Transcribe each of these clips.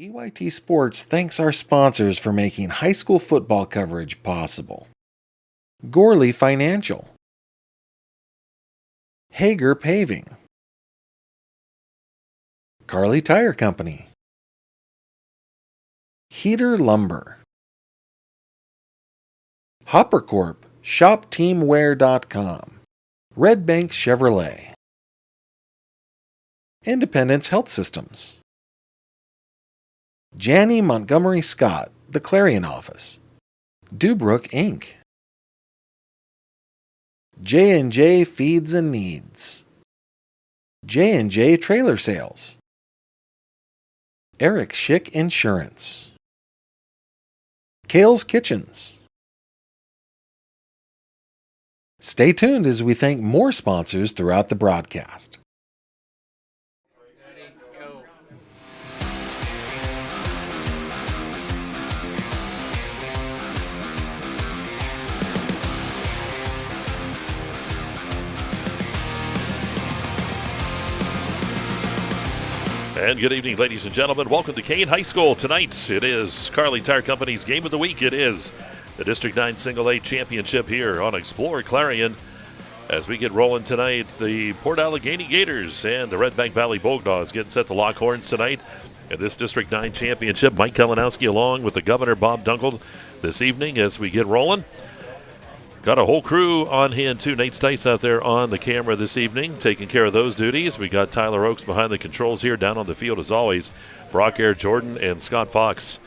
EYT Sports thanks our sponsors for making high school football coverage possible. Gorley Financial, Hager Paving, Kerle Tire Company, Heater Lumber, Hopper Corp, ShopTeamWear.com, Redbank Chevrolet, Independence Health Systems, Janney Montgomery Scott, The Clarion Office, Dubrook Inc., J&J Feeds and Needs, J&J Trailer Sales, Eric Schick Insurance, Kale's Kitchens. Stay tuned as we thank more sponsors throughout the broadcast. And good evening, ladies and gentlemen. Welcome to Kane High School. Tonight, it is Kerle Tire Company's Game of the Week. It is the District 9 Single A Championship here on Explore Clarion. As we get rolling tonight, the Port Allegany Gators and the Redbank Valley Bulldogs getting set to lock horns tonight in this District 9 Championship. Mike Kalinowski along with the Governor, Bob Dunkle, this evening as we get rolling. Got a whole crew on hand, too. Nate Stice out there on the camera this evening, taking care of those duties. We got Tyler Oakes behind the controls here, down on the field as always. Brock Air Jordan and Scott Fox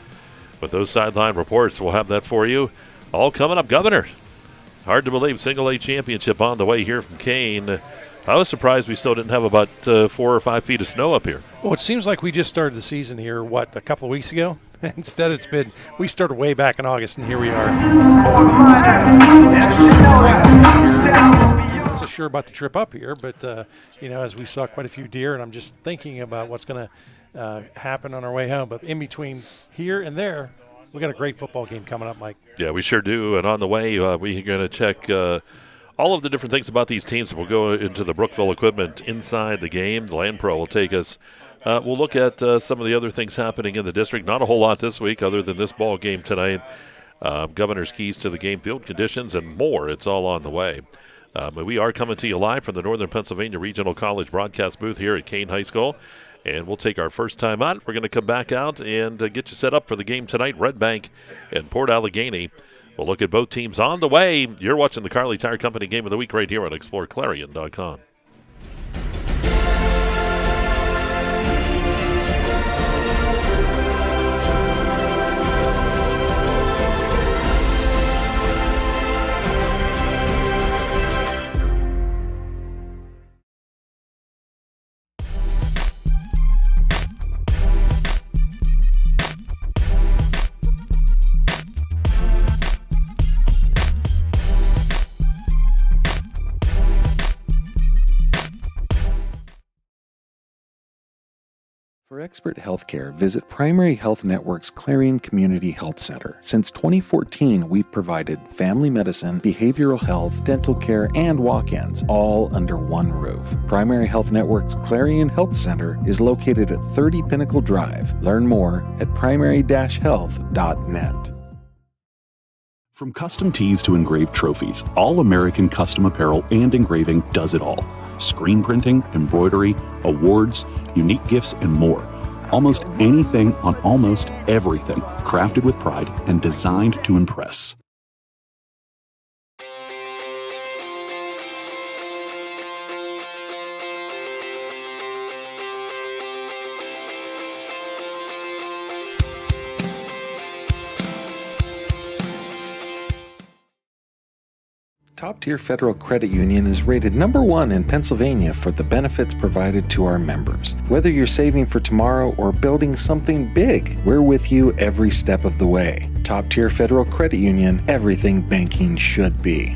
with those sideline reports. We'll have that for you. All coming up, Governor. Hard to believe, Single A Championship on the way here from Kane. I was surprised we still didn't have about 4 or 5 feet of snow up here. Well, it seems like we just started the season here, a couple of weeks ago? Instead, we started way back in August, and here we are. Not so sure about the trip up here, but, as we saw quite a few deer, and I'm just thinking about what's going to happen on our way home. But in between here and there, we got a great football game coming up, Mike. Yeah, we sure do. And on the way, we're going to check all of the different things about these teams. We'll go into the Brookville equipment inside the game. The Land Pro will take us. We'll look at some of the other things happening in the district. Not a whole lot this week other than this ball game tonight. Governor's keys to the game, field conditions, and more. It's all on the way. But we are coming to you live from the Northern Pennsylvania Regional College broadcast booth here at Kane High School. And we'll take our first time out. We're going to come back out and get you set up for the game tonight, Redbank and Port Allegany. We'll look at both teams on the way. You're watching the Kerle Tire Company Game of the Week right here on exploreClarion.com. For expert healthcare, visit Primary Health Network's Clarion Community Health Center. Since 2014, we've provided family medicine, behavioral health, dental care, and walk-ins, all under one roof. Primary Health Network's Clarion Health Center is located at 30 Pinnacle Drive. Learn more at primary-health.net. From custom tees to engraved trophies, All American Custom Apparel and Engraving does it all. Screen printing, embroidery, awards, unique gifts, and more. Almost anything on almost everything, crafted with pride and designed to impress. Top Tier Federal Credit Union is rated #1 in Pennsylvania for the benefits provided to our members. Whether you're saving for tomorrow or building something big, we're with you every step of the way. Top Tier Federal Credit Union, everything banking should be.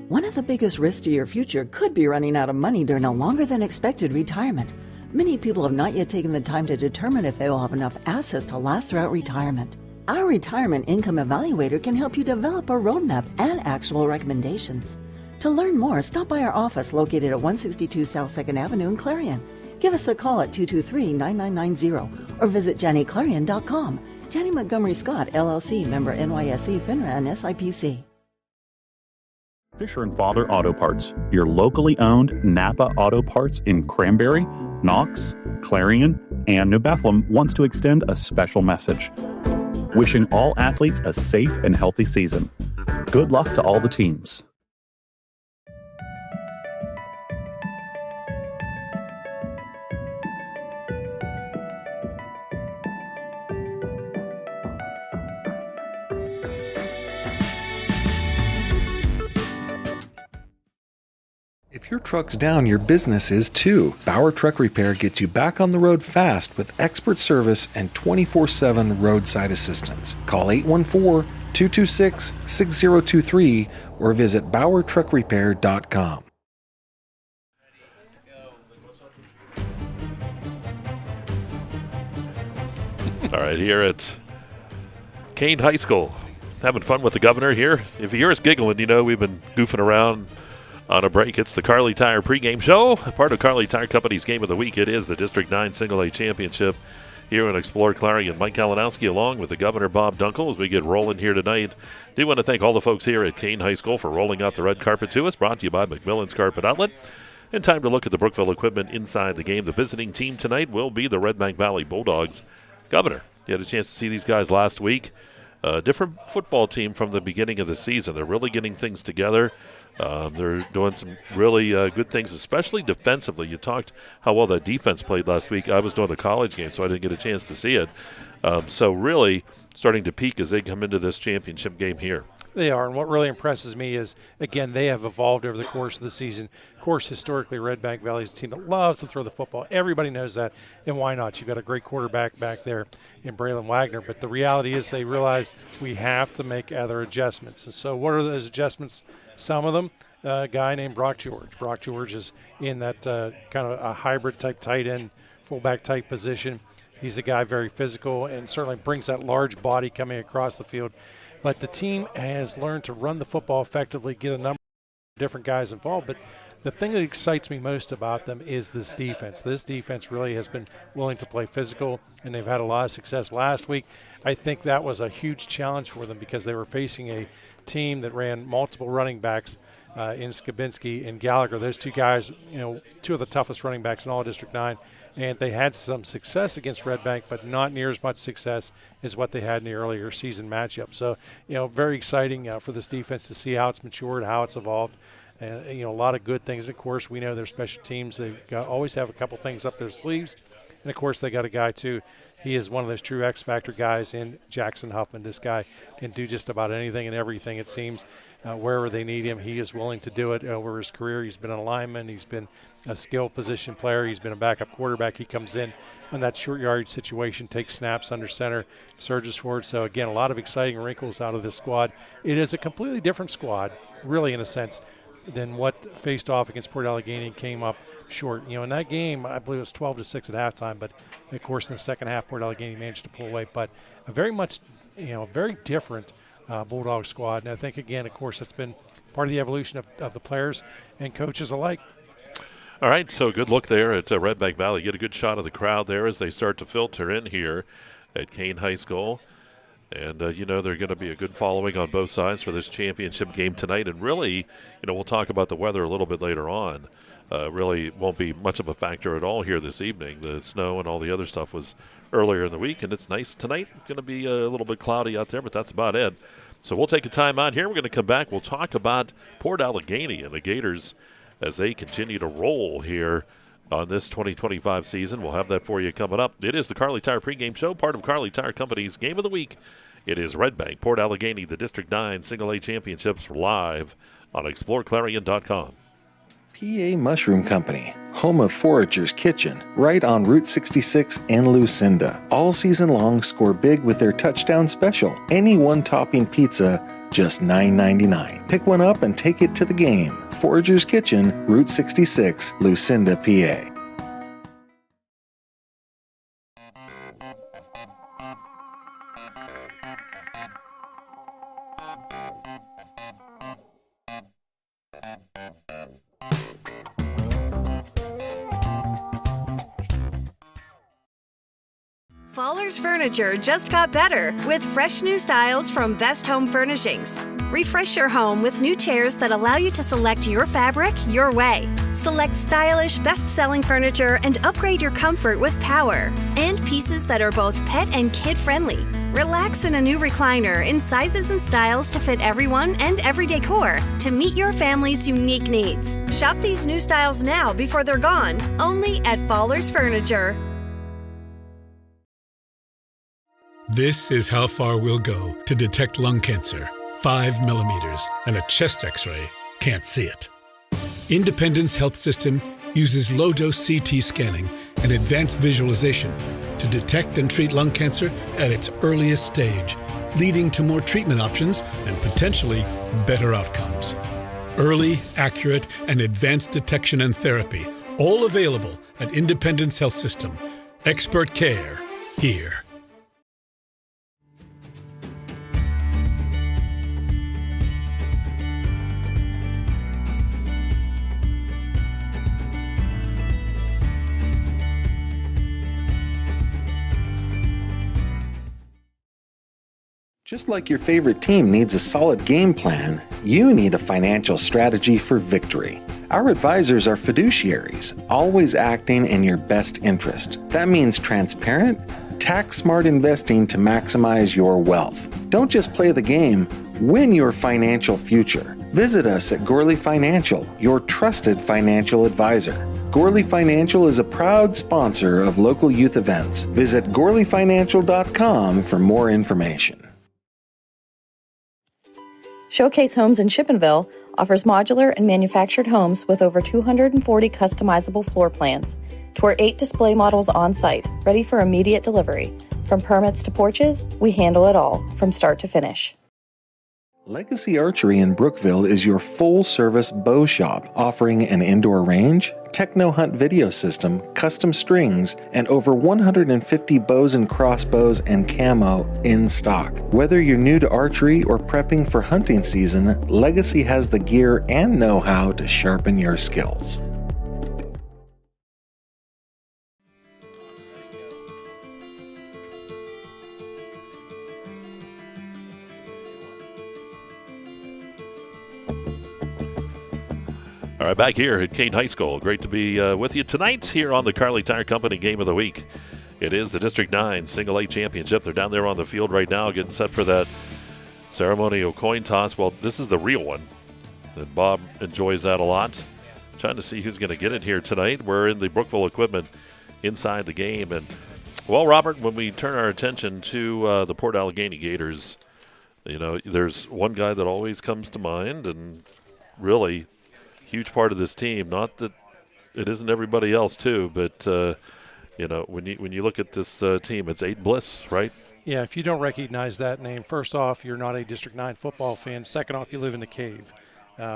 One of the biggest risks to your future could be running out of money during a longer than expected retirement. Many people have not yet taken the time to determine if they will have enough assets to last throughout retirement. Our Retirement Income Evaluator can help you develop a roadmap and actionable recommendations. To learn more, stop by our office located at 162 South 2nd Avenue in Clarion. Give us a call at 223-9990 or visit JannyClarion.com. Janney Montgomery Scott, LLC, member NYSE, FINRA, and SIPC. Fisher and Father Auto Parts, your locally owned Napa Auto Parts in Cranberry, Knox, Clarion, and New Bethlehem wants to extend a special message. Wishing all athletes a safe and healthy season. Good luck to all the teams. If your truck's down, your business is too. Bauer Truck Repair gets you back on the road fast with expert service and 24/7 roadside assistance. Call 814-226-6023 or visit BauerTruckRepair.com. All right, here at Kane High School, having fun with the governor here. If you hear us giggling, you know we've been goofing around on a break. It's the Kerle Tire Pregame Show, part of Kerle Tire Company's Game of the Week. It is the District 9 Single A Championship here in exploreClarion. Mike Kalinowski along with the Governor Bob Dunkle as we get rolling here tonight. Do want to thank all the folks here at Kane High School for rolling out the red carpet to us, brought to you by McMillan's Carpet Outlet. And time to look at the Brookville equipment inside the game. The visiting team tonight will be the Redbank Valley Bulldogs. Governor, you had a chance to see these guys last week. Different football team from the beginning of the season. They're really getting things together. They're doing some really good things, especially defensively. You talked how well that defense played last week. I was doing the college game, so I didn't get a chance to see it. So really starting to peak as they come into this championship game here. They are, and what really impresses me is, again, they have evolved over the course of the season. Of course, historically, Redbank Valley is a team that loves to throw the football. Everybody knows that, and why not? You've got a great quarterback back there in Braylon Wagner, but the reality is they realized we have to make other adjustments. And so what are those adjustments? Some of them, a guy named Brock George. Brock George is in that kind of a hybrid-type tight end, fullback-type position. He's a guy very physical and certainly brings that large body coming across the field. But the team has learned to run the football effectively, get a number of different guys involved. But the thing that excites me most about them is this defense. This defense really has been willing to play physical, and they've had a lot of success last week. I think that was a huge challenge for them because they were facing a team that ran multiple running backs in Skabinski and Gallagher. Those two guys, you know, two of the toughest running backs in all of District 9. And they had some success against Redbank, but not near as much success as what they had in the earlier season matchup. So, you know, very exciting for this defense to see how it's matured, how it's evolved. And, you know, a lot of good things. Of course, we know their special teams. They always have a couple things up their sleeves. And, of course, they got a guy, too. He is one of those true X-Factor guys in Jackson Huffman. This guy can do just about anything and everything, it seems. Wherever they need him, he is willing to do it over his career. He's been an lineman. He's been a skilled position player. He's been a backup quarterback. He comes in that short yardage situation, takes snaps under center, surges forward. So, again, a lot of exciting wrinkles out of this squad. It is a completely different squad, really, in a sense, than what faced off against Port Allegany and came up short. You know, in that game, I believe it was 12-6 at halftime, but, of course, in the second half, Port Allegany managed to pull away. But a very much, you know, very different Bulldog squad. And I think, again, of course, that's been part of the evolution of the players and coaches alike. All right, so good look there at Redbank Valley. Get a good shot of the crowd there as they start to filter in here at Kane High School. And, you know, they're going to be a good following on both sides for this championship game tonight. And really, you know, we'll talk about the weather a little bit later on. Really won't be much of a factor at all here this evening. The snow and all the other stuff was earlier in the week, and it's nice tonight. It's going to be a little bit cloudy out there, but that's about it. So we'll take a time out here. We're going to come back. We'll talk about Port Allegany and the Gators as they continue to roll here on this 2025 season. We'll have that for you coming up. It is the Kerle Tire Pregame Show, part of Kerle Tire Company's Game of the Week. It is Redbank, Port Allegany, the District 9 Single A Championships live on exploreClarion.com. PA Mushroom Company, home of Forager's Kitchen, right on Route 66 in Lucinda. All season long, score big with their touchdown special. Any one-topping pizza, just $9.99. Pick one up and take it to the game. Forager's Kitchen, Route 66, Lucinda, PA. Fowler's Furniture just got better with fresh new styles from Best Home Furnishings. Refresh your home with new chairs that allow you to select your fabric your way. Select stylish, best-selling furniture and upgrade your comfort with power. And pieces that are both pet and kid-friendly. Relax in a new recliner in sizes and styles to fit everyone and every decor to meet your family's unique needs. Shop these new styles now before they're gone, only at Fowler's Furniture. This is how far we'll go to detect lung cancer. 5 millimeters, and a chest x-ray can't see it. Independence Health System uses low-dose CT scanning and advanced visualization to detect and treat lung cancer at its earliest stage, leading to more treatment options and potentially better outcomes. Early, accurate, and advanced detection and therapy, all available at Independence Health System. Expert care here. Just like your favorite team needs a solid game plan, you need a financial strategy for victory. Our advisors are fiduciaries, always acting in your best interest. That means transparent, tax-smart investing to maximize your wealth. Don't just play the game, win your financial future. Visit us at Gorley Financial, your trusted financial advisor. Gorley Financial is a proud sponsor of local youth events. Visit GorleyFinancial.com for more information. Showcase Homes in Shippenville offers modular and manufactured homes with over 240 customizable floor plans. Tour 8 display models on site, ready for immediate delivery. From permits to porches, we handle it all, from start to finish. Legacy Archery in Brookville is your full-service bow shop, offering an indoor range, techno hunt video system, custom strings, and over 150 bows and crossbows and camo in stock. Whether you're new to archery or prepping for hunting season, Legacy has the gear and know-how to sharpen your skills. All right, back here at Kane High School. Great to be with you tonight here on the Kerle Tire Company Game of the Week. It is the District 9 Single A Championship. They're down there on the field right now getting set for that ceremonial coin toss. Well, this is the real one. And Bob enjoys that a lot. Trying to see who's going to get it here tonight. We're in the Brookville equipment inside the game. And, well, Robert, when we turn our attention to the Port Allegany Gators, you know, there's one guy that always comes to mind, and really huge part of this team. Not that it isn't everybody else too, but you know, when you look at this team, it's Aiden Bliss, right? Yeah. If you don't recognize that name, first off, you're not a District 9 football fan. Second off, you live in the cave,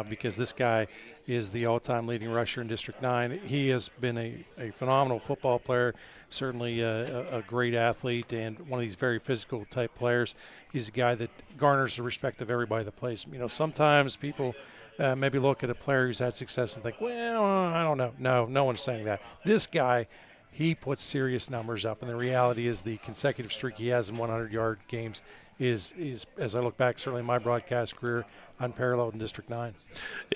because this guy is the all-time leading rusher in District 9. He has been a phenomenal football player, certainly a great athlete, and one of these very physical type players. He's a guy that garners the respect of everybody that plays. You know, sometimes people maybe look at a player who's had success and think, well, I don't know. No one's saying that. This guy, he puts serious numbers up, and the reality is the consecutive streak he has in 100-yard games is, as I look back, certainly in my broadcast career, unparalleled in District 9.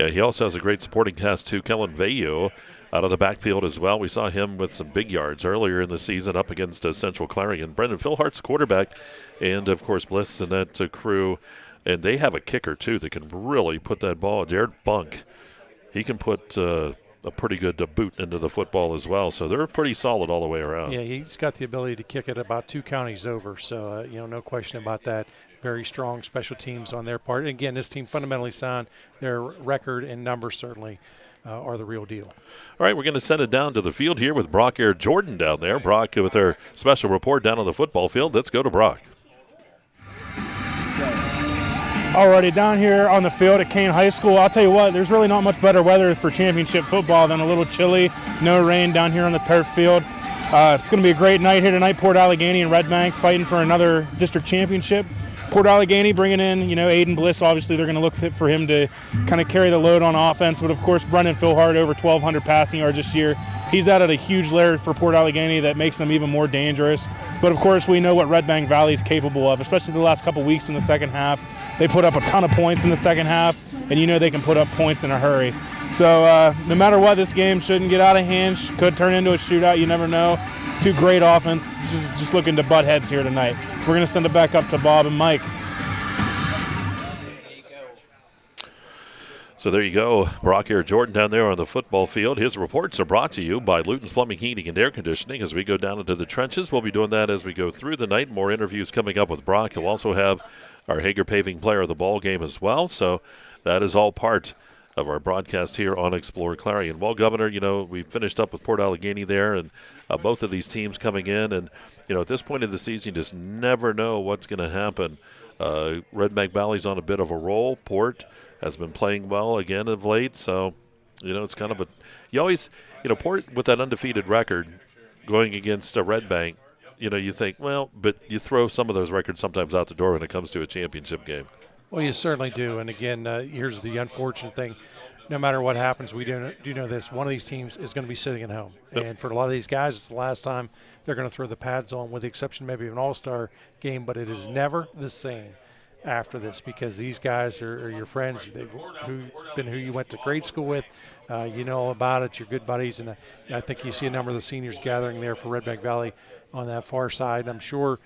Yeah, he also has a great supporting cast, too. Kellen Veyo out of the backfield as well. We saw him with some big yards earlier in the season up against Central Clarion. Brendan Philhart's quarterback, and, of course, Bliss and that crew. And they have a kicker, too, that can really put that ball. Jared Bunk, he can put a pretty good boot into the football as well. So they're pretty solid all the way around. Yeah, he's got the ability to kick it about 2 counties over. So, you know, no question about that. Very strong special teams on their part. And, again, this team fundamentally sound. Their record and numbers certainly are the real deal. All right, we're going to send it down to the field here with Brock Air Jordan down there. Brock with our special report down on the football field. Let's go to Brock. Alrighty, down here on the field at Kane High School, I'll tell you what, there's really not much better weather for championship football than a little chilly, no rain down here on the turf field. It's going to be a great night here tonight. Port Allegany and Redbank fighting for another district championship. Port Allegany bringing in, Aiden Bliss, obviously they're going to look for him to kind of carry the load on offense. But, of course, Brendan Philhart, over 1,200 passing yards this year. He's added a huge layer for Port Allegany that makes them even more dangerous. But, of course, we know what Redbank Valley is capable of, especially the last couple weeks in the second half. They put up a ton of points in the second half, and they can put up points in a hurry. So no matter what, this game shouldn't get out of hand. Could turn into a shootout. You never know. Two great offense, just looking to butt heads here tonight. We're going to send it back up to Bob and Mike. So there you go. Brock Air Jordan down there on the football field. His reports are brought to you by Luton's Plumbing, Heating, and Air Conditioning. As we go down into the trenches, we'll be doing that as we go through the night. More interviews coming up with Brock. He'll also have our Hager Paving player of the ball game as well. So that is all part of our broadcast here on Explore Clarion. Well, Governor, we finished up with Port Allegany there, and both of these teams coming in. And, at this point of the season, you just never know what's going to happen. Redbank Valley's on a bit of a roll. Port has been playing well again of late. So, it's kind of you always, Port with that undefeated record going against Redbank, you think, well, but you throw some of those records sometimes out the door when it comes to a championship game. Well, you certainly do. And, again, here's the unfortunate thing. No matter what happens, we do know this. One of these teams is going to be sitting at home. Yep. And for a lot of these guys, it's the last time they're going to throw the pads on, with the exception maybe of an all-star game. But it is never the same after this, because these guys are your friends. Who you went to grade school with. You know all about it. You're good buddies. And I think you see a number of the seniors gathering there for Redbank Valley on that far side. I'm sure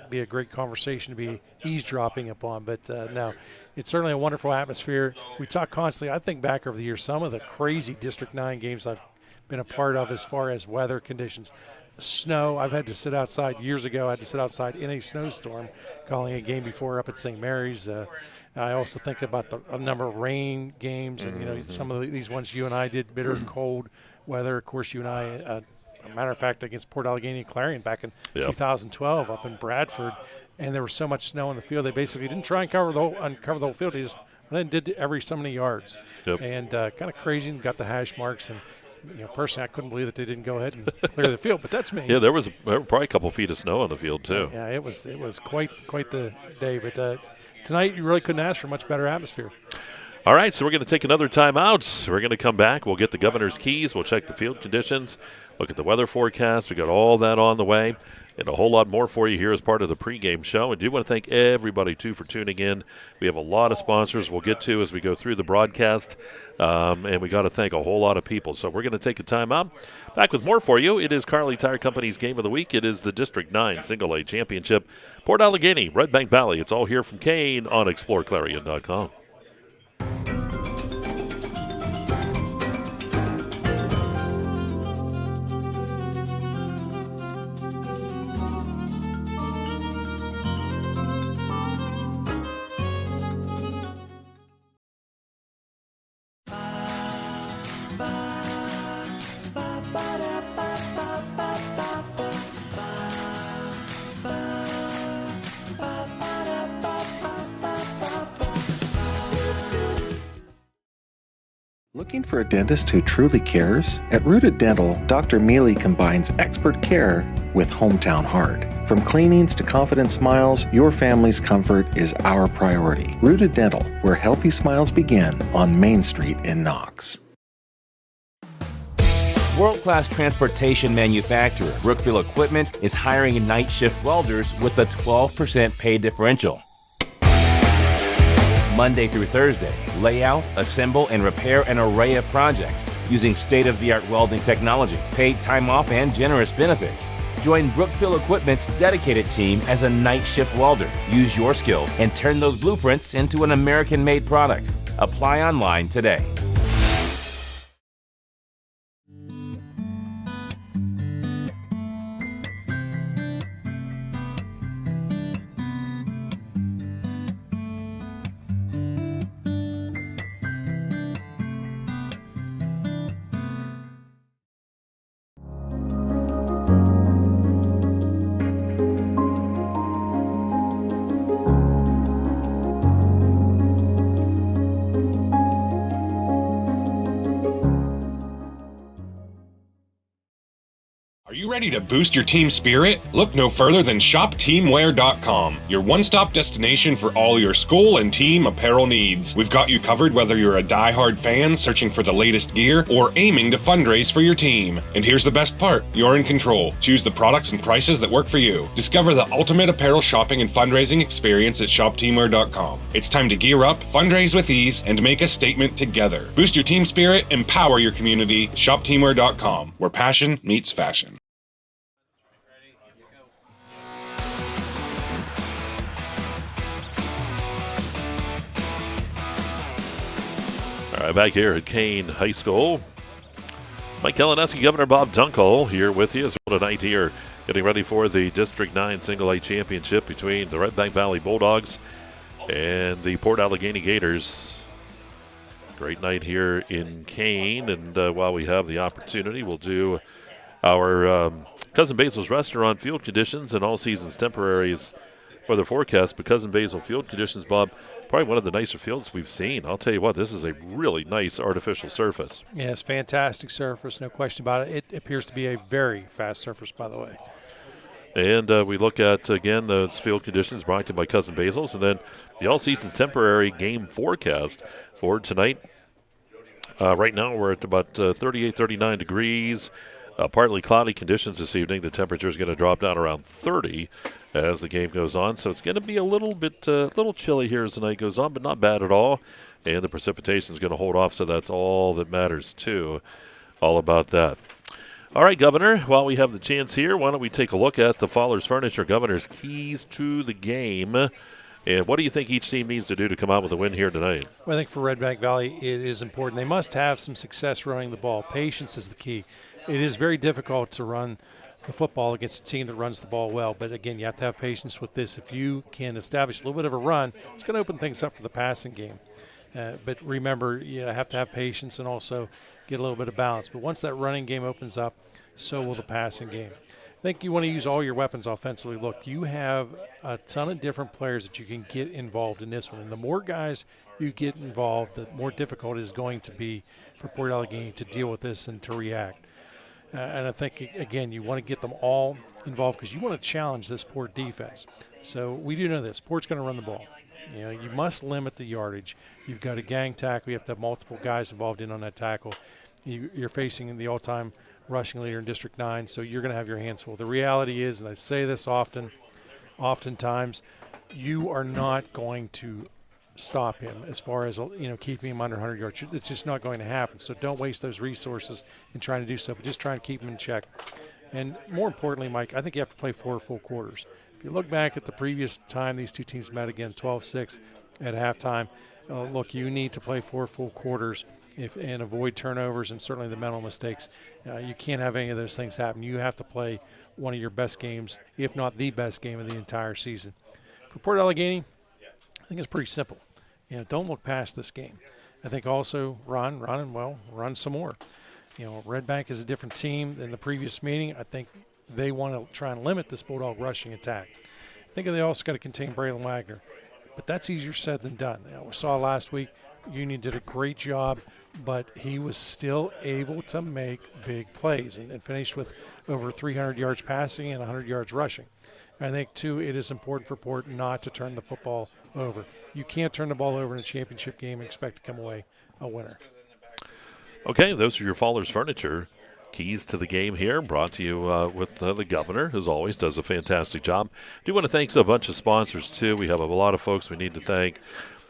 be a great conversation to be eavesdropping upon. But no, it's certainly a wonderful atmosphere. We talk constantly. I think back over the years, some of the crazy District 9 games I've been a part of as far as weather conditions. Snow, I've had to sit outside years ago. I had to sit outside in a snowstorm calling a game before up at St. Mary's. I also think about a number of rain games, and some of these ones you and I did, bitter and cold weather. Of course, you and I, a matter of fact, against Port Allegany and Clarion back in 2012 up in Bradford, and there was so much snow in the field they basically didn't try and cover the whole field. They just went and did every so many yards, and kind of crazy, and got the hash marks. And personally, I couldn't believe that they didn't go ahead and clear the field, but that's me. Yeah, there were probably a couple feet of snow on the field too. Yeah, it was quite the day. But tonight, you really couldn't ask for a much better atmosphere. All right, so we're going to take another timeout. We're going to come back. We'll get the governor's keys. We'll check the field conditions, look at the weather forecast. We got all that on the way, and a whole lot more for you here as part of the pregame show. And do want to thank everybody, too, for tuning in. We have a lot of sponsors we'll get to as we go through the broadcast, and we got to thank a whole lot of people. So we're going to take a timeout. Back with more for you. It is Kerle Tire Company's Game of the Week. It is the District 9 Single A Championship. Port Allegany, Redbank Valley. It's all here from Kane on exploreClarion.com. Looking for a dentist who truly cares? At Rooted Dental, Dr. Mealy combines expert care with hometown heart. From cleanings to confident smiles, your family's comfort is our priority. Rooted Dental, where healthy smiles begin, on Main Street in Knox. World-class transportation manufacturer Brookville Equipment is hiring night shift welders with a 12% pay differential. Monday through Thursday, lay out, assemble, and repair an array of projects using state-of-the-art welding technology, paid time off, and generous benefits. Join Brookville Equipment's dedicated team as a night shift welder. Use your skills and turn those blueprints into an American-made product. Apply online today. ready to boost your team spirit? Look no further than shopteamwear.com, your one-stop destination for all your school and team apparel needs. We've got you covered whether you're a die-hard fan searching for the latest gear or aiming to fundraise for your team. And here's the best part, you're in control. Choose the products and prices that work for you. Discover the ultimate apparel shopping and fundraising experience at shopteamwear.com. It's time to gear up, fundraise with ease, and make a statement together. Boost your team spirit, empower your community. Shopteamwear.com, where passion meets fashion. All right, back here at Kane High School. Mike Kalinowski, Governor Bob Dunkle here with you as well tonight here, getting ready for the District 9 Single A Championship between the Redbank Valley Bulldogs and the Port Allegany Gators. Great night here in Kane, and while we have the opportunity, we'll do our Cousin Basil's Restaurant field conditions and all seasons temporaries for the forecast. But Cousin Basil field conditions, Bob, probably one of the nicer fields we've seen. I'll tell you what, this is a really nice artificial surface. Yeah, it's fantastic surface, no question about it. It appears to be a very fast surface, by the way. And we look at, again, those field conditions brought to you by Cousin Basil's, and then the all-season temporary game forecast for tonight. Right now we're at about 38, 39 degrees. Partly cloudy conditions this evening. The temperature is going to drop down around 30 as the game goes on. So it's going to be a little bit little chilly here as the night goes on, but not bad at all. And the precipitation is going to hold off, so that's all that matters too. All about that. All right, Governor, while we have the chance here, why don't we take a look at the Fowler's Furniture Governor's keys to the game. And what do you think each team needs to do to come out with a win here tonight? Well, I think for Redbank Valley, it is important. They must have some success running the ball. Patience is the key. It is very difficult to run the football against a team that runs the ball well. But, again, you have to have patience with this. If you can establish a little bit of a run, it's going to open things up for the passing game. But remember, you have to have patience and also get a little bit of balance. But once that running game opens up, so will the passing game. I think you want to use all your weapons offensively. Look, you have a ton of different players that you can get involved in this one. And the more guys you get involved, the more difficult it is going to be for Port Allegany to deal with this and to react. And I think, again, you want to get them all involved because you want to challenge this Port defense. So we do know this. Port's going to run the ball. You know, you must limit the yardage. You've got a gang tackle. You have to have multiple guys involved in on that tackle. You're facing the all-time rushing leader in District 9, so you're going to have your hands full. The reality is, and I say this oftentimes, you are not going to stop him as far as, keeping him under 100 yards. It's just not going to happen. So don't waste those resources in trying to do so, but just try and keep him in check. And more importantly, Mike, I think you have to play 4 full quarters. If you look back at the previous time these two teams met again, 12-6 at halftime, look, you need to play 4 full quarters and avoid turnovers and certainly the mental mistakes. You can't have any of those things happen. You have to play one of your best games, if not the best game of the entire season. For Port Allegany, I think it's pretty simple. Don't look past this game. I think also run some more. Redbank is a different team than the previous meeting. I think they want to try and limit this Bulldog rushing attack. I think they also got to contain Braylon Wagner, but that's easier said than done. We saw last week Union did a great job, but he was still able to make big plays and finished with over 300 yards passing and 100 yards rushing. I think, too, it is important for Port not to turn the football over. You can't turn the ball over in a championship game and expect to come away a winner. Okay, those are your Fowler's Furniture keys to the game here, brought to you with the Governor, as always, does a fantastic job. I do want to thank a bunch of sponsors, too. We have a lot of folks we need to thank.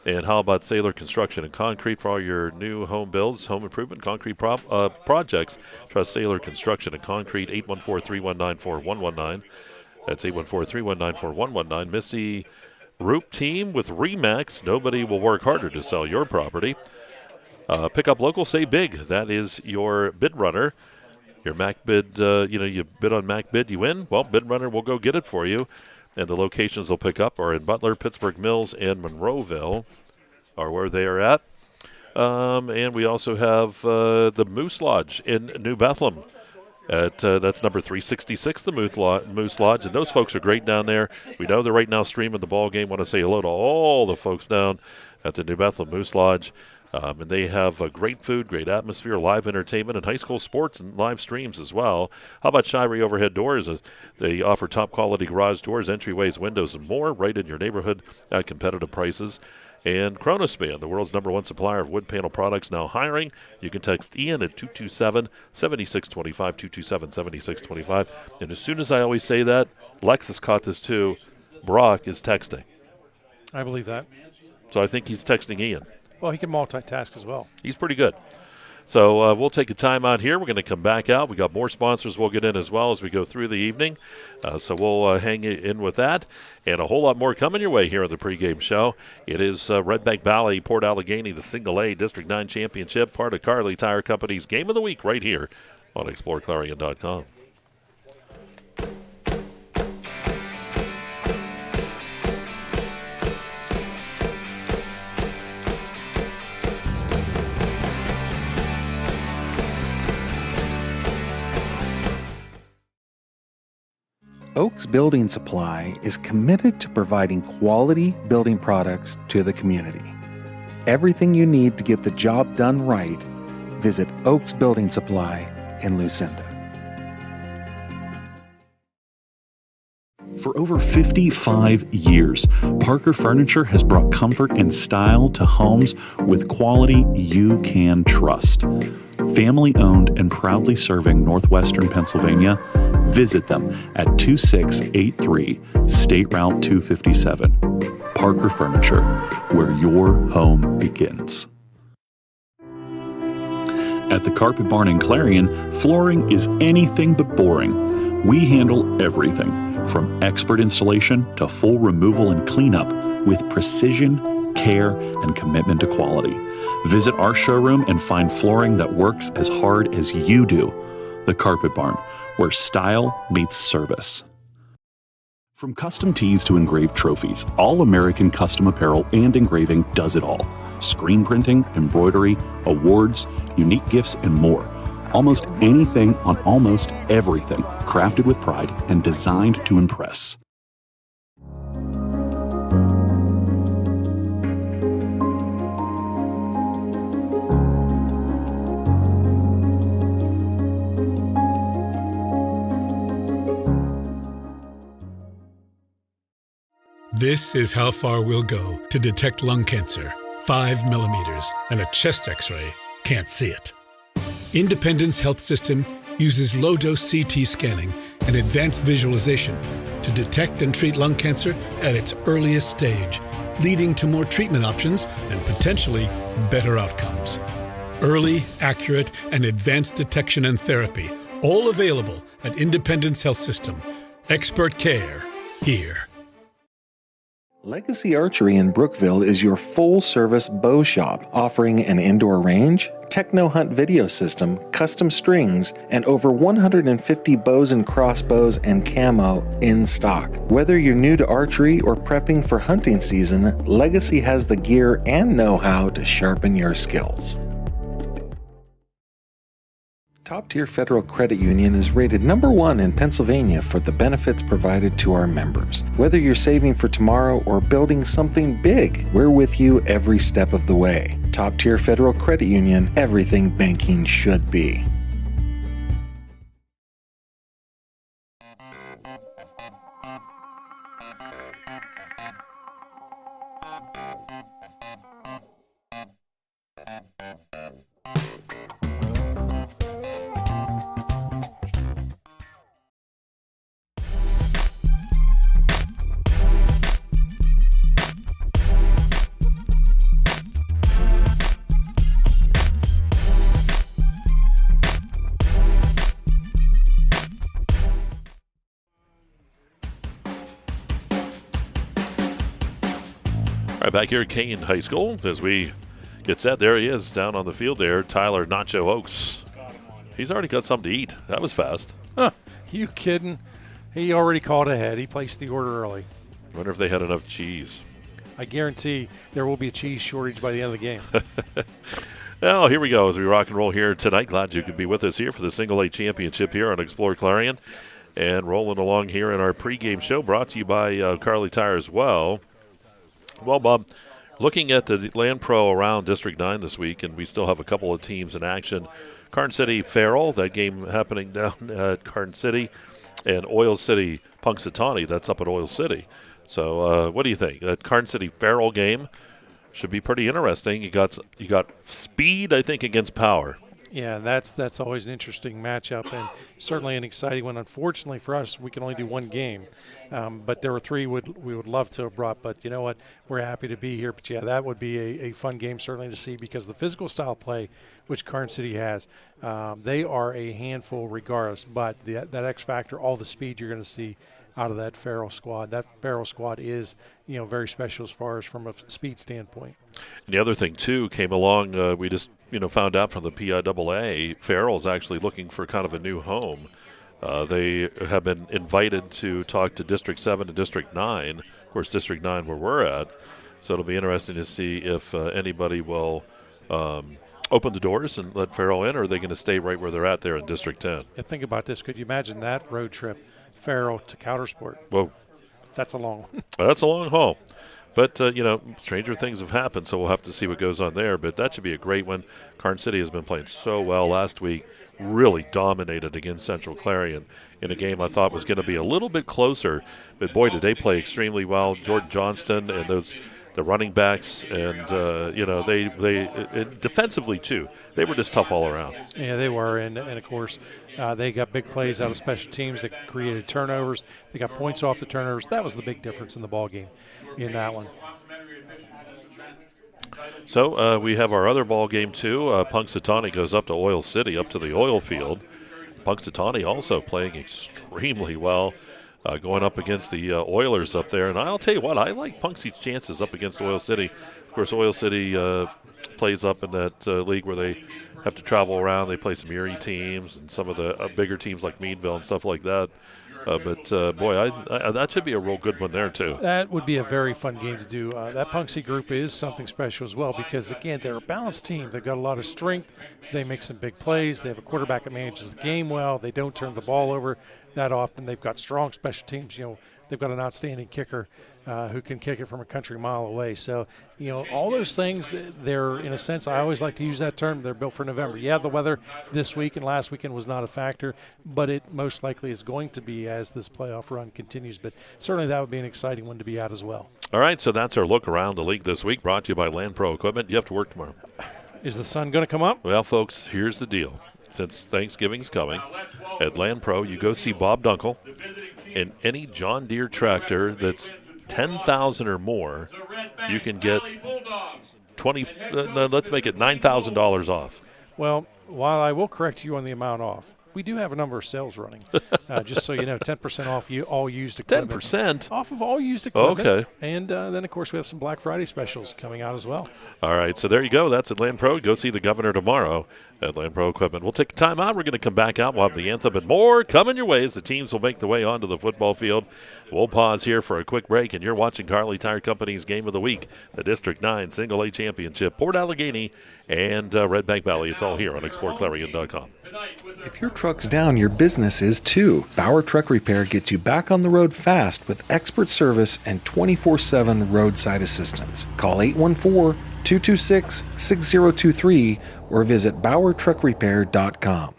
And how about Sailor Construction and Concrete for all your new home builds, home improvement, concrete projects? Trust Sailor Construction and Concrete, 814-319-4119. That's 814-319-4119. Missy Roop Team with RE/MAX. Nobody will work harder to sell your property. Pick up local, save big. That is your bid runner. Your Mac bid, you bid on Mac bid, you win. Well, bid runner will go get it for you. And the locations they'll pick up are in Butler, Pittsburgh Mills, and Monroeville are where they are at. And we also have the Moose Lodge in New Bethlehem. That's number 366, the Moose Lodge. And those folks are great down there. We know they're right now streaming the ball game. Want to say hello to all the folks down at the New Bethlehem Moose Lodge. And they have great food, great atmosphere, live entertainment, and high school sports and live streams as well. How about Shirey Overhead Doors? They offer top-quality garage doors, entryways, windows, and more right in your neighborhood at competitive prices. And Kronospan, the world's #1 supplier of wood panel products, now hiring. You can text Ian at 227-7625, 227-7625. And as soon as I always say that, Lexus caught this too. Brock is texting. I believe that. So I think he's texting Ian. Well, he can multitask as well. He's pretty good. So we'll take a time out here. We're going to come back out. We got more sponsors we'll get in as well as we go through the evening. So we'll hang in with that. And a whole lot more coming your way here on the pregame show. It is Redbank Valley, Port Allegany, the Single A District 9 Championship, part of Kerle Tire Company's Game of the Week right here on exploreClarion.com. Oaks Building Supply is committed to providing quality building products to the community. Everything you need to get the job done right, visit Oaks Building Supply in Lucinda. For over 55 years, Parker Furniture has brought comfort and style to homes with quality you can trust. Family owned and proudly serving Northwestern Pennsylvania, visit them at 2683 State Route 257. Parker Furniture, where your home begins. At the Carpet Barn in Clarion, flooring is anything but boring. We handle everything, from expert installation to full removal and cleanup with precision, care, and commitment to quality. Visit our showroom and find flooring that works as hard as you do. The Carpet Barn, where style meets service. From custom tees to engraved trophies, All American Custom Apparel and Engraving does it all. Screen printing, embroidery, awards, unique gifts, and more. Almost anything on almost everything, crafted with pride and designed to impress. This is how far we'll go to detect lung cancer. 5 millimeters and a chest x-ray can't see it. Independence Health System uses low-dose CT scanning and advanced visualization to detect and treat lung cancer at its earliest stage, leading to more treatment options and potentially better outcomes. Early, accurate, and advanced detection and therapy, all available at Independence Health System. Expert care here. Legacy Archery in Brookville is your full-service bow shop, offering an indoor range, techno hunt video system, custom strings, and over 150 bows and crossbows and camo in stock. Whether you're new to archery or prepping for hunting season, Legacy has the gear and know-how to sharpen your skills. Top Tier Federal Credit Union is rated #1 in Pennsylvania for the benefits provided to our members. Whether you're saving for tomorrow or building something big, we're with you every step of the way. Top Tier Federal Credit Union, everything banking should be. All right, back here at Kane High School as we get set. There he is down on the field there, Tyler Nacho Oaks. He's already got something to eat. That was fast. Huh, you kidding? He already called ahead. He placed the order early. I wonder if they had enough cheese. I guarantee there will be a cheese shortage by the end of the game. Now, here we go as we rock and roll here tonight. Glad you could be with us here for the Single A Championship here on Explore Clarion. And rolling along here in our pregame show brought to you by Kerle Tire as well. Well, Bob, Looking at the Land Pro around District 9 this week, and we still have a couple of teams in action. Carn City Farrell, that game happening down at Carn City, and Oil City Punxsutawney, that's up at Oil City. So what do you think? That Carn City Farrell game should be pretty interesting. You got speed, I think, against power. Yeah, that's always an interesting matchup and certainly an exciting one. Unfortunately for us, we can only do one game, but there were three we would love to have brought. But you know what? We're happy to be here. But, yeah, that would be a fun game certainly to see because the physical style play which Carn City has, they are a handful regardless. But that X factor, all the speed you're going to see out of that Farrell squad. That Farrell squad is, very special as far as from a speed standpoint. And the other thing, too, came along, we just, found out from the PIAA, Farrell's actually looking for kind of a new home. They have been invited to talk to District 7 and District 9, of course, District 9 where we're at. So it'll be interesting to see if anybody will open the doors and let Farrell in, or are they going to stay right where they're at there in District 10? Yeah, think about this. Could you imagine that road trip, Farrell to Coudersport? Whoa. That's a long one. That's a long haul. But, stranger things have happened, so we'll have to see what goes on there. But that should be a great one. Carn City has been playing so well last week, really dominated against Central Clarion in a game I thought was going to be a little bit closer. But, boy, did they play extremely well. Jordan Johnston and the running backs, and, they defensively, too. They were just tough all around. Yeah, they were. And of course, they got big plays out of special teams that created turnovers. They got points off the turnovers. That was the big difference in the ball game in that one. So we have our other ball game, too. Punxsutawney goes up to Oil City, up to the oil field. Punxsutawney also playing extremely well, going up against the Oilers up there. And I'll tell you what, I like Punxsy's chances up against Oil City. Of course, Oil City plays up in that league where they have to travel around. They play some Erie teams and some of the bigger teams like Meadville and stuff like that. But that should be a real good one there, too. That would be a very fun game to do. That Punxsy group is something special as well because, again, they're a balanced team. They've got a lot of strength. They make some big plays. They have a quarterback that manages the game well. They don't turn the ball over that often. They've got strong special teams. They've got an outstanding kicker who can kick it from a country mile away. So, all those things, they're, in a sense, I always like to use that term, they're built for November. Yeah, the weather this week and last weekend was not a factor, but it most likely is going to be as this playoff run continues. But certainly that would be an exciting one to be at as well. All right, so that's our look around the league this week, brought to you by Land Pro Equipment. You have to work tomorrow. Is the sun going to come up? Well, folks, here's the deal. Since Thanksgiving's coming, at Land Pro, you go see Bob Dunkle, and any John Deere tractor that's $10,000 or more, you can get let's make it $9,000 off. Well, while I will correct you on the amount off, we do have a number of sales running. Just so you know, 10% off all used equipment. 10%? Off of all used equipment. Okay. And then, of course, we have some Black Friday specials coming out as well. All right, so there you go. That's at Land Pro. Go see the governor tomorrow at Land Pro Equipment. We'll take a time out. We're going to come back out. We'll have the anthem and more coming your way as the teams will make their way onto the football field. We'll pause here for a quick break, and you're watching Kerle Tire Company's Game of the Week, the District 9 Single A Championship, Port Allegany and Redbank Valley. It's all here on exploreClarion.com. If your truck's down, your business is too. Bauer Truck Repair gets you back on the road fast with expert service and 24/7 roadside assistance. Call 814-226-6023 or visit BauerTruckRepair.com.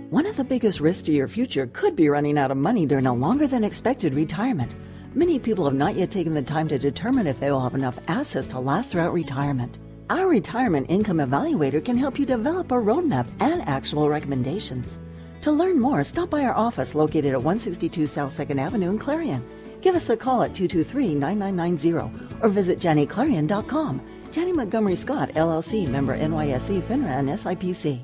One of the biggest risks to your future could be running out of money during a longer than expected retirement. Many people have not yet taken the time to determine if they will have enough assets to last throughout retirement. Our Retirement Income Evaluator can help you develop a roadmap and actionable recommendations. To learn more, stop by our office located at 162 South 2nd Avenue in Clarion. Give us a call at 223-9990 or visit JannyClarion.com. Janney Montgomery Scott, LLC, member NYSE, FINRA, and SIPC.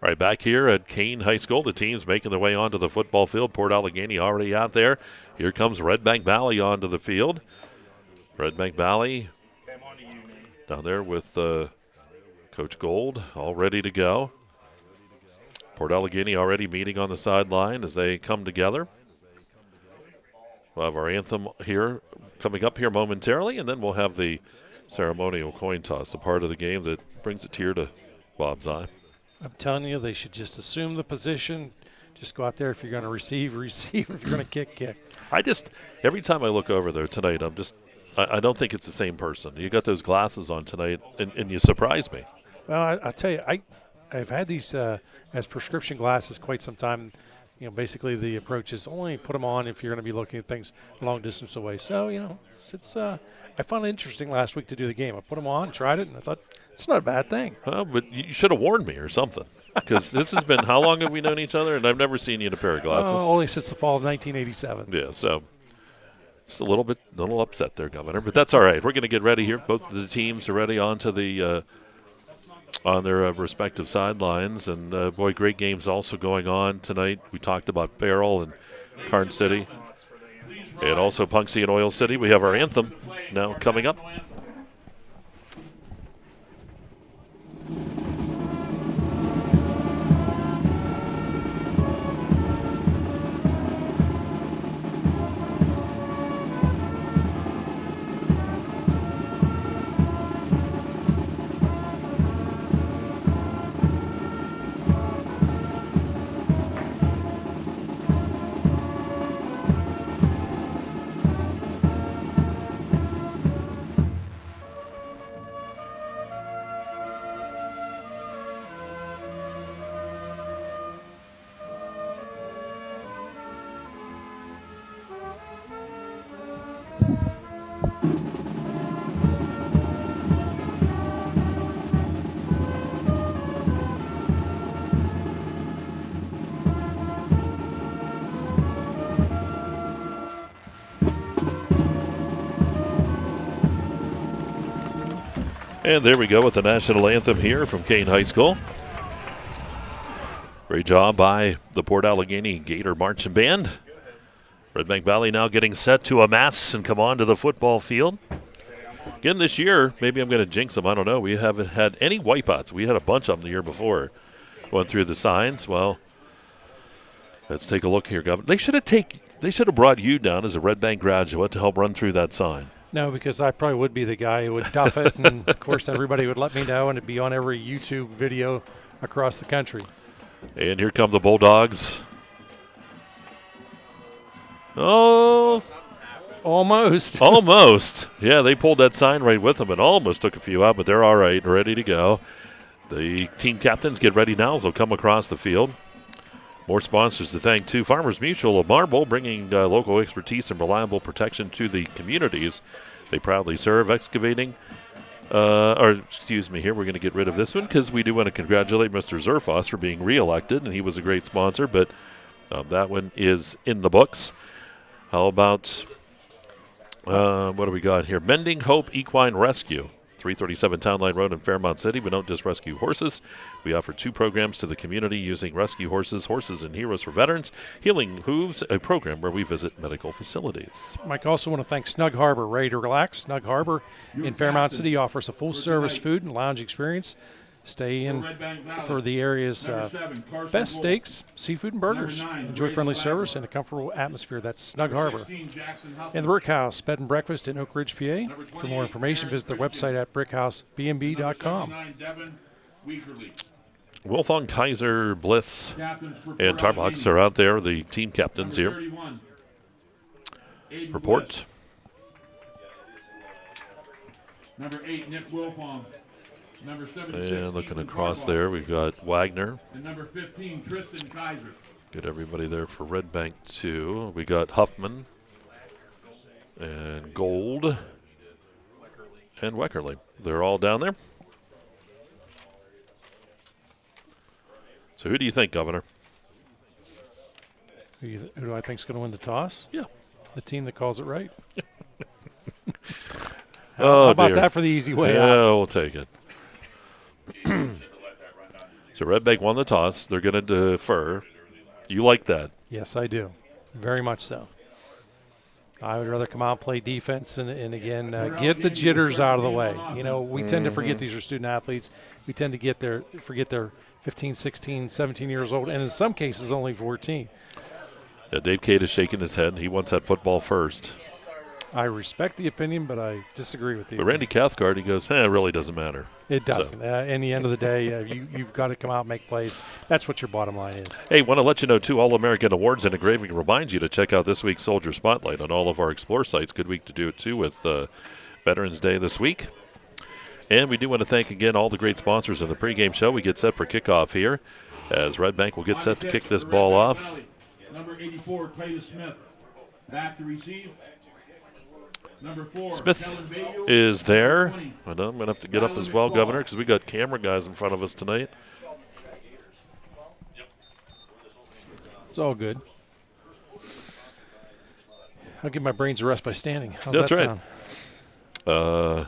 All right, back here at Kane High School, the team's making their way onto the football field. Port Allegany already out there. Here comes Redbank Valley onto the field. Redbank Valley down there with Coach Gold all ready to go. Port Allegany already meeting on the sideline as they come together. We'll have our anthem here coming up here momentarily, and then we'll have the ceremonial coin toss, the part of the game that brings a tear to Bob's eye. I'm telling you, they should just assume the position. Just go out there. If you're going to receive. If you're going to kick. Every time I look over there tonight, I don't think it's the same person. You got those glasses on tonight, and you surprise me. Well, I tell you, I've had these as prescription glasses quite some time. Basically the approach is only put them on if you're going to be looking at things a long distance away. So, it's I found it interesting last week to do the game. I put them on, tried it, and I thought it's not a bad thing. But you should have warned me or something, because this has been, how long have we known each other? And I've never seen you in a pair of glasses. Only since the fall of 1987. Yeah, so it's a little upset there, Governor, but that's all right. We're going to get ready here. Both of the teams are ready onto the on their respective sidelines, and boy, great games also going on tonight. We talked about Farrell and Karn City, and also Punxsutawney and Oil City. We have our anthem now coming up. And there we go with the national anthem here from Kane High School. Great job by the Port Allegany Gator Marching Band. Redbank Valley now getting set to amass and come on to the football field. Again this year, maybe I'm going to jinx them, I don't know. We haven't had any wipeouts. We had a bunch of them the year before. Going through the signs. Well, let's take a look here, Governor. They should have brought you down as a Redbank graduate to help run through that sign. No, because I probably would be the guy who would duff it, and, of course, everybody would let me know, and it'd be on every YouTube video across the country. And here come the Bulldogs. Oh. Almost. Almost. Yeah, they pulled that sign right with them and almost took a few out, but they're all right, ready to go. The team captains get ready now as they'll come across the field. More sponsors to thank, too. Farmers Mutual of Marble, bringing local expertise and reliable protection to the communities they proudly serve. Excavating, here, we're going to get rid of this one because we do want to congratulate Mr. Zerfos for being reelected, and he was a great sponsor, but that one is in the books. How about, what do we got here? Mending Hope Equine Rescue. 337 Town Line Road in Fairmont City. We don't just rescue horses. We offer 2 programs to the community using rescue horses, Horses and Heroes for Veterans, Healing Hooves, a program where we visit medical facilities. Mike, also want to thank Snug Harbor. Ready to relax? Snug Harbor in Fairmont City offers a full-service food and lounge experience. Stay in for the area's best steaks, seafood, and burgers. Enjoy friendly service and a comfortable atmosphere. That's Snug Harbor. And the Brick House, Bed and Breakfast in Oak Ridge, PA. For more information, visit their website at brickhousebnb.com. Wilfong, Kaiser, Bliss, and Tarbox are out there, the team captains here. Report. Number 8, Nick Wilfong. Number 7, and looking across there, we've got Wagner. And number 15, Tristan Kaiser. Get everybody there for Redbank, too. We got Huffman and Gold and Weckerly. They're all down there. So who do you think, Governor? Who do I think is going to win the toss? Yeah. The team that calls it right. How about that for the easy way out? Yeah, we'll take it. So Redbank won the toss. They're going to defer. You like that? Yes, I do. Very much so. I would rather come out and play defense and again, get the jitters out of the way. You know, we tend to forget these are student athletes. We tend to forget they're 15, 16, 17 years old, and in some cases only 14. Dave Cade is shaking his head. He wants that football first. I respect the opinion, but I disagree with you. But Randy Cathcart, he goes, it really doesn't matter. It doesn't. In the end of the day, you've got to come out and make plays. That's what your bottom line is. Hey, want to let you know, too, All-American Awards and Engraving reminds you to check out this week's Soldier Spotlight on all of our Explore sites. Good week to do it, too, with Veterans Day this week. And we do want to thank again all the great sponsors in the pregame show. We get set for kickoff here as Redbank will get set to kick this ball off. Number 84, Clayton Smith. Back to receive. Number 4, Smith is there. And I'm going to have to get up as well, Governor, because we got camera guys in front of us tonight. It's all good. I'll give my brains a rest by standing. How's That's that right. sound?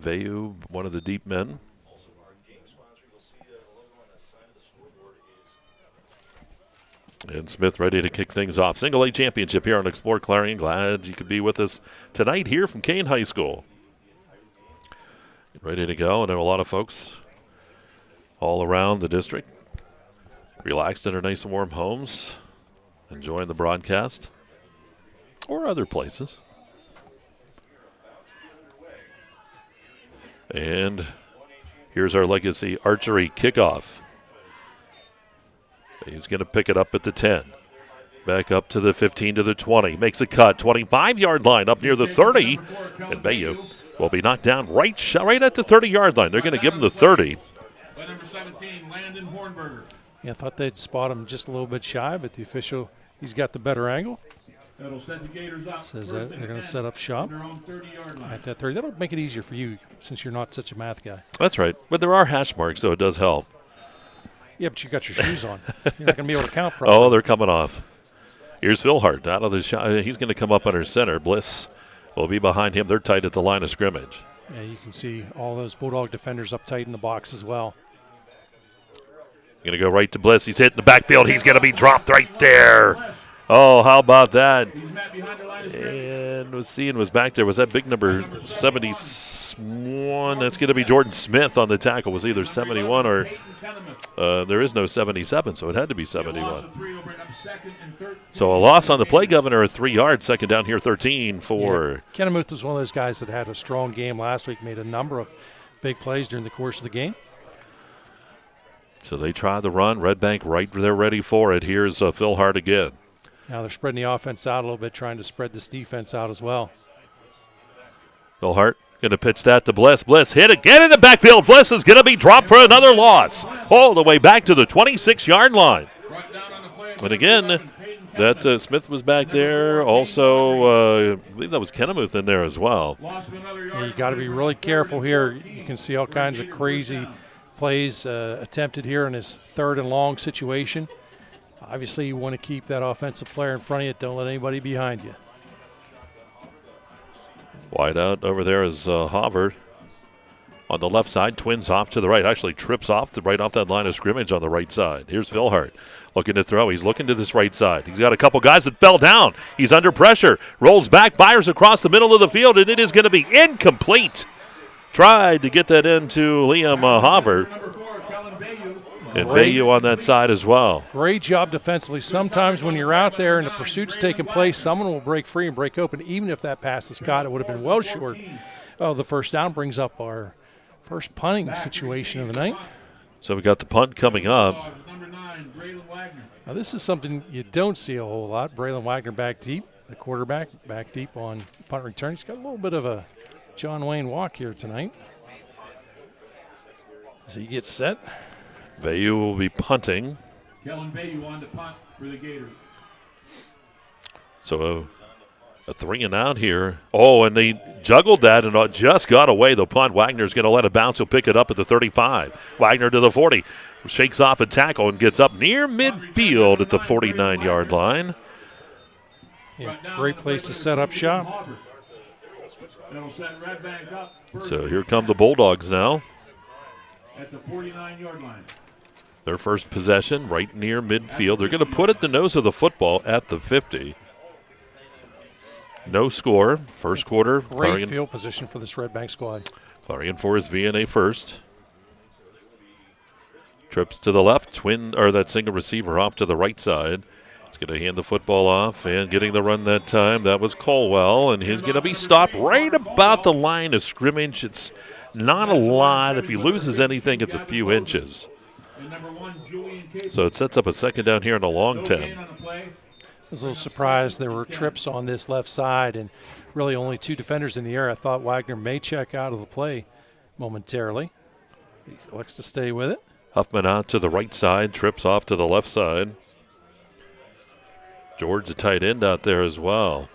Vayu, one of the deep men. And Smith ready to kick things off. Single A championship here on Explore Clarion. Glad you could be with us tonight here from Kane High School. Ready to go. I know a lot of folks all around the district relaxed in their nice and warm homes, enjoying the broadcast, or other places. And here's our Legacy archery kickoff. He's going to pick it up at the 10. Back up to the 15 to the 20. Makes a cut. 25-yard line up near the 30. And Bayou will be knocked down right at the 30-yard line. They're going to give him the 30. By number 17, Landon Hornberger. Yeah, I thought they'd spot him just a little bit shy, but the official, he's got the better angle. That'll set the Gators up. Says that they're going to set up shop at that 30. That'll make it easier for you since you're not such a math guy. That's right. But there are hash marks, so it does help. Yeah, but you got your shoes on. You're not going to be able to count properly. Oh, they're coming off. Here's Philhart out of the shot. He's going to come up under center. Bliss will be behind him. They're tight at the line of scrimmage. Yeah, you can see all those Bulldog defenders up tight in the box as well. Going to go right to Bliss. He's hitting the backfield. He's going to be dropped right there. Oh, how about that? And was back there. Was that big number 71? That's going to be Jordan Smith on the tackle. Was either 71 or there is no 77, so it had to be 71. So a loss on the play, Governor, 3 yards. Second down here, 13 for. Yeah. Kennemuth was one of those guys that had a strong game last week, made a number of big plays during the course of the game. So they try the run. Redbank right there ready for it. Here's Philhart again. Now they're spreading the offense out a little bit, trying to spread this defense out as well. Philhart going to pitch that to Bliss. Bliss hit again in the backfield. Bliss is going to be dropped for another loss. All the way back to the 26-yard line. And again, that Smith was back there. Also, I believe that was Kennemuth in there as well. Yeah, you got to be really careful here. You can see all kinds of crazy plays attempted here in his 3rd and long situation. Obviously, you want to keep that offensive player in front of you. Don't let anybody behind you. Wide out over there is Havard. On the left side, twins off to the right. Actually trips off right off that line of scrimmage on the right side. Here's Philhart looking to throw. He's looking to this right side. He's got a couple guys that fell down. He's under pressure. Rolls back, fires across the middle of the field, and it is going to be incomplete. Tried to get that into Liam Havard. And Vayu on that side as well. Great job defensively. Sometimes when you're out there and the pursuit's taking place, someone will break free and break open. Even if that pass is caught, it would have been well short. Oh, the first down brings up our first punting situation of the night. So we got the punt coming up. Now this is something you don't see a whole lot. Braylon Wagner back deep, the quarterback back deep on punt return. He's got a little bit of a John Wayne walk here tonight. As he gets set. Vayu will be punting. Kellen Vayu on the punt for the Gators. So a 3 and out here. Oh, and they juggled that and just got away the punt. Wagner's going to let it bounce. He'll pick it up at the 35. Wagner to the 40. Shakes off a tackle and gets up near midfield at the 49-yard line. Yeah, great place to set up shop. So here come the Bulldogs now. At the 49-yard line. Their first possession right near midfield. They're going to put it the nose of the football at the 50. No score. First quarter. Great Clarion, field position for this Redbank squad. Clarion for his VNA first. Trips to the left. That single receiver off to the right side. He's going to hand the football off, and getting the run that time, that was Colwell, and he's going to be stopped right about the line of scrimmage. It's not a lot. If he loses anything, it's a few inches. So it sets up a second down here in the long 10. I was a little surprised there were trips on this left side and really only two defenders in the air. I thought Wagner may check out of the play momentarily. He elects to stay with it. Huffman out to the right side, trips off to the left side. George, a tight end out there as well.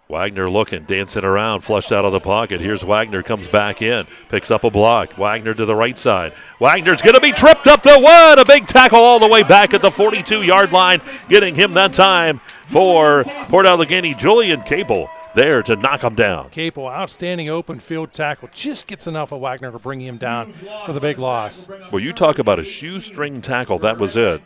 Wagner looking, dancing around, flushed out of the pocket. Here's Wagner, comes back in, picks up a block. Wagner to the right side. Wagner's going to be tripped up the one. A big tackle all the way back at the 42-yard line, getting him that time for Port Allegany. Julian Capel there to knock him down. Capel, outstanding open field tackle. Just gets enough of Wagner to bring him down for the big loss. Well, you talk about a shoestring tackle. That was it.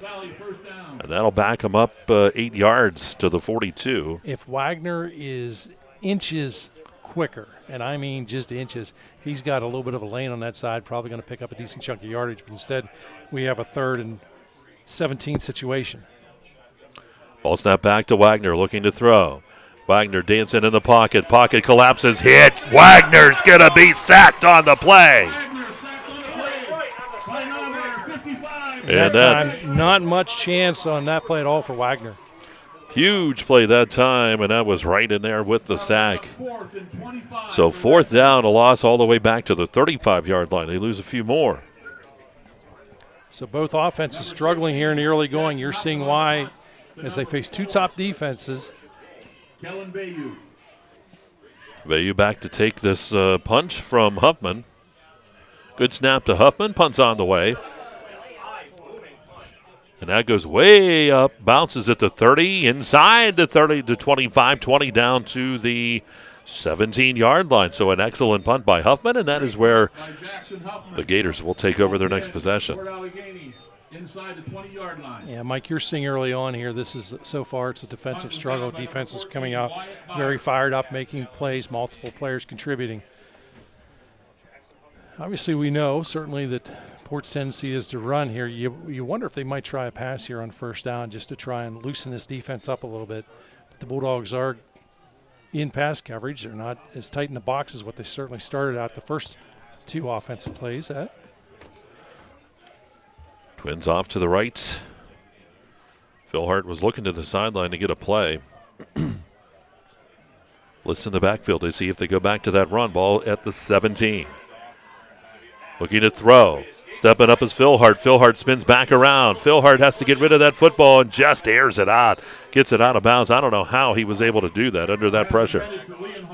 And that'll back him up 8 yards to the 42. If Wagner is inches quicker, and I mean just inches, he's got a little bit of a lane on that side, probably going to pick up a decent chunk of yardage. But instead, we have a 3rd and 17 situation. Ball snap back to Wagner, looking to throw. Wagner dancing in the pocket. Pocket collapses, hit. Wagner's going to be sacked on the play. And that time, not much chance on that play at all for Wagner. Huge play that time, and that was right in there with the sack. So 4th down, a loss all the way back to the 35-yard line. They lose a few more. So both offenses struggling here in the early going. You're seeing why as they face two top defenses. Vayu back to take this punch from Huffman. Good snap to Huffman. Punt's on the way. And that goes way up, bounces at the 30, inside the 30 to 25, 20 down to the 17-yard line. So an excellent punt by Huffman, and that is where the Gators will take over their next possession. Yeah, Mike, you're seeing early on here, this is so far it's a defensive struggle. Defense is coming out very fired up, making plays, multiple players contributing. Obviously, we know certainly that Port's tendency is to run here. You wonder if they might try a pass here on 1st down just to try and loosen this defense up a little bit. But the Bulldogs are in pass coverage. They're not as tight in the box as what they certainly started out the first 2 offensive plays at. Twins off to the right. Phil Hart was looking to the sideline to get a play. Listen to the backfield to see if they go back to that run. Ball at the 17. Looking to throw. Stepping up is Phil Hart. Phil Hart spins back around. Phil Hart has to get rid of that football and just airs it out. Gets it out of bounds. I don't know how he was able to do that under that pressure.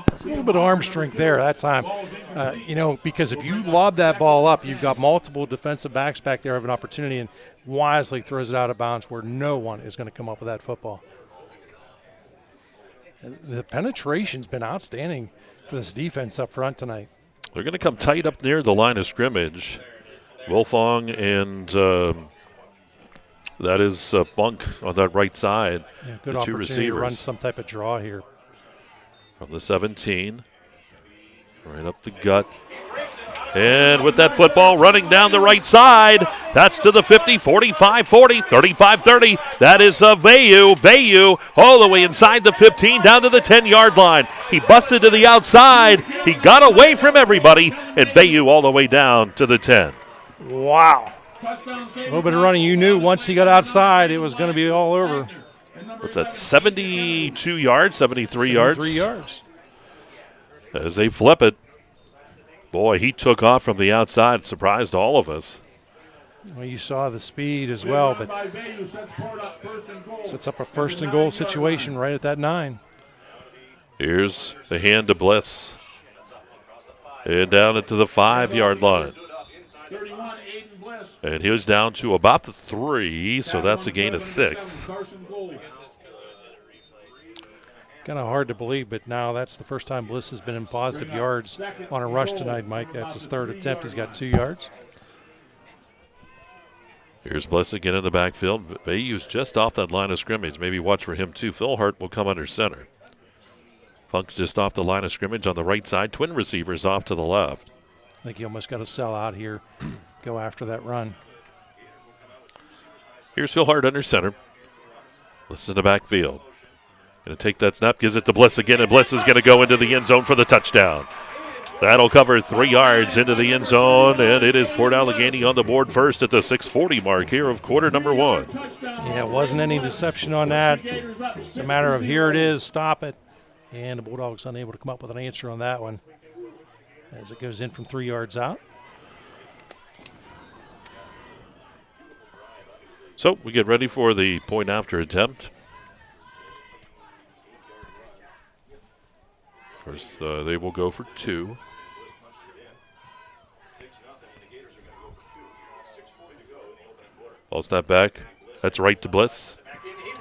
It's a little bit of arm strength there that time. Because if you lob that ball up, you've got multiple defensive backs back there have an opportunity and wisely throws it out of bounds where no one is going to come up with that football. The penetration's been outstanding for this defense up front tonight. They're going to come tight up near the line of scrimmage. Wilfong and that is Bunk on that right side. Yeah, good the 2 opportunity receivers. to run some type of draw here. From the 17, right up the gut. And with that football running down the right side, that's to the 50, 45, 40, 35, 30. That is Vayu. Vayu all the way inside the 15 down to the 10-yard line. He busted to the outside. He got away from everybody, and Vayu all the way down to the 10. Wow. A little bit of running. You knew once he got outside it was going to be all over. What's that, 72 yards, 73 yards? 73 yards. As they flip it. Boy, he took off from the outside, surprised all of us. Well, you saw the speed as well, but sets up a 1st and goal situation right at that 9. Here's the hand to Bliss. And down into the 5-yard line. And he was down to about the 3, so that's a gain of 6. Kind of hard to believe, but now that's the first time Bliss has been in positive yards on a rush tonight, Mike. That's his 3rd attempt. He's got 2 yards. Here's Bliss again in the backfield. Bayou's just off that line of scrimmage. Maybe watch for him too. Phil Hart will come under center. Funk's just off the line of scrimmage on the right side. Twin receivers off to the left. I think you almost got to sell out here, go after that run. Here's Phil Hart under center. Bliss in the backfield. Going to take that snap, gives it to Bliss again, and Bliss is going to go into the end zone for the touchdown. That'll cover 3 yards into the end zone, and it is Port Allegany on the board first at the 6:40 mark here of quarter number 1. Yeah, it wasn't any deception on that. It's a matter of here it is, stop it. And the Bulldogs unable to come up with an answer on that one as it goes in from 3 yards out. So we get ready for the point after attempt. Of course, they will go for 2. Ball snap back. That's right to Bliss.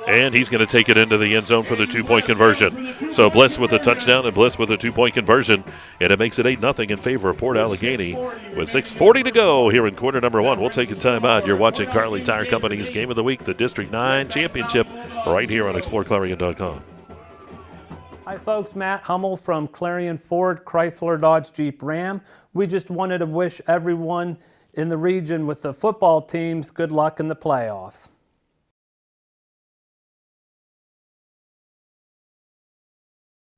And he's going to take it into the end zone for the 2-point conversion. So Bliss with a touchdown and Bliss with a 2-point conversion. And it makes it 8-0 in favor of Port Allegany with 6:40 to go here in quarter number 1. We'll take a timeout. You're watching Kerle Tire Company's Game of the Week, the District 9 Championship, right here on exploreClarion.com. Hi folks, Matt Hummel from Clarion Ford, Chrysler, Dodge, Jeep, Ram. We just wanted to wish everyone in the region with the football teams good luck in the playoffs.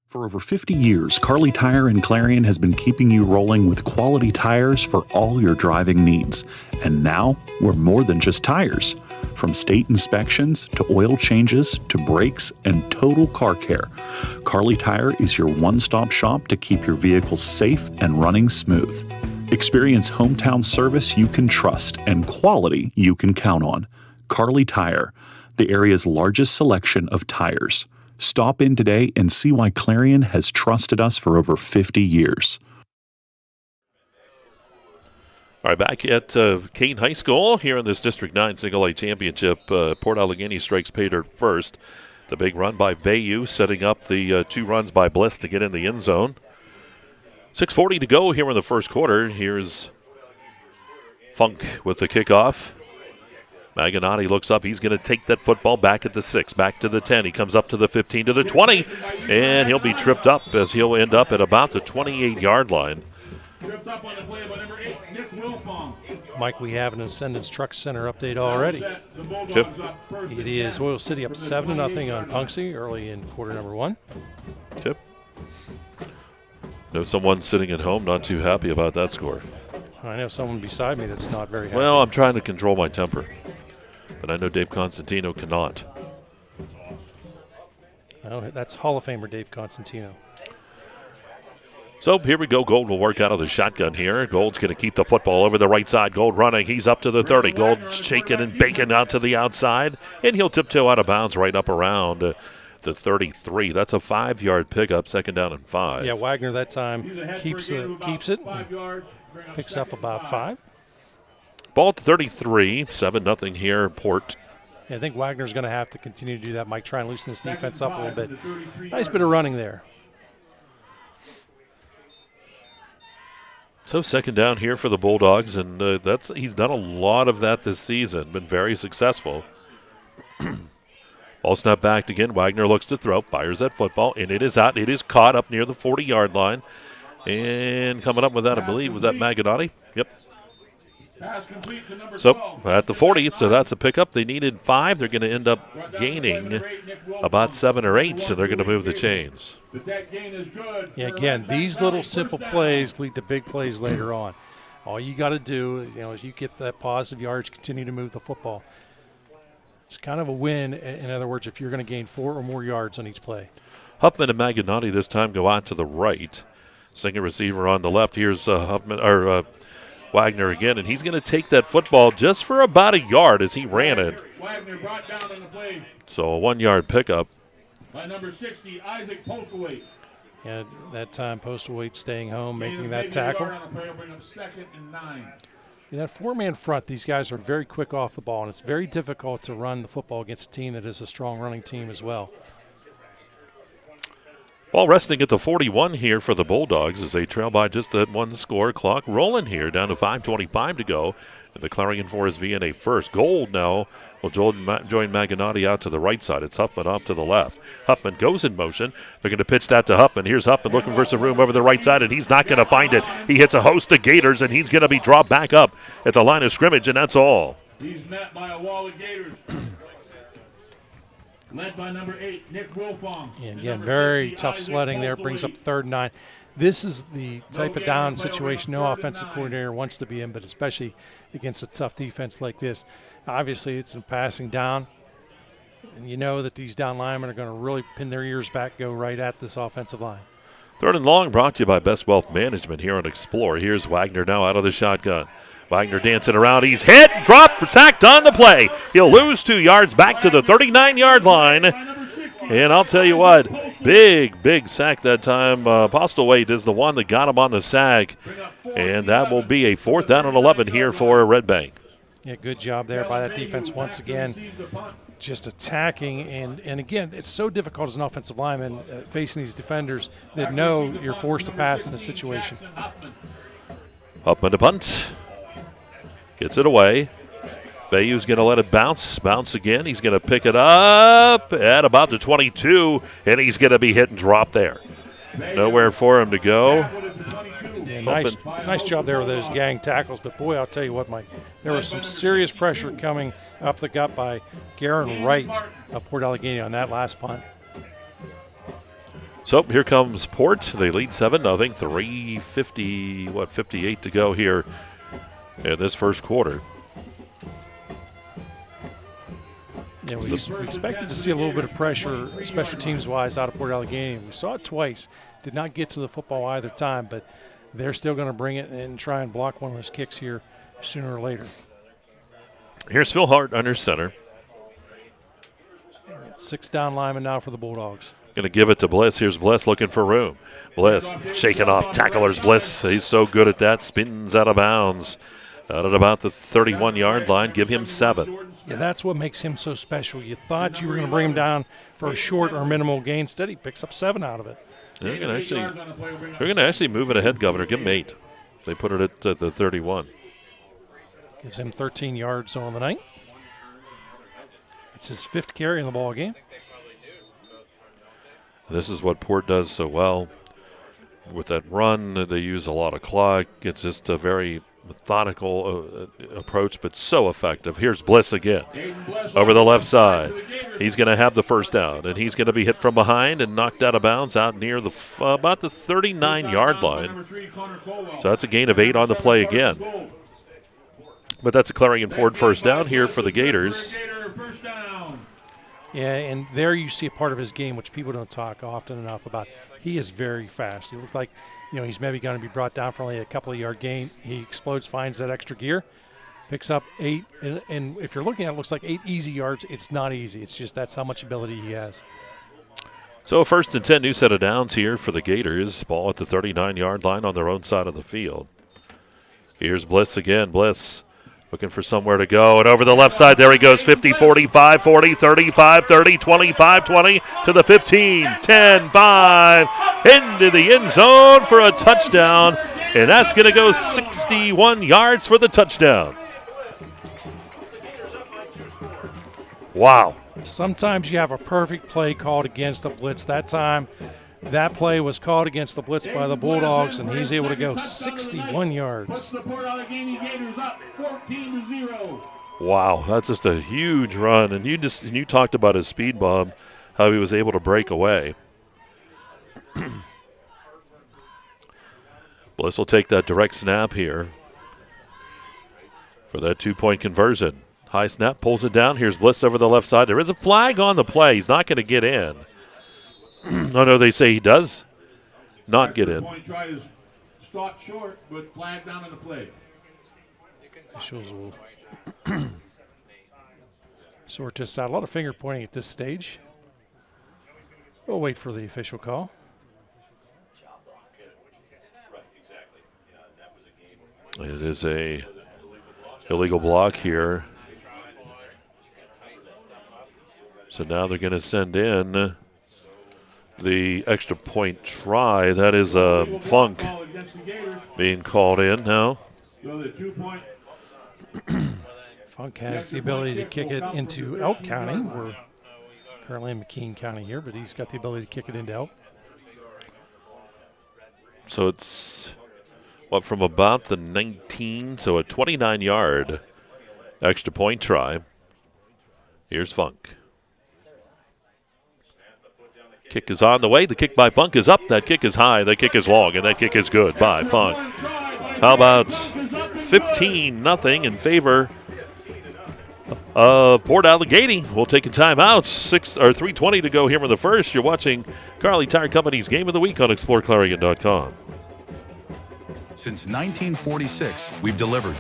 For over 50 years, Kerle Tire and Clarion has been keeping you rolling with quality tires for all your driving needs. And now, we're more than just tires. From state inspections to oil changes to brakes and total car care, Kerle Tire is your one-stop shop to keep your vehicles safe and running smooth. Experience hometown service you can trust and quality you can count on. Kerle Tire, the area's largest selection of tires. Stop in today and see why Clarion has trusted us for over 50 years. All right, back at Kane High School here in this District 9 Single A Championship. Port Allegany strikes pay dirt first. The big run by Bayou, setting up the 2 runs by Bliss to get in the end zone. 6:40 to go here in the first quarter. Here's Funk with the kickoff. Maginati looks up. He's going to take that football back at the 6, back to the 10. He comes up to the 15, to the 20, and he'll be tripped up as he'll end up at about the 28-yard line. Tripped up on the play by number 8, Nick Wilfong. Mike, we have an Ascendance Truck Center update already. Yep. It is Oil City up 7-0 on Punxsutawney early in quarter number 1. Yep. Know someone sitting at home not too happy about that score. I know someone beside me that's not very happy. Well, I'm trying to control my temper, but I know Dave Constantino cannot. Oh, that's Hall of Famer Dave Constantino. So here we go. Gold will work out of the shotgun here. Gold's going to keep the football over the right side. Gold running. He's up to the 30. Gold shaking and baking out to the outside, and he'll tiptoe out of bounds right up around the 33. That's a 5-yard pickup, 2nd down and 5. Yeah, Wagner that time keeps it, picks up about 5. Ball at 33, 7-0 here, Port. Yeah, I think Wagner's going to have to continue to do that, Mike, try and loosen this defense up a little bit. Nice bit of running there. So 2nd down here for the Bulldogs, and he's done a lot of that this season, been very successful. Ball snap back again. Wagner looks to throw, fires that football, and it is out. It is caught up near the 40-yard line. And coming up with that, I believe, was that Maginati? Yep. So at the 40, so that's a pickup. They needed 5. They're going to end up gaining about 7 or 8, so they're going to move the chains. Yeah, again, these little simple plays lead to big plays later on. All you got to do, is you get that positive yards, continue to move the football. It's kind of a win. In other words, if you're going to gain 4 or more yards on each play. Huffman and Maginati this time go out to the right. Single receiver on the left. Here's Wagner again, and he's going to take that football just for about a yard as he ran it. Wagner brought down on the play. So a 1-yard pickup. By number 60, Isaac Postlewaite. And that time, Postlewaite staying home, making that tackle. Second and 9. In that 4-man front, these guys are very quick off the ball, and it's very difficult to run the football against a team that is a strong running team as well. Ball resting at the 41 here for the Bulldogs as they trail by just that 1 score. Clock rolling here down to 5:25 to go. And the Clarion Forest VNA first. Gold now will join Maginati out to the right side. It's Huffman off to the left. Huffman goes in motion. They're going to pitch that to Huffman. Here's Huffman looking for some room over the right side, and he's not going to find it. He hits a host of Gators, and he's going to be dropped back up at the line of scrimmage, and that's all. He's met by a wall of Gators. led by number 8, Nick Wilfong. And again, very tough sledding there. Brings up 3rd and 9. This is the type of down situation no offensive coordinator wants to be in, but especially against a tough defense like this. Obviously, it's in passing down. And you know that these down linemen are going to really pin their ears back, go right at this offensive line. 3rd and long brought to you by Best Wealth Management here on Explore. Here's Wagner now out of the shotgun. Wagner dancing around. He's hit, dropped, sacked on the play. He'll lose 2 yards back to the 39-yard line. And I'll tell you what, big sack that time. Postlewaite is the one that got him on the sack. And that will be a 4th down and 11 here for Redbank. Yeah, good job there by that defense once again. Just attacking, and again, it's so difficult as an offensive lineman facing these defenders that know you're forced to pass in this situation. Upman to punt. Gets it away. Bayou's going to let it bounce again. He's going to pick it up at about the 22, and he's going to be hit and drop there. Nowhere for him to go. Yeah, nice job there with those gang tackles. But, boy, I'll tell you what, Mike, there was some serious pressure coming up the gut by Garen Wright of Port Allegany on that last punt. So here comes Port. They lead 7-0. 58 to go here in this first quarter. Yeah, we expected to see a little bit of pressure, special teams-wise, out of Port Allegany. We saw it twice. Did not get to the football either time, but they're still going to bring it and try and block one of those kicks here sooner or later. Here's Phil Hart under center. 6 down linemen now for the Bulldogs. Going to give it to Bliss. Here's Bliss looking for room. Bliss shaking off tacklers. Bliss, he's so good at that. Spins out of bounds. Out at about the 31-yard line. Give him 7. Yeah, that's what makes him so special. You thought you were going to bring him down for a short or minimal gain. Instead, he picks up 7 out of it. They're going to actually move it ahead, Governor. Give him 8. They put it at the 31. Gives him 13 yards on the night. It's his 5th carry in the ball game. This is what Port does so well. With that run, they use a lot of clock. It's just a very methodical approach, but so effective. Here's Bliss again over the left side. He's going to have the first down, and he's going to be hit from behind and knocked out of bounds out near the about the 39-yard line. So that's a gain of 8 on the play again. But that's a Clarion Ford first down here for the Gators. Yeah, and there you see a part of his game which people don't talk often enough about. He is very fast. He looked like, he's maybe going to be brought down for only a couple of yard gain. He explodes, finds that extra gear, picks up 8. And if you're looking at it, looks like 8 easy yards. It's not easy. It's just that's how much ability he has. So 1st and 10, new set of downs here for the Gators. Ball at the 39-yard line on their own side of the field. Here's Bliss again. Bliss looking for somewhere to go, and over the left side, there he goes, 50, 45, 40, 35, 30, 25, 20, to the 15, 10, 5, into the end zone for a touchdown, and that's going to go 61 yards for the touchdown. Wow. Sometimes you have a perfect play called against a blitz. That time, that play was called against the blitz by the Bulldogs, and he's able to go 61 yards. Wow, that's just a huge run. And you talked about his speed, Bob, how he was able to break away. Bliss will take that direct snap here for that 2-point conversion. High snap, pulls it down. Here's Bliss over the left side. There is a flag on the play. He's not going to get in. No, they say he does not get in. Point try to stop short, but flag down on the play. Officials will sort this out. A lot of finger pointing at this stage. We'll wait for the official call. It is a illegal block here. So now they're going to send in the extra point try. That is Funk being called in now. Funk has the ability to kick it into Elk County. We're currently in McKean County here, but he's got the ability to kick it into Elk. So it's from about the 19, so a 29-yard extra point try. Here's Funk. Kick is on the way. The kick by Funk is up. That kick is high. That kick is long. And that kick is good by Funk. How about 15-0 in favor of Port Allegany? We'll take a timeout. 3:20 to go here in the first. You're watching Kerle Tire Company's Game of the Week on exploreClarion.com. Since 1946, we've delivered.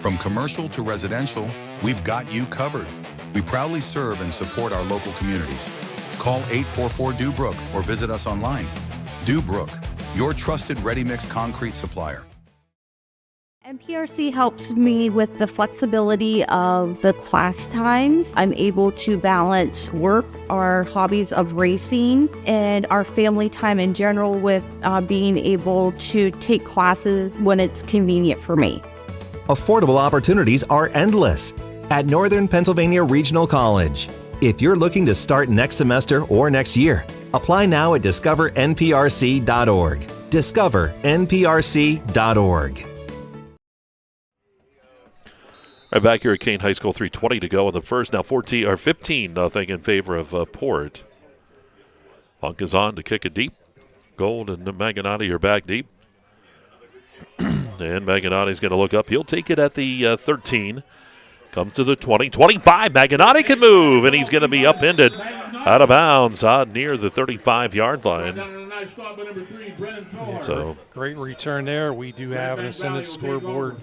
From commercial to residential, we've got you covered. We proudly serve and support our local communities. Call 844-DO-BROOK or visit us online. Do-Brook, your trusted ready-mix concrete supplier. MPRC helps me with the flexibility of the class times. I'm able to balance work, our hobbies of racing, and our family time in general with being able to take classes when it's convenient for me. Affordable opportunities are endless at Northern Pennsylvania Regional College. If you're looking to start next semester or next year, apply now at discovernprc.org. discovernprc.org. Right back here at Kane High School, 3:20 to go in the first. Now 15-0 in favor of Port. Funk is on to kick it deep. Gold and Maganotti are back deep. And Maganotti's going to look up. He'll take it at the 13. Comes to the 20. 25. Maganotti can move, and he's going to be upended out of bounds near the 35-yard line. So great return there. We do have an Ascendant scoreboard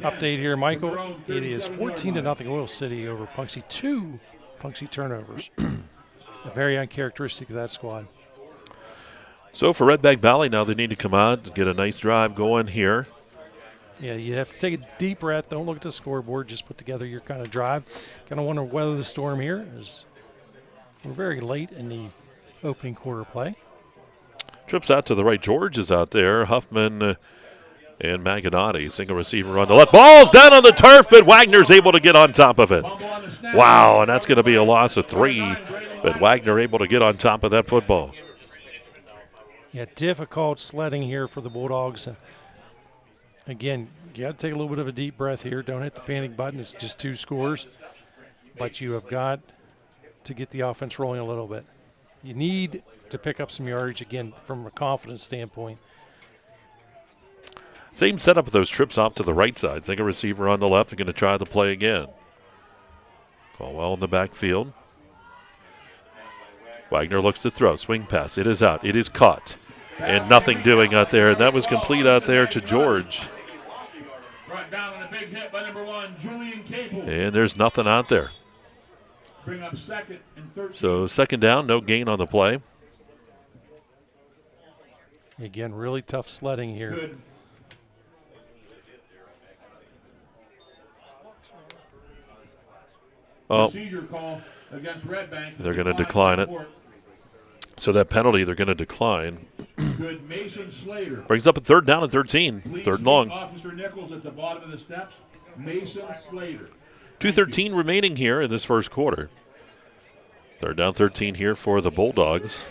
update here, Michael. It is 14-0 Oil City over Punxsutawney. 2 Punxsutawney turnovers. Very uncharacteristic of that squad. So for Redbank Valley now, they need to come out and get a nice drive going here. Yeah, you have to take a deep breath. Don't look at the scoreboard. Just put together your kind of drive. Kind of want to weather the storm here, as we're very late in the opening quarter play. Trips out to the right. George is out there. Huffman and Maganotti. Single receiver on the left. Ball's down on the turf, but Wagner's able to get on top of it. Wow, and that's going to be a loss of 3. But Wagner able to get on top of that football. Yeah, difficult sledding here for the Bulldogs. And again, you got to take a little bit of a deep breath here. Don't hit the panic button. It's just 2 scores. But you have got to get the offense rolling a little bit. You need to pick up some yardage, again, from a confidence standpoint. Same setup with those trips off to the right side. Single receiver on the left. They're going to try the play again. Caldwell in the backfield. Wagner looks to throw. Swing pass. It is out. It is caught. And nothing doing out there. And that was complete out there to George. And there's nothing out there. Bring up 2nd and 13. So 2nd down, no gain on the play. Again, really tough sledding here. Good. Procedure call against Redbank. They're going to decline it. So that penalty they're going to decline. Good. Mason Slater. Brings up a 3rd down and 13. Please 3rd and long. Officer Nichols at the bottom of the steps. Mason Slater. 2:13 remaining here in this first quarter. 3rd down, 13 here for the Bulldogs.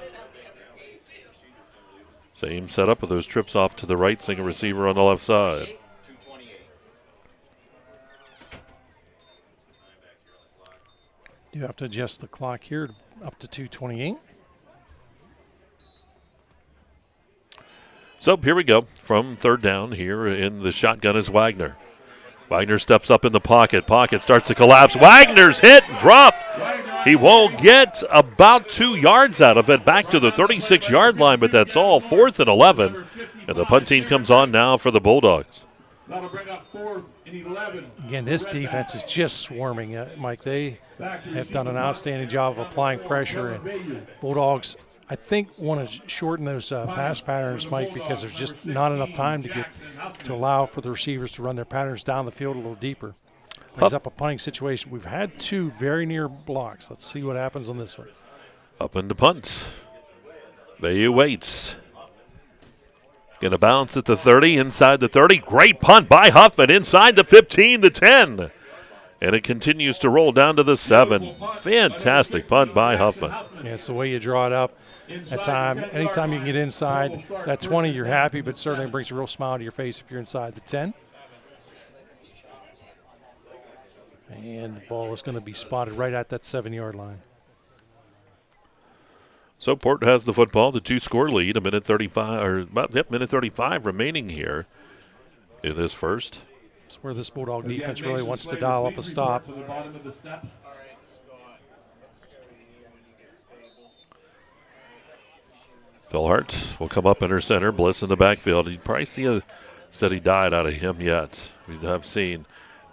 Same setup with those trips off to the right. Single receiver on the left side. You have to adjust the clock here up to 2:28. So here we go from 3rd down here in the shotgun is Wagner. Wagner steps up in the pocket. Pocket starts to collapse. Wagner's hit, dropped. He won't get about 2 yards out of it. Back to the 36-yard line, but that's all. 4th and 11. And the punt team comes on now for the Bulldogs. That'll bring up 4th and 11. Again, this defense is just swarming, Mike. They have done an outstanding job of applying pressure, and Bulldogs, I think, want to shorten those pass patterns, Mike, because there's just not enough time to allow for the receivers to run their patterns down the field a little deeper. Brings up a punting situation. We've had 2 very near blocks. Let's see what happens on this one. Up in the punt. Bayou waits. Going to bounce at the 30, inside the 30. Great punt by Huffman, inside the 15, the 10. And it continues to roll down to the 7. Fantastic punt by Huffman. Yeah, it's the way you draw it up. At time, anytime you can get inside that 20, you're happy, but certainly brings a real smile to your face if you're inside the 10. And the ball is going to be spotted right at that 7-yard line. So Port has the football, the 2-score lead, a minute 35, or about minute 35 remaining here in this first. It's where this Bulldog defense really wants to dial up a stop. Phil Hart will come up under center. Bliss in the backfield. You probably see a steady diet out of him yet. We have seen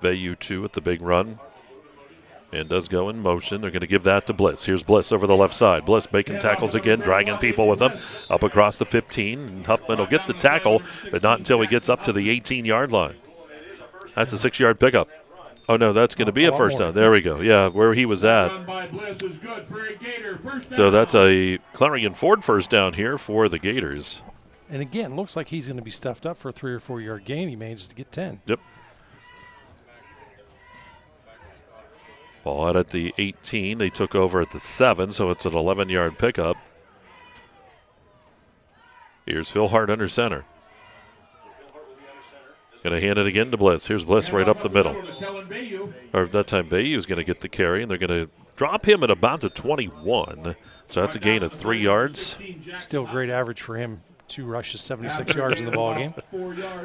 Vayu 2 at the big run. And does go in motion. They're going to give that to Bliss. Here's Bliss over the left side. Bliss making tackles again, dragging people with him up across the 15. And Huffman will get the tackle, but not until he gets up to the 18-yard line. That's a 6-yard pickup. Oh, no, that's going to be a first down. There we go. Yeah, where he was at. So that's a Clarion Ford first down here for the Gators. And again, looks like he's going to be stuffed up for a 3 or 4 yard gain. He manages to get 10. Yep. Ball out at the 18. They took over at the 7, so it's an 11-yard pickup. Here's Phil Hart under center. Going to hand it again to Bliss. Here's Bliss right up the middle. Or that time, Bayou is going to get the carry, and they're going to drop him at about the 21. So that's a gain of 3 yards. Still a great average for him. 2 rushes, 76 yards in the ball game.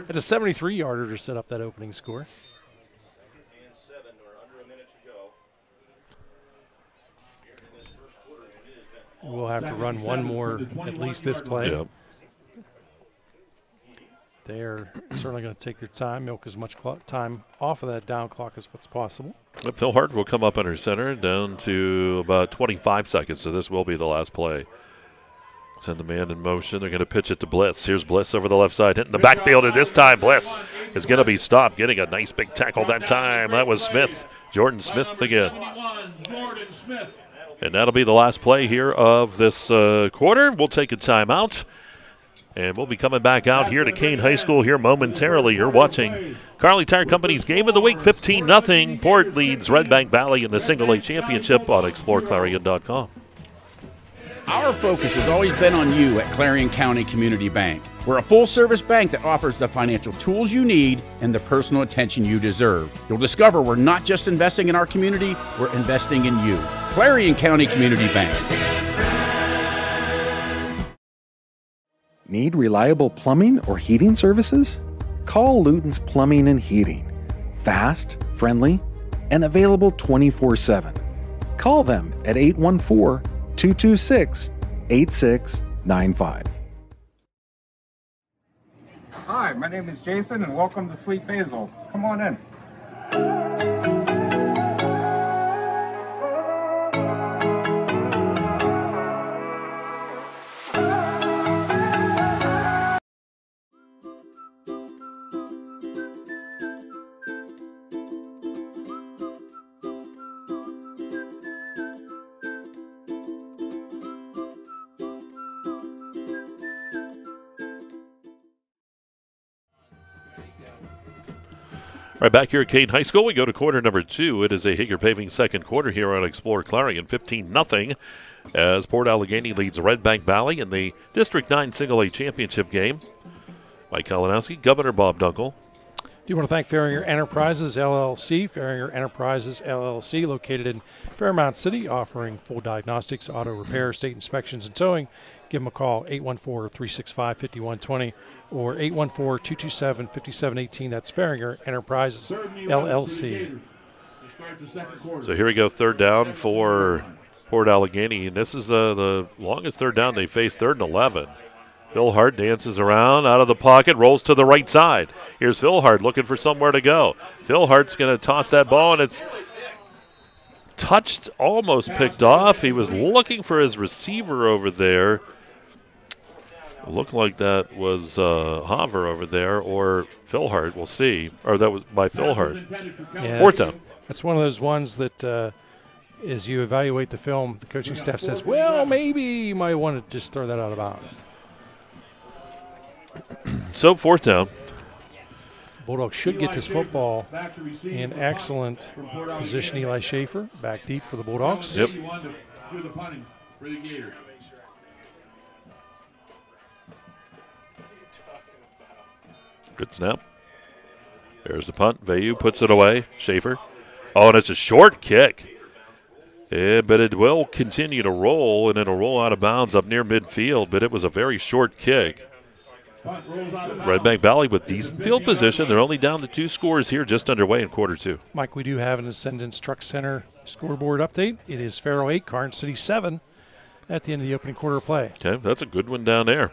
At a 73-yarder to set up that opening score. We'll have to run one more, at least this play. Yep. They are certainly going to take their time, milk as much time off of that down clock as what's possible. Phil Hart will come up under center down to about 25 seconds, so this will be the last play. Send the man in motion. They're going to pitch it to Bliss. Here's Bliss over the left side, hitting the backfield, and this time Bliss is going to be stopped, getting a nice big tackle that time. That was Smith, Jordan Smith again. And that'll be the last play here of this quarter. We'll take a timeout. And we'll be coming back out here to Kane High School here momentarily. You're watching Kerle Tire Company's Game of the Week, 15-0. Port leads Redbank Valley in the Single A Championship on exploreClarion.com. Our focus has always been on you at Clarion County Community Bank. We're a full-service bank that offers the financial tools you need and the personal attention you deserve. You'll discover we're not just investing in our community, we're investing in you. Clarion County Community Bank. Need reliable plumbing or heating services? Call Luton's Plumbing and Heating. Fast, friendly, and available 24/7. Call them at 814-226-8695. Hi, my name is Jason, and welcome to Sweet Basil. Come on in. Right back here at Kane High School, we go to quarter number 2. It is a Hager Paving second quarter here on Explore Clarion, 15-0, as Port Allegany leads Redbank Valley in the District 9 Single A Championship game. Mike Kalinowski, Governor Bob Dunkle. Do you want to thank Farringer Enterprises, LLC. Farringer Enterprises, LLC, located in Fairmount City, offering full diagnostics, auto repair, state inspections, and towing. Give them a call, 814-365-5120 or 814-227-5718. That's Farringer Enterprises, LLC. So here we go, third down for Port Allegany, and this is the longest third down they faced, 3rd and 11. Phil Hart dances around, out of the pocket, rolls to the right side. Here's Phil Hart looking for somewhere to go. Phil Hart's going to toss that ball, and it's touched, almost picked off. He was looking for his receiver over there. It looked like that was Haver over there, or Phil Hart. We'll see. Or that was by Phil Hart. Yeah, 4th down. That's one of those ones that as you evaluate the film, the coaching staff says, well, maybe you might want to just throw that out of bounds. So 4th down. Bulldogs should get this football in excellent position. Eli Schaefer back deep for the Bulldogs. Yep. Good snap. There's the punt. Vayu puts it away. Schaefer. Oh, and it's a short kick. But it will continue to roll, and it'll roll out of bounds up near midfield, but it was a very short kick. Redbank Valley with decent field position. They're only down to 2 scores here, just underway in quarter 2. Mike, we do have an Ascendance Truck Center scoreboard update. It is Faro 8, Karn City 7 at the end of the opening quarter of play. Okay, that's a good one down there.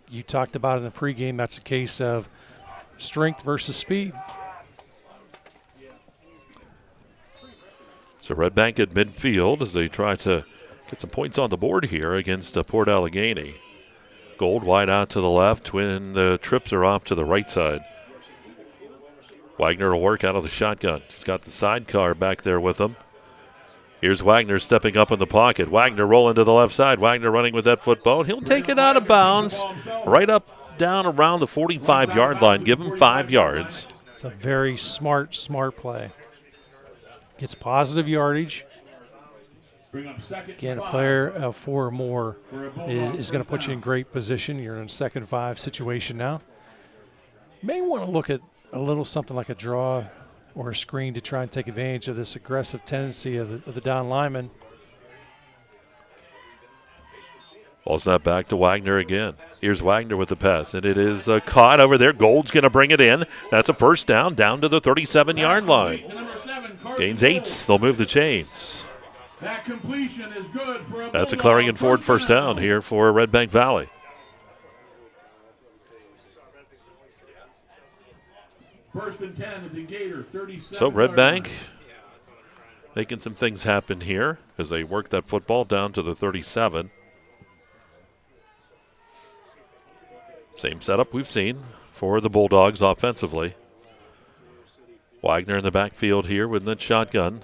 You talked about in the pregame, that's a case of strength versus speed. So Redbank at midfield as they try to get some points on the board here against Port Allegany. Gold wide out to the left when the trips are off to the right side. Wagner will work out of the shotgun. He's got the sidecar back there with him. Here's Wagner stepping up in the pocket. Wagner rolling to the left side. Wagner running with that football. He'll take it out of bounds right up down around the 45-yard line. Give him 5 yards. It's a very smart play. Gets positive yardage. Again, a player of 4 or more is going to put you in great position. You're in a 2nd 5 situation now. May want to look at a little something like a draw or a screen to try and take advantage of this aggressive tendency of the down lineman. Ball's not back to Wagner again. Here's Wagner with the pass, and it is caught over there. Gold's going to bring it in. That's a first down to the 37-yard line. Gains 8. They'll move the chains. That completion is good for a That's a Clarion Ford first down here for Redbank Valley. First and 10 at the Gator, 37. So Redbank making some things happen here as they work that football down to the 37. Same setup we've seen for the Bulldogs offensively. Wagner in the backfield here with the shotgun.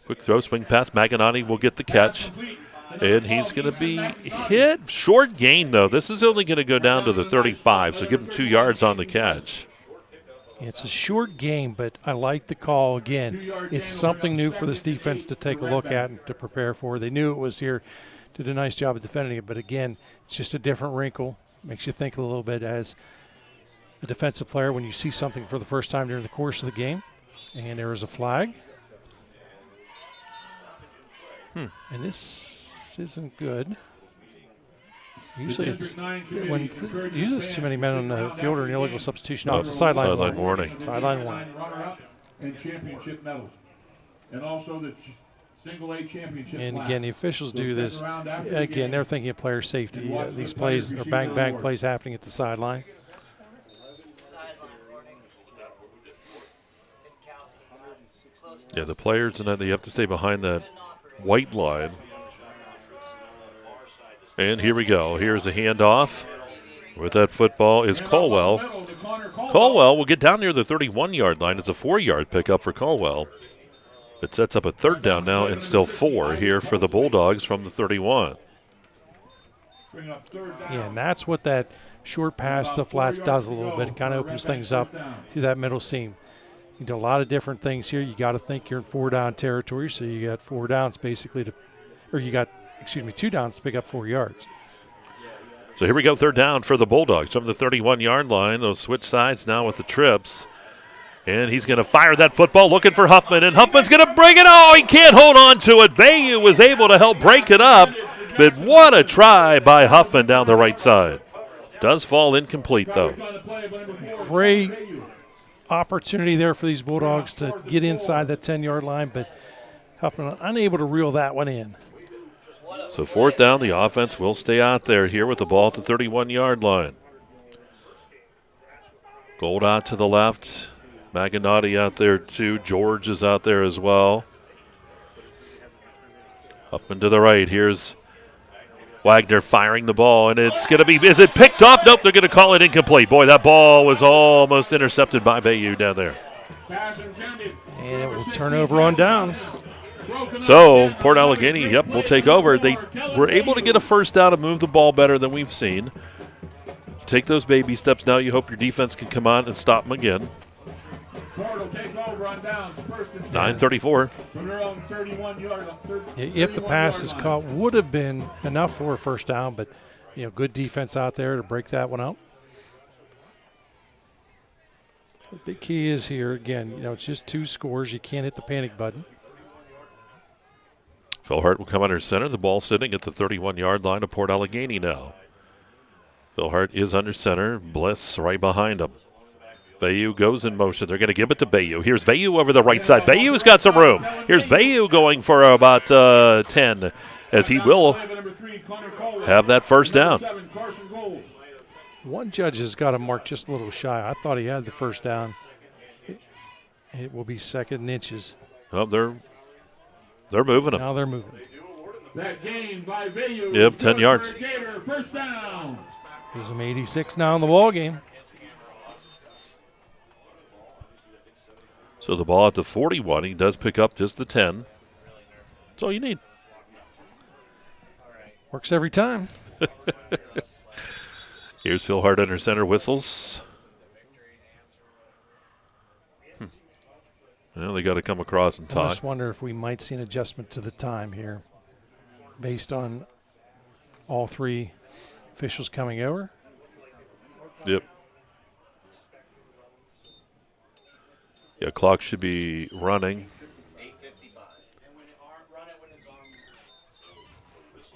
Quick throw, swing pass. Maganati will get the catch. And he's going to be hit. Short gain, though. This is only going to go down to the 35, so give him 2 yards on the catch. It's a short game, but I like the call. Again, it's something new for this defense to take a look at and to prepare for. They knew it was here, did a nice job of defending it, but again, it's just a different wrinkle. Makes you think a little bit as a defensive player when you see something for the first time during the course of the game. And there is a flag. And this isn't good. Usually it's too many men on the field or an illegal substitution. No, it's a sideline warning. Sideline warning. Runner-up and championship medal. And also the single A championship. And again, the officials do this. Again, they're thinking of player safety. These plays are bang plays happening at the sideline. Yeah, the players, and they have to stay behind that white line. And here we go. Here's a handoff. With that football is Colwell. Colwell will get down near the 31-yard line. It's a 4-yard pickup for Colwell. It sets up a third down now and still 4 here for the Bulldogs from the 31. Yeah, and that's what that short pass to the flats does a little bit. It kind of opens things up through that middle seam. You do a lot of different things here. You got to think you're in 4-down territory, so you got 4 downs basically two downs to pick up 4 yards. So here we go, third down for the Bulldogs from the 31-yard line. Those switch sides now with the trips. And he's going to fire that football looking for Huffman, and Huffman's going to bring it. Oh, he can't hold on to it. Vayu was able to help break it up, but what a try by Huffman down the right side. Does fall incomplete, though. Great opportunity there for these Bulldogs to get inside that 10-yard line, but Huffman unable to reel that one in. So fourth down, the offense will stay out there here with the ball at the 31-yard line. Gold out to the left. Maganati out there too. George is out there as well. Huffman to the right. Here's Wagner firing the ball, and it's going to be, is it picked off? Nope, they're going to call it incomplete. Boy, that ball was almost intercepted by Vayu down there. And it will turn over on downs. So Port Allegany, will take over. They were able to get a first down and move the ball better than we've seen. Take those baby steps now. You hope your defense can come on and stop them again. 9:34. If the pass is caught, would have been enough for a first down, but good defense out there to break that one out. The big key is here again. It's just 2 scores. You can't hit the panic button. Phil Hart will come under center. The ball sitting at the 31-yard line of Port Allegany now. Phil Hart is under center. Bliss right behind him. Bayou goes in motion. They're going to give it to Bayou. Here's Bayou over the right side. Bayou's got some room. Here's Bayou going for about 10, as he will have that first down. One judge has got him marked just a little shy. I thought he had the first down. It will be second and inches. Oh, they're moving him. Now they're moving. That gain by Bayou. Yep, 10 yards. First down. Gives him 86 now in the ball game. So the ball at the 41. He does pick up just the 10. That's all you need. Works every time. Here's Phil Hart under center, whistles. Well, they got to come across and I talk. just wonder if we might see an adjustment to the time here based on all three officials coming over. Yep. Yeah, clock should be running.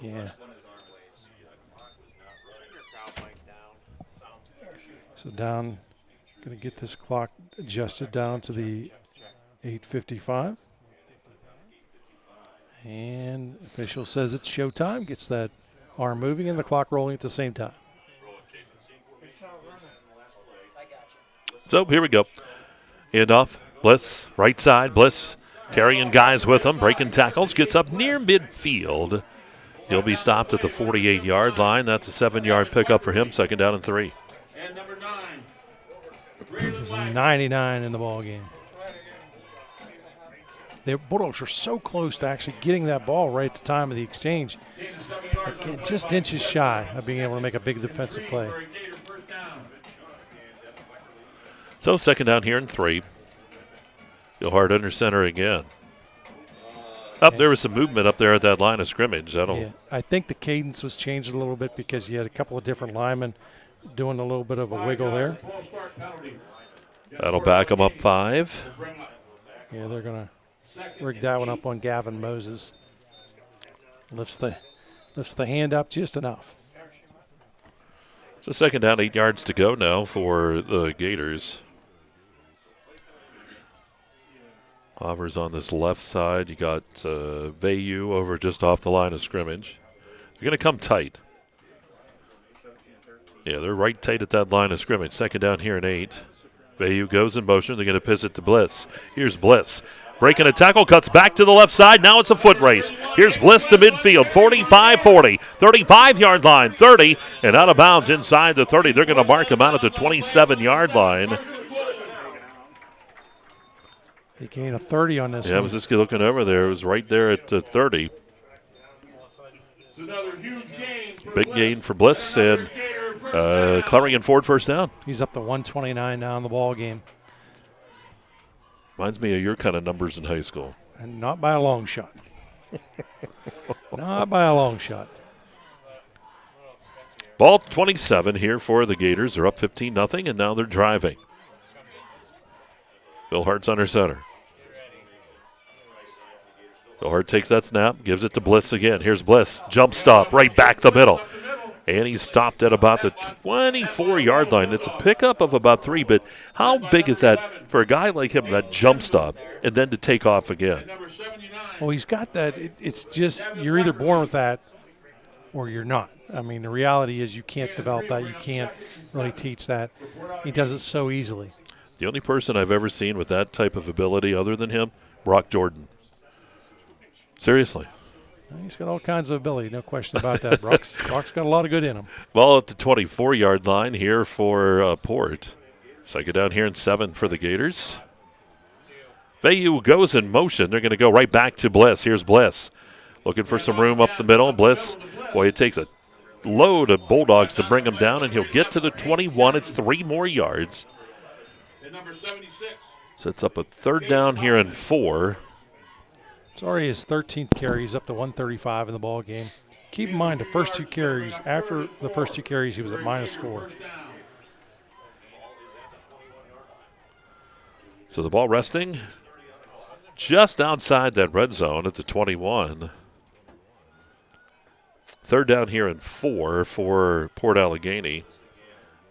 Yeah. So down, going to get this clock adjusted down to the 8:55. And official says it's showtime, gets that arm moving and the clock rolling at the same time. So here we go. Handoff, Bliss, right side. Bliss carrying guys with him, breaking tackles, gets up near midfield. He'll be stopped at the 48-yard line. That's a 7-yard pickup for him, second down and 3. And number 9. There's a 99 in the ball game. The Bulldogs were so close to actually getting that ball right at the time of the exchange. Again, just inches shy of being able to make a big defensive play. So second down here and 3. Phil Hart under center again. There was some movement up there at that line of scrimmage. I think the cadence was changed a little bit because you had a couple of different linemen doing a little bit of a wiggle there. That'll back them up 5. Yeah, they're going to rig that one up on Gavin Moses. Lifts the hand up just enough. So second down, 8 yards to go now for the Gators. Hovers on this left side. You got Bayou over just off the line of scrimmage. They're going to come tight. Yeah, they're right tight at that line of scrimmage. Second down here and 8. Bayou goes in motion. They're going to piss it to Bliss. Here's Bliss. Breaking a tackle, cuts back to the left side. Now it's a foot race. Here's Bliss to midfield, 45-40, 35-yard line, 30, and out of bounds inside the 30. They're going to mark him out at the 27-yard line. He gained a 30 on this one. I was just looking over there. It was right there at 30. Big gain for Bliss, and Clarion Ford first down. He's up to 129 now in the ball game. Reminds me of your kind of numbers in high school. And not by a long shot. Not by a long shot. Ball 27 here for the Gators. They're up 15-0, and now they're driving. Phil Hart's under center. Phil Hart takes that snap, gives it to Bliss again. Here's Bliss. Jump stop, right back the middle. And he's stopped at about the 24-yard line. It's a pickup of about 3, but how big is that for a guy like him, that jump stop, and then to take off again? Well, he's got that. It's just you're either born with that or you're not. I mean, the reality is you can't develop that. You can't really teach that. He does it so easily. The only person I've ever seen with that type of ability other than him, Brock Jordan. Seriously. He's got all kinds of ability, no question about that. Brock's got a lot of good in him. Ball at the 24-yard line here for Port. Second down here and 7 for the Gators. Bayou goes in motion. They're going to go right back to Bliss. Here's Bliss. Looking for some room up the middle. Bliss, boy, it takes a load of Bulldogs to bring him down, and he'll get to the 21. It's 3 more yards. So it's up a third down here and 4. It's already his 13th carry. He's up to 135 in the ball game. Keep in mind the first 2 carries, after the first 2 carries, he was at -4. So the ball resting just outside that red zone at the 21. third down here and 4 for Port Allegany.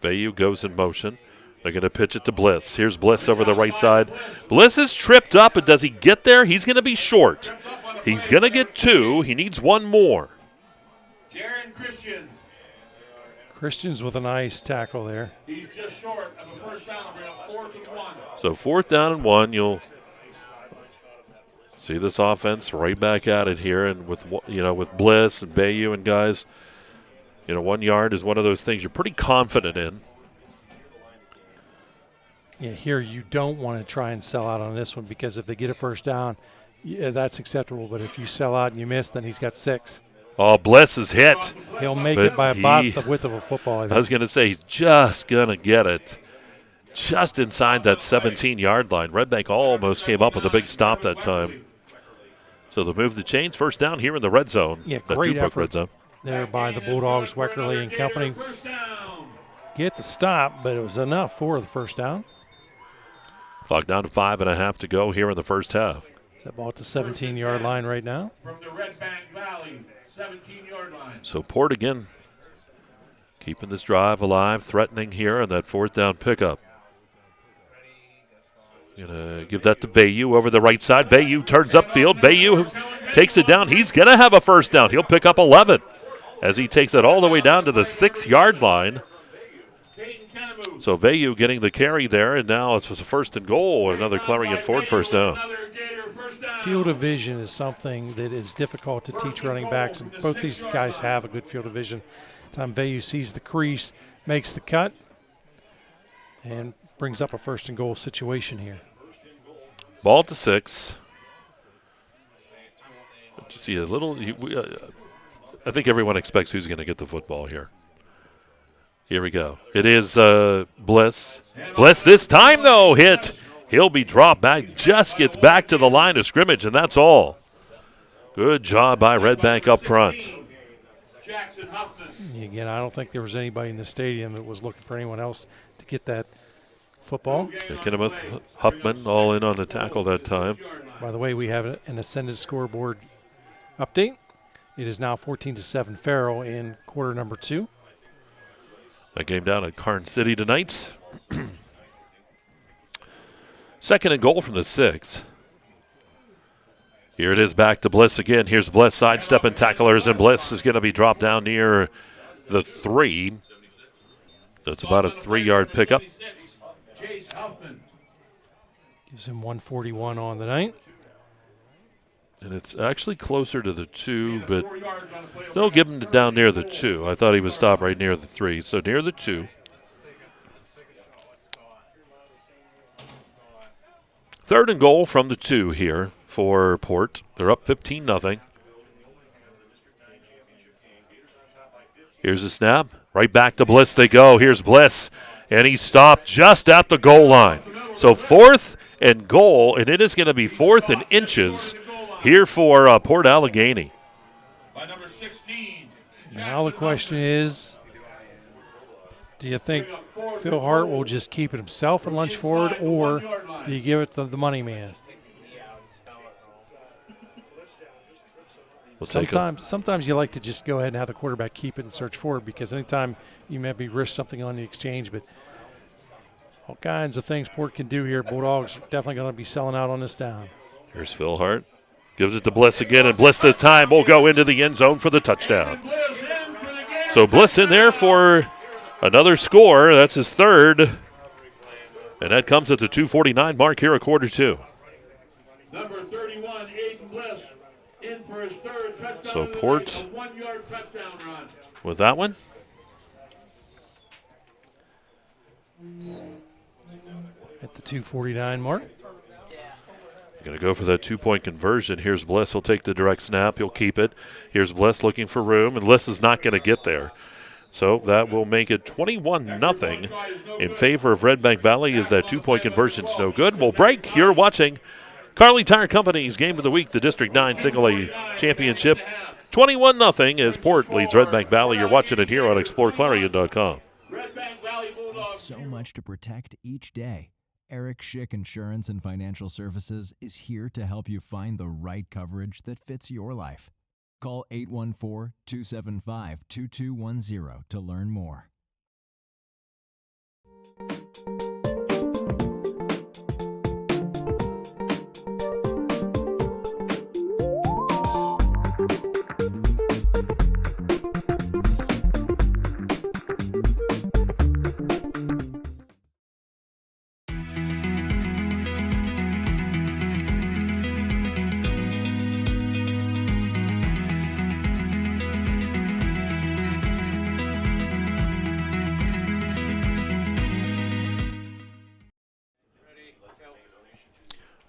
Bayou goes in motion. They're going to pitch it to Bliss. Here's Bliss over the right side. Bliss is tripped up, and does he get there? He's going to be short. He's going to get 2. He needs 1 more. Christians with a nice tackle there. He's just short of a first down. Fourth and 1. So 4th down and 1. You'll see this offense right back at it here, and with Bliss and Bayou and guys, 1 yard is one of those things you're pretty confident in. Yeah, here you don't want to try and sell out on this one, because if they get a first down, that's acceptable. But if you sell out and you miss, then he's got 6. Oh, Bliss is hit. He'll make it by about the width of a football. I was going to say, he's just going to get it just inside that 17-yard line. Redbank almost came up with a big stop that time. So they'll move the chains. First down here in the red zone. Yeah, the great effort red zone. There by the Bulldogs, Weckerly and company. Get the stop, but it was enough for the first down. Clock down to 5.5 to go here in the first half. Is that ball at the 17-yard line right now? From the Redbank Valley, 17-yard line. So Port again keeping this drive alive, threatening here on that 4th down pickup. Gonna give that to Bayou over the right side. Bayou turns upfield. Bayou takes it down. He's gonna have a first down. He'll pick up 11 as he takes it all the way down to the 6-yard line. So Bayou getting the carry there, and now it's a 1st and goal. Another Clarion Ford first down. Field of vision is something that is difficult to teach running backs, and both these guys have a good field of vision. Time Bayou sees the crease, makes the cut, and brings up a 1st and goal situation here. Ball to 6. You see a little. I think everyone expects who's going to get the football here. Here we go. It is Bliss. Bliss this time, though, hit. He'll be dropped back. Just gets back to the line of scrimmage, and that's all. Good job by Redbank up front. Again, I don't think there was anybody in the stadium that was looking for anyone else to get that football. Kenneth Huffman all in on the tackle that time. By the way, we have an ascended scoreboard update. It is now 14-7 Farrell in quarter number 2. That game down at Karn City tonight. 2nd and goal from the 6. Here it is back to Bliss again. Here's Bliss sidestepping tacklers, and Bliss is going to be dropped down near the 3. That's about a 3-yard pickup. Gives him 141 on the night. And it's actually closer to the 2, but they'll give him down near the 2. I thought he would stop right near the 3, so near the 2. 3rd and goal from the 2 here for Port. They're up 15-0. Here's a snap. Right back to Bliss they go. Here's Bliss, and he stopped just at the goal line. So 4th and goal, and it is going to be 4th and inches here for Port Allegany. Now the question is, do you think Phil Hart will just keep it himself and lunge forward, or do you give it to the money man? Sometimes you like to just go ahead and have the quarterback keep it and search forward, because anytime you maybe risk something on the exchange, but all kinds of things Port can do here. Bulldogs are definitely going to be selling out on this down. Here's Phil Hart. Gives it to Bliss again, and Bliss this time will go into the end zone for the touchdown. So Bliss in there for another score. That's his 3rd. And that comes at the 2:49 mark here at quarter 2. Number 31, Aiden Bliss, in for his 3rd touchdown. So Port 1-yard touchdown run. With that one. At the 2:49 mark. Going to go for that 2-point conversion. Here's Bliss. He'll take the direct snap. He'll keep it. Here's Bliss looking for room, and Bliss is not going to get there. So that will make it 21-0 in favor of Redbank Valley, as that 2-point conversion's no good. We'll break. You're watching Kerle Tire Company's Game of the Week, the District 9 Single A Championship. 21-0 as Port leads Redbank Valley. You're watching it here on exploreClarion.com. So much to protect each day. Eric Schick Insurance and Financial Services is here to help you find the right coverage that fits your life. Call 814-275-2210 to learn more.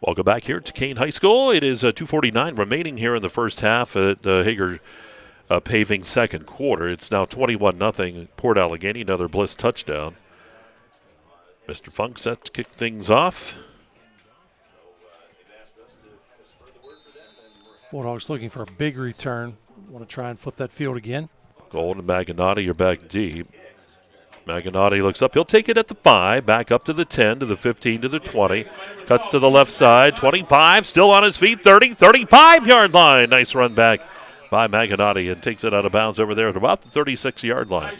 Welcome back here to Kane High School. It is 2:49 remaining here in the first half at Hager Paving second quarter. It's now 21-0 Port Allegany, another Bliss touchdown. Mr. Funk set to kick things off. Bulldogs looking for a big return. Want to try and flip that field again. Gold and Maganotti are back deep. Maganotti looks up. He'll take it at the 5, back up to the 10, to the 15, to the 20. Cuts to the left side, 25, still on his feet, 30, 35-yard line. Nice run back by Maganotti and takes it out of bounds over there at about the 36-yard line.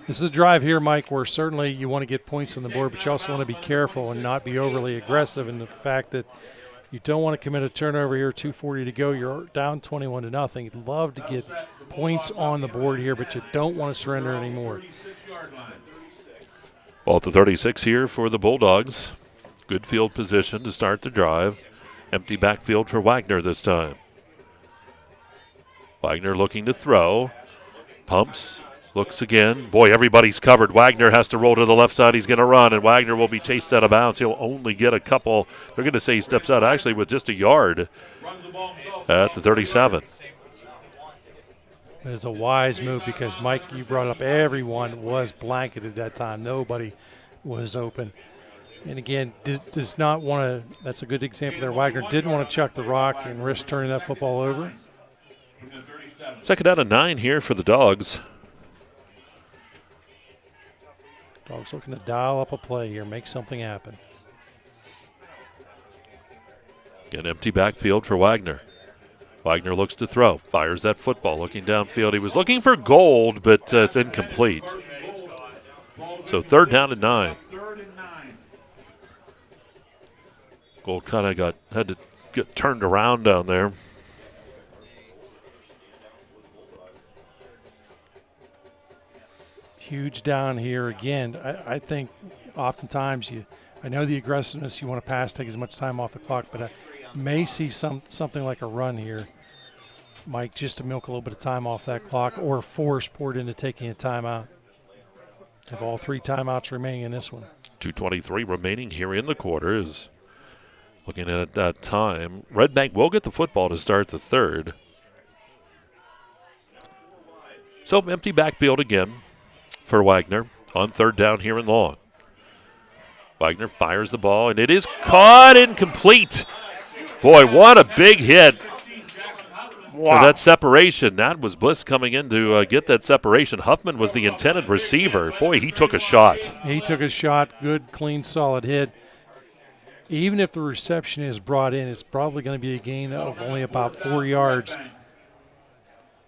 This is a drive here, Mike, where certainly you want to get points on the board, but you also want to be careful and not be overly aggressive in the fact that you don't want to commit a turnover here, 2:40 to go. You're down 21-0. You'd love to get points on the board here, but you don't want to surrender anymore. Ball at the 36 here for the Bulldogs. Good field position to start the drive. Empty backfield for Wagner this time. Wagner looking to throw. Pumps. Looks again. Boy, everybody's covered. Wagner has to roll to the left side. He's going to run, and Wagner will be chased out of bounds. He'll only get a couple. They're going to say he steps out actually with just a yard at the 37. It is a wise move because, Mike, you brought up everyone was blanketed that time. Nobody was open. And, again, does not want to – that's a good example there. Wagner didn't want to chuck the rock and risk turning that football over. Second down and 9 here for the Dogs. Dogs looking to dial up a play here, make something happen. Again, empty backfield for Wagner. Wagner looks to throw, fires that football, looking downfield. He was looking for Gold, but it's incomplete. So third down and 9. Gold kind of had to get turned around down there. Huge down here again. I think oftentimes I know the aggressiveness, you want to pass, take as much time off the clock, but I may see something like a run here, Mike, just to milk a little bit of time off that clock or force Port into taking a timeout. Have all 3 timeouts remaining in this one. 2:23 remaining here in the quarter. Is looking at that time. Redbank will get the football to start the third. So empty backfield again for Wagner on third down here and long. Wagner fires the ball, and it is caught incomplete. Boy, what a big hit for that separation. That was Bliss coming in to get that separation. Huffman was the intended receiver. Boy, he took a shot. He took a shot. Good, clean, solid hit. Even if the reception is brought in, it's probably going to be a gain of only about 4 yards.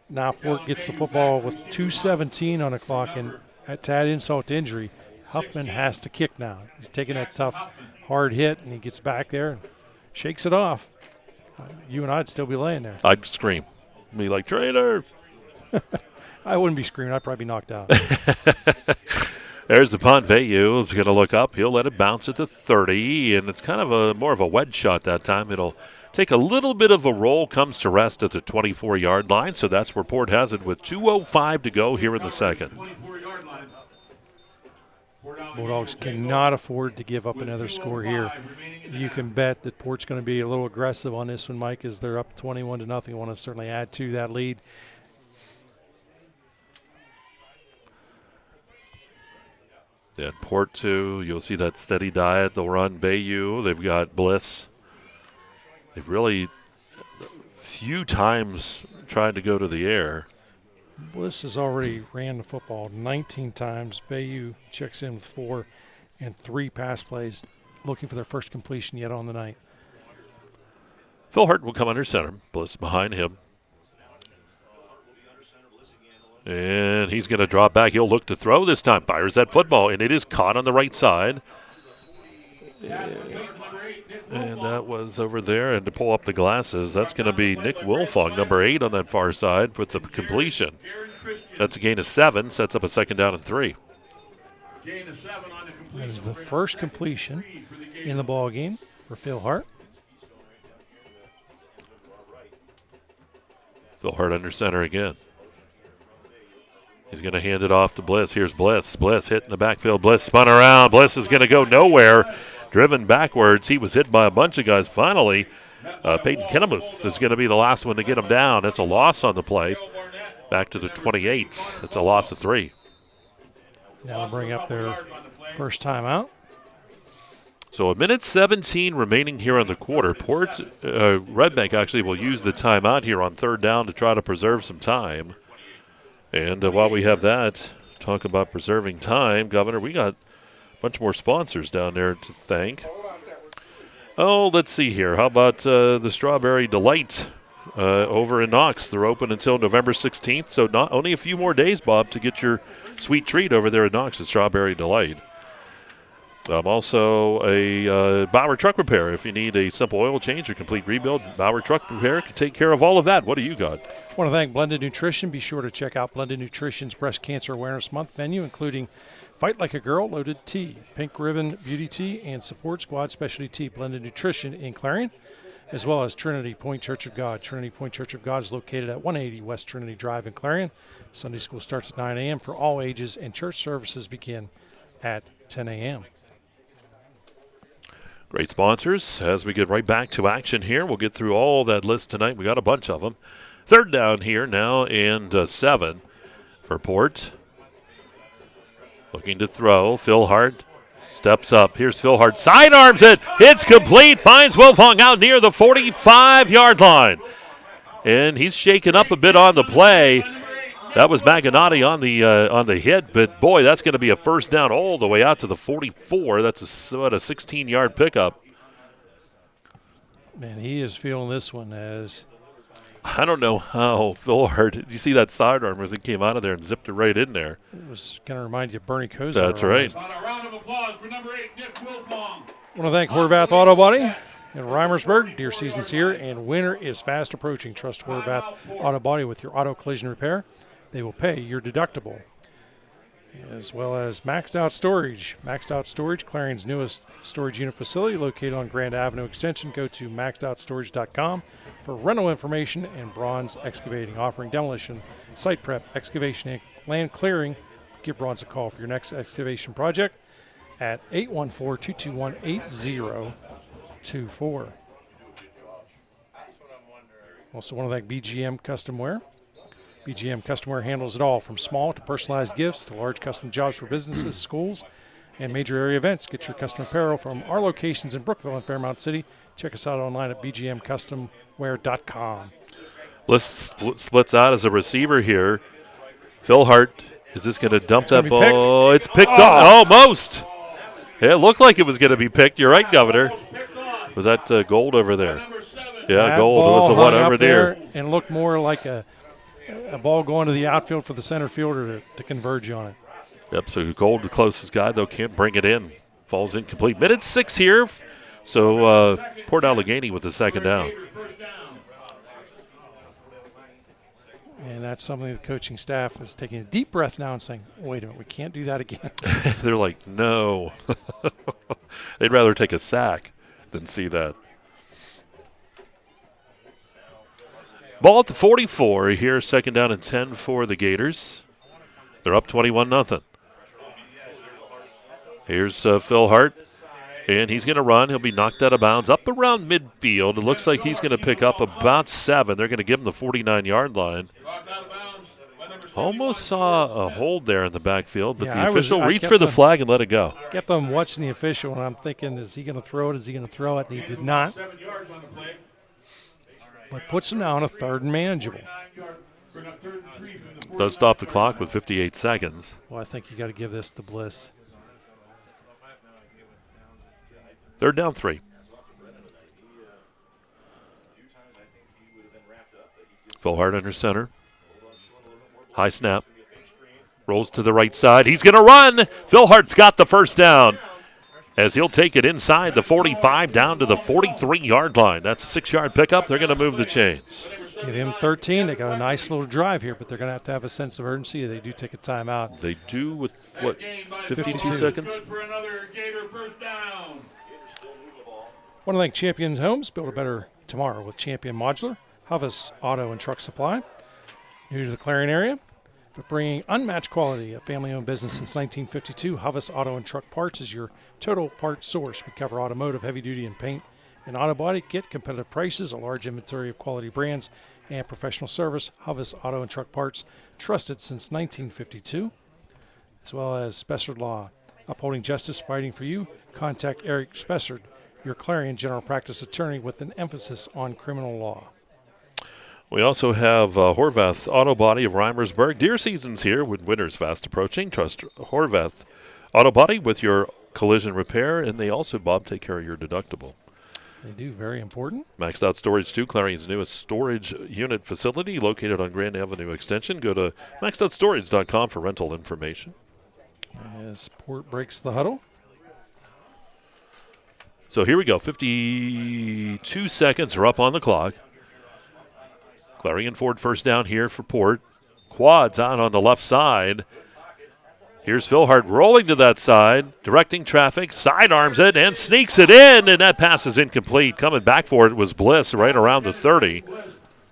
Now Port gets the football with 2:17 on the clock, and to add insult to injury, Huffman has to kick now. He's taking that tough, hard hit, and he gets back there and shakes it off. You and I'd still be laying there. I'd scream. Be like, trainer. I wouldn't be screaming. I'd probably be knocked out. There's the punt. Vayu is going to look up. He'll let it bounce at the 30, and it's kind of more of a wedge shot that time. It'll take a little bit of a roll, comes to rest at the 24-yard line, so that's where Port has it with 2:05 to go here in the second. Bulldogs cannot afford to give up another score here. You can bet that Port's going to be a little aggressive on this one, Mike, as they're up 21-0. Want to certainly add to that lead. Then Port 2, you'll see that steady diet. They'll run Bayou. They've got Bliss. They've really few times tried to go to the air. Bliss has already ran the football 19 times. Bayou checks in with 4 and 3 pass plays, looking for their first completion yet on the night. Phil Hurt will come under center. Bliss behind him. And he's going to drop back. He'll look to throw this time. Fires that football, and it is caught on the right side. And that was over there. And to pull up the glasses, that's going to be Nick Wilfong, number 8 on that far side with the completion. That's a gain of 7, sets up a 2nd down and 3. That is the first completion in the ball game for Phil Hart. Phil Hart under center again. He's going to hand it off to Bliss. Here's Bliss. Bliss hit in the backfield. Bliss spun around. Bliss is going to go nowhere. Driven backwards. He was hit by a bunch of guys. Finally, Peyton Kennemuth is going to be the last one to get him down. That's a loss on the play. Back to the 28. That's a loss of 3. Now they'll bring up their first timeout. So 1:17 remaining here on the quarter. Redbank actually will use the timeout here on 3rd down to try to preserve some time. And while we have that, talk about preserving time, Governor, we got a bunch more sponsors down there to thank. Oh, let's see here. How about the Strawberry Delight over in Knox? They're open until November 16th, so not only a few more days, Bob, to get your sweet treat over there at Knox at Strawberry Delight. Also, a Bauer Truck Repair. If you need a simple oil change or complete rebuild, Bauer Truck Repair can take care of all of that. What do you got? I want to thank Blended Nutrition. Be sure to check out Blended Nutrition's Breast Cancer Awareness Month menu, including Fight Like a Girl Loaded Tea, Pink Ribbon Beauty Tea, and Support Squad Specialty Tea. Blended Nutrition in Clarion, as well as Trinity Point Church of God. Trinity Point Church of God is located at 180 West Trinity Drive in Clarion. Sunday school starts at 9 a.m. for all ages, and church services begin at 10 a.m. Great sponsors. As we get right back to action here, we'll get through all that list tonight. We got a bunch of them. 3rd down here now and 7 for Port. Looking to throw. Phil Hart steps up. Here's Phil Hart. Sidearms it. It's complete. Finds Wilfong out near the 45-yard line. And he's shaken up a bit on the play. That was Maganotti on the hit, but boy, that's going to be a 1st down all the way out to the 44. That's a 16-yard pickup. Man, he is feeling this one as. I don't know how Phil Hart. Did you see that sidearm as it came out of there and zipped it right in there? It was going to remind you of Bernie Kosar. That's right. A round of applause for number 8, Nick Wilfong. I want to thank Horvath Auto Body in Reimersburg. Deer season's here, and winter is fast approaching. Trust Horvath Auto Body with your auto collision repair. They will pay your deductible. As well as Maxed Out Storage. Maxed Out Storage, Clarion's newest storage unit facility located on Grand Avenue Extension. Go to maxedoutStorage.com for rental information, and Bronze Excavating, offering demolition, site prep, excavation, and land clearing. Give Bronze a call for your next excavation project at 814-221-8024. Also want to thank BGM Custom Wear. BGM Custom Wear handles it all, from small to personalized gifts to large custom jobs for businesses, schools, and major area events. Get your custom apparel from our locations in Brookville and Fairmount City. Check us out online at bgmcustomwear.com. Bliss splits out as a receiver here. Phil Hart, is this going to dump that ball? It's picked up. Almost. Yeah, it looked like it was going to be picked. You're right, Governor. Was that Gold over there? Yeah, that Gold. It was the one over there. And looked more like a ball going to the outfield for the center fielder to converge on it. Yep, so Gold, the closest guy, though, can't bring it in. Falls incomplete. Minute 6 here. So Port Allegany with the 2nd down. And that's something the coaching staff is taking a deep breath now and saying, wait a minute, we can't do that again. They're like, no. They'd rather take a sack than see that. Ball at the 44 here, 2nd down and 10 for the Gators. They're up 21-0. Here's Phil Hart, and he's going to run. He'll be knocked out of bounds up around midfield. It looks like he's going to pick up about 7. They're going to give him the 49-yard line. Almost saw a hold there in the backfield, but the official reached for the flag and let it go. Kept on watching the official, and I'm thinking, is he going to throw it? Is he going to throw it? And he did not. But puts him now on a 3rd and manageable. Does stop the clock with 58 seconds. Well, I think you got to give this to Bliss. 3rd down 3. Phil Hart under center. High snap. Rolls to the right side. He's going to run. Phil Hart's got the first down as he'll take it inside the 45 down to the 43-yard line. That's a 6-yard pickup. They're going to move the chains. Give him 13. They got a nice little drive here, but they're going to have a sense of urgency. They do take a timeout. They do with, 52 seconds? Want to thank Champion Homes. Build a better tomorrow with Champion Modular, Huvis Auto and Truck Supply. New to the Clarion area, but bringing unmatched quality, a family-owned business since 1952. Huvis Auto and Truck Parts is your total parts source. We cover automotive, heavy-duty, and paint and auto body. Get competitive prices, a large inventory of quality brands, and professional service. Huvis Auto and Truck Parts, trusted since 1952, as well as Spessard Law, upholding justice, fighting for you. Contact Eric Spessard, your Clarion general practice attorney with an emphasis on criminal law. We also have Horvath Auto Body of Reimersburg. Deer season's here with winter's fast approaching. Trust Horvath Auto Body with your collision repair, and they also, Bob, take care of your deductible. They do, very important. Maxed Out Storage 2, Clarion's newest storage unit facility located on Grand Avenue Extension. Go to maxoutstorage.com for rental information. As Port breaks the huddle. So here we go. 52 seconds are up on the clock. Clarion Ford first down here for Port. Quads out on the left side. Here's Phil Hart rolling to that side, directing traffic, sidearms it, and sneaks it in, and that pass is incomplete. Coming back for it was Bliss right around the 30.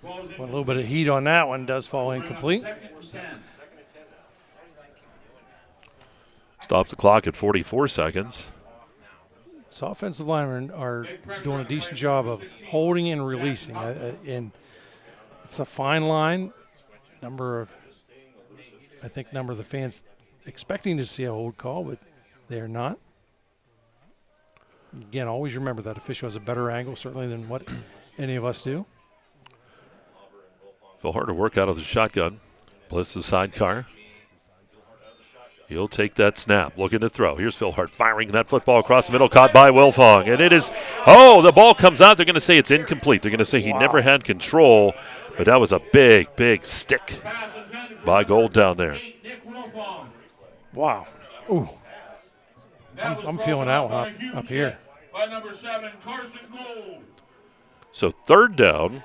Well, a little bit of heat on that one, does fall incomplete. Stops the clock at 44 seconds. So offensive linemen are doing a decent job of holding and releasing, and it's a fine line. Number of the fans expecting to see a hold call, but they're not. Again, always remember that official has a better angle, certainly, than what any of us do. Phil Hart to work out of the shotgun. Bliss the sidecar. He'll take that snap, looking to throw. Here's Phil Hart firing that football across the middle, caught by Wilfong. And it is, the ball comes out. They're going to say it's incomplete. They're going to say he never had control, but that was a big, big stick by Gold down there. Wow. Ooh. I'm feeling that one up here. By number 7, Carson Gold. So third down.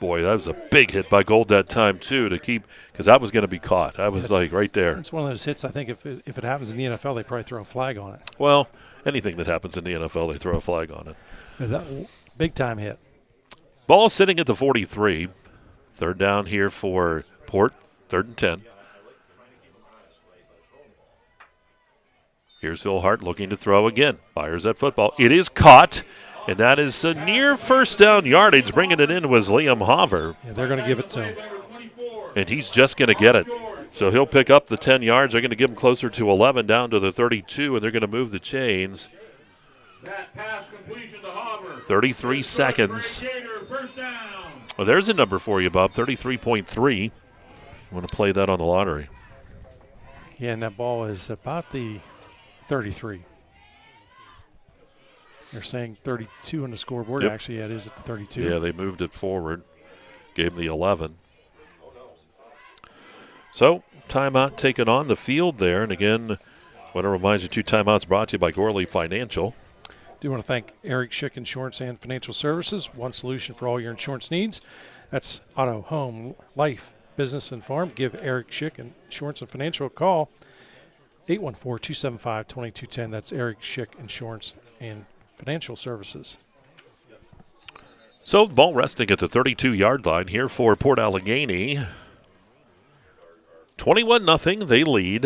Boy, that was a big hit by Gold that time, too, to keep, because that was going to be caught. That was right there. It's one of those hits, I think, if it happens in the NFL, they probably throw a flag on it. Well, anything that happens in the NFL, they throw a flag on it. Big-time hit. Ball sitting at the 43. Third down here for Port, 3rd and 10. Here's Phil Hart looking to throw again. Fires that football. It is caught, and that is a near first down yardage. Bringing it in was Liam Hover. Yeah, they're going to give it to him. And he's just going to get it. So he'll pick up the 10 yards. They're going to give him closer to 11 down to the 32, and they're going to move the chains. 33 seconds. Well, there's a number for you, Bob, 33.3. Want to play that on the lottery. Yeah, and that ball is about the 33. They're saying 32 on the scoreboard. Yep. Actually, yeah, it is at the 32. Yeah, they moved it forward. Gave him the 11. So, timeout taken on the field there. And again, I want to remind you, 2 timeouts brought to you by Gorley Financial. Do want to thank Eric Schick Insurance and Financial Services. One solution for all your insurance needs. That's auto, home, life, business, and farm. Give Eric Schick Insurance and Financial a call. 814-275-2210. That's Eric Schick Insurance and Financial Services. So the ball resting at the 32-yard line here for Port Allegany. 21-0, they lead.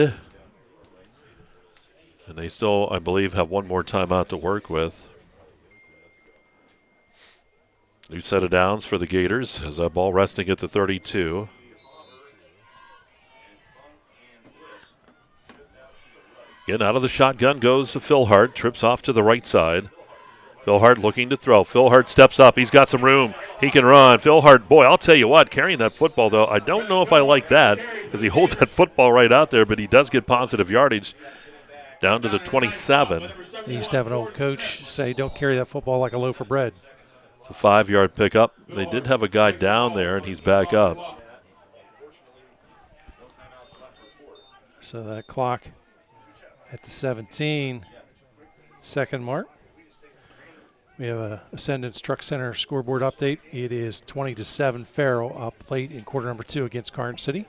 And they still, I believe, have one more timeout to work with. New set of downs for the Gators as that ball resting at the 32. Again, out of the shotgun goes Phil Hart. Trips off to the right side. Phil Hart looking to throw. Phil Hart steps up. He's got some room. He can run. Phil Hart, boy, I'll tell you what, carrying that football, though, I don't know if I like that as he holds that football right out there, but he does get positive yardage down to the 27. He used to have an old coach say, don't carry that football like a loaf of bread. It's a 5-yard pickup. They did have a guy down there, and he's back up. So that clock at the 17-second mark. We have a Ascendance Truck Center scoreboard update. It is 20-7 Farrell up late in quarter number 2 against Karn City.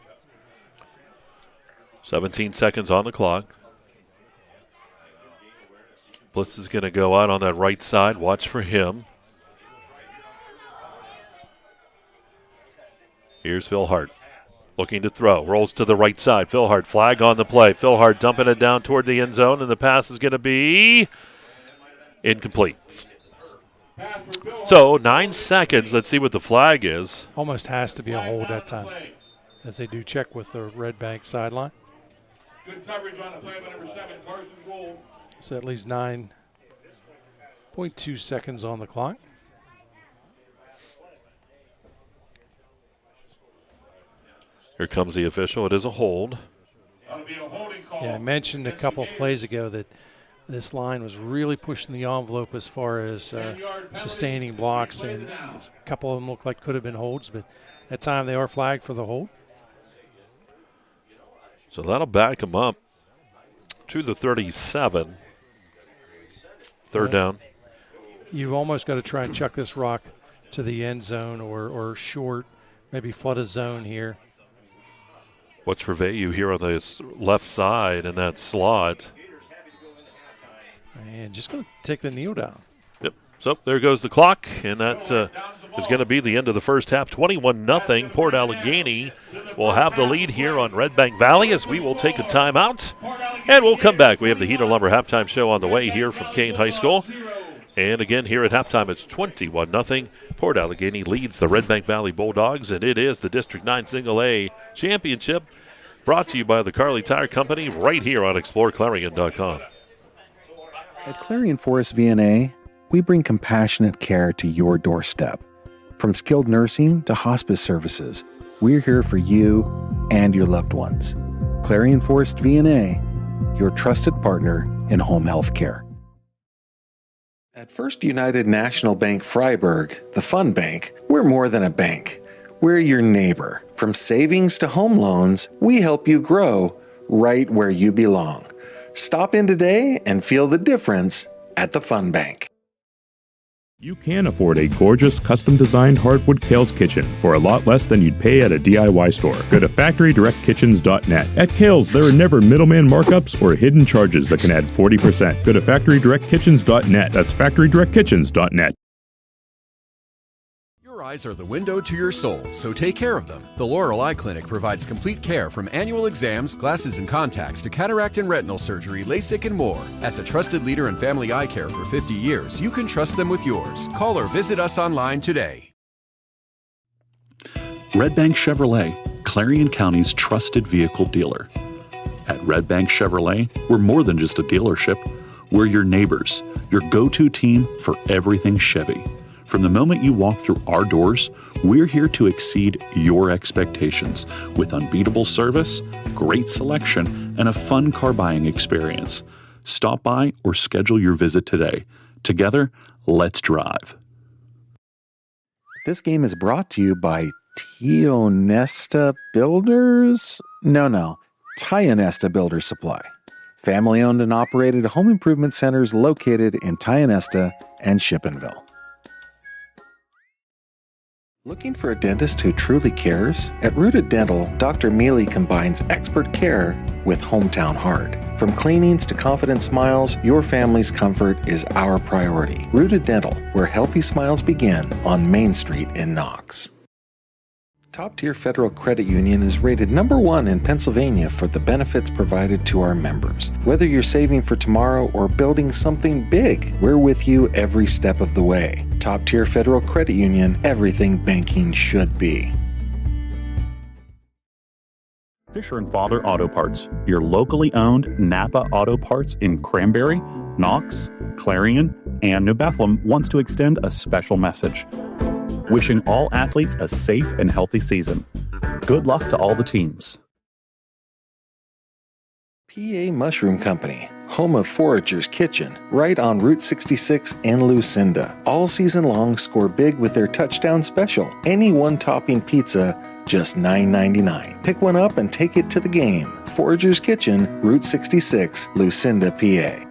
17 seconds on the clock. Bliss is going to go out on that right side. Watch for him. Here's Phil Hart looking to throw. Rolls to the right side. Phil Hart, flag on the play. Phil Hart dumping it down toward the end zone, and the pass is going to be incomplete. So 9 seconds. Let's see what the flag is. Almost has to be a hold that time, as they do check with the Redbank sideline. Good coverage on the play by number 7, Carson Gould. So that leaves 9.2 seconds on the clock. Here comes the official. It is a hold. Yeah, I mentioned a couple of plays ago that this line was really pushing the envelope as far as sustaining blocks, and a couple of them look like could have been holds, but at time they are flagged for the hold. So that'll back them up to the 37. Third down. You've almost got to try and chuck this rock to the end zone or short, maybe flood a zone here. What's for Vayu here on the left side in that slot? And just going to take the kneel down. Yep. So there goes the clock, and that is going to be the end of the first half. 21-0. Port Allegany will have the lead here on Redbank Valley as we will take a timeout. And we'll come back. We have the Heater Lumber halftime show on the way here from Kane High School. And again, here at halftime, it's 21-0. Port Allegany leads the Redbank Valley Bulldogs, and it is the District 9 Single A Championship brought to you by the Kerle Tire Company right here on exploreClarion.com. At Clarion Forest VNA, we bring compassionate care to your doorstep. From skilled nursing to hospice services, we're here for you and your loved ones. Clarion Forest VNA, your trusted partner in home health care. At First United National Bank Freiburg, the Fun Bank, we're more than a bank. We're your neighbor. From savings to home loans, we help you grow right where you belong. Stop in today and feel the difference at the Fun Bank. You can afford a gorgeous, custom-designed hardwood Kerle's kitchen for a lot less than you'd pay at a DIY store. Go to FactoryDirectKitchens.net. At Kerle's, there are never middleman markups or hidden charges that can add 40%. Go to FactoryDirectKitchens.net. That's FactoryDirectKitchens.net. Your eyes are the window to your soul, so take care of them. The Laurel Eye Clinic provides complete care from annual exams, glasses and contacts to cataract and retinal surgery, LASIK and more. As a trusted leader in family eye care for 50 years, you can trust them with yours. Call or visit us online today. Redbank Chevrolet, Clarion County's trusted vehicle dealer. At Redbank Chevrolet, we're more than just a dealership. We're your neighbors, your go-to team for everything Chevy. From the moment you walk through our doors, we're here to exceed your expectations with unbeatable service, great selection, and a fun car buying experience. Stop by or schedule your visit today. Together, let's drive. This game is brought to you by Tionesta Builders? No, Tionesta Builder Supply. Family-owned and operated home improvement centers located in Tionesta and Shippenville. Looking for a dentist who truly cares? At Rooted Dental, Dr. Mealy combines expert care with hometown heart. From cleanings to confident smiles, your family's comfort is our priority. Rooted Dental, where healthy smiles begin on Main Street in Knox. Top Tier Federal Credit Union is rated #1 in Pennsylvania for the benefits provided to our members. Whether you're saving for tomorrow or building something big, we're with you every step of the way. Top Tier Federal Credit Union, everything banking should be. Fisher & Father Auto Parts, your locally owned Napa Auto Parts in Cranberry, Knox, Clarion, and New Bethlehem wants to extend a special message. Wishing all athletes a safe and healthy season. Good luck to all the teams. PA Mushroom Company, home of Forager's Kitchen, right on Route 66 in Lucinda. All season long, score big with their touchdown special. Any one-topping pizza, just $9.99. Pick one up and take it to the game. Forager's Kitchen, Route 66, Lucinda, PA.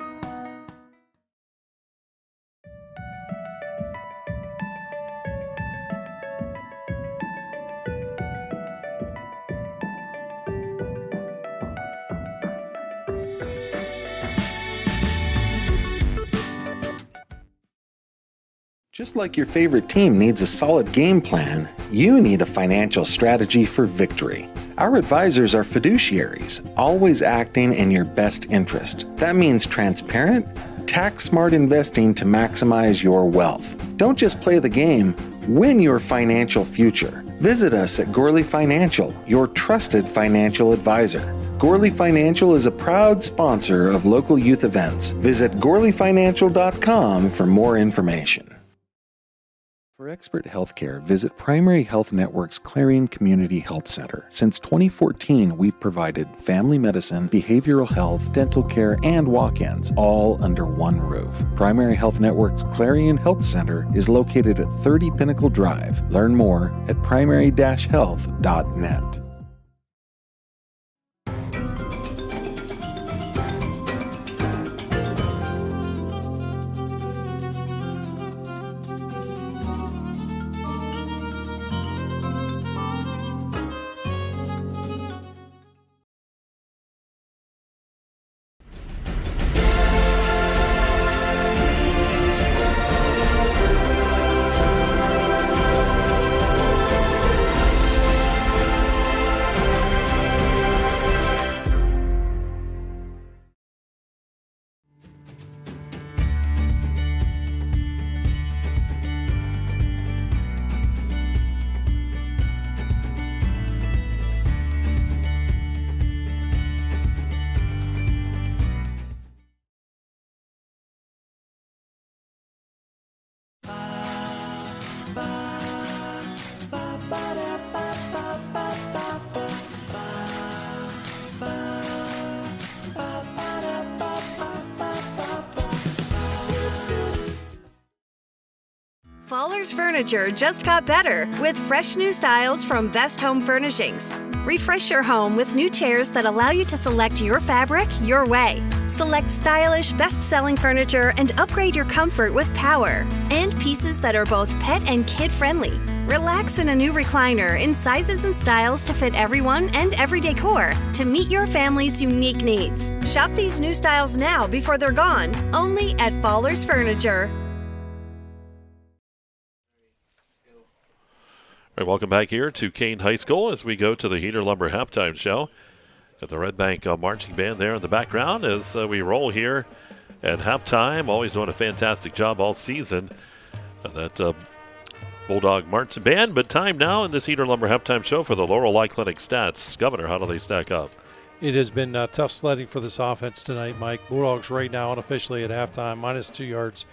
Just like your favorite team needs a solid game plan, you need a financial strategy for victory. Our advisors are fiduciaries, always acting in your best interest. That means transparent, tax-smart investing to maximize your wealth. Don't just play the game, win your financial future. Visit us at Gorley Financial, your trusted financial advisor. Gorley Financial is a proud sponsor of local youth events. Visit GorleyFinancial.com for more information. For expert healthcare, visit Primary Health Network's Clarion Community Health Center. Since 2014, we've provided family medicine, behavioral health, dental care, and walk-ins, all under one roof. Primary Health Network's Clarion Health Center is located at 30 Pinnacle Drive. Learn more at primary-health.net. Fallers Furniture just got better with fresh new styles from Best Home Furnishings. Refresh your home with new chairs that allow you to select your fabric your way. Select stylish, best-selling furniture and upgrade your comfort with power. And pieces that are both pet and kid-friendly. Relax in a new recliner in sizes and styles to fit everyone and every decor to meet your family's unique needs. Shop these new styles now before they're gone, only at Fallers Furniture. All right, welcome back here to Kane High School as we go to the Heater Lumber halftime show. Got the Redbank marching band there in the background as we roll here at halftime. Always doing a fantastic job all season. That Bulldog marching band, but time now in this Heater Lumber halftime show for the Laurel Eye Clinic stats. Governor, how do they stack up? It has been tough sledding for this offense tonight, Mike. Bulldogs right now unofficially at halftime, -2 yards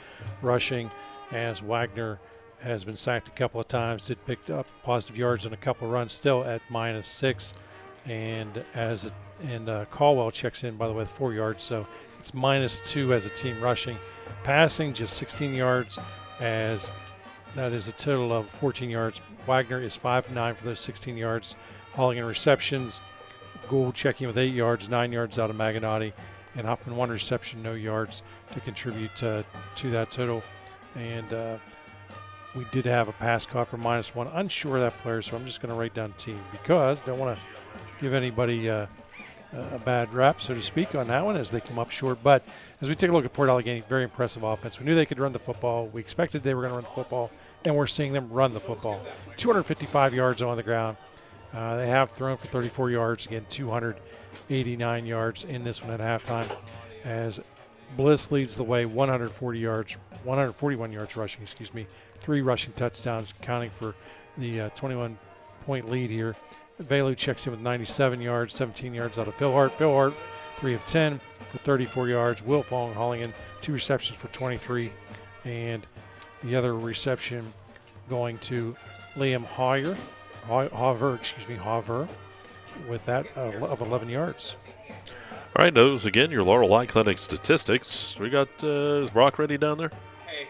rushing as Wagner has been sacked a couple of times, did pick up positive yards and a couple of runs, still at -6. And Caldwell checks in, by the way, with 4 yards, so it's -2 as a team rushing. Passing, just 16 yards, as that is a total of 14 yards. Wagner is 5 of 9 for those 16 yards. Hauling in receptions, Gould checking with 8 yards, 9 yards out of Maginati, and Hoffman 1 reception, no yards to contribute to that total. And we did have a pass caught for -1. Unsure of that player, so I'm just going to write down team because don't want to give anybody a bad rap, so to speak, on that one as they come up short. But as we take a look at Port Allegany, very impressive offense. We knew they could run the football. We expected they were going to run the football, and we're seeing them run the football. 255 yards on the ground. They have thrown for 34 yards. Again, 289 yards in this one at halftime as Bliss leads the way, 141 yards rushing, 3 rushing touchdowns, accounting for the 21-point lead here. Velu checks in with 97 yards, 17 yards out of Phil Hart. Phil Hart, 3 of 10 for 34 yards. Will Fong hauling in 2 receptions for 23. And the other reception going to Liam Hauver, with that of 11 yards. All right, those again, your Laurel Eye Clinic statistics. We got, is Brock ready down there? Hey.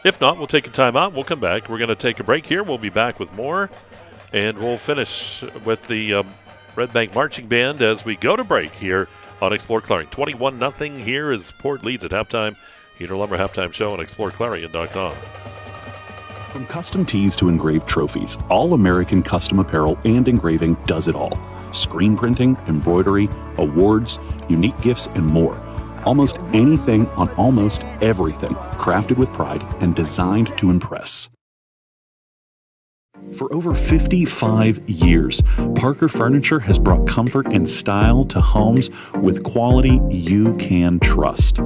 If not, we'll take a timeout. We'll come back. We're going to take a break here. We'll be back with more. And we'll finish with the Redbank Marching Band as we go to break here on Explore Clarion. 21-0 here as Port leads at halftime. Heater Lumber halftime show on exploreClarion.com. From custom tees to engraved trophies, All American Custom Apparel and Engraving does it all. Screen printing, embroidery, awards, unique gifts, and more. Almost anything on almost everything, crafted with pride and designed to impress. For over 55 years, Parker Furniture has brought comfort and style to homes with quality you can trust.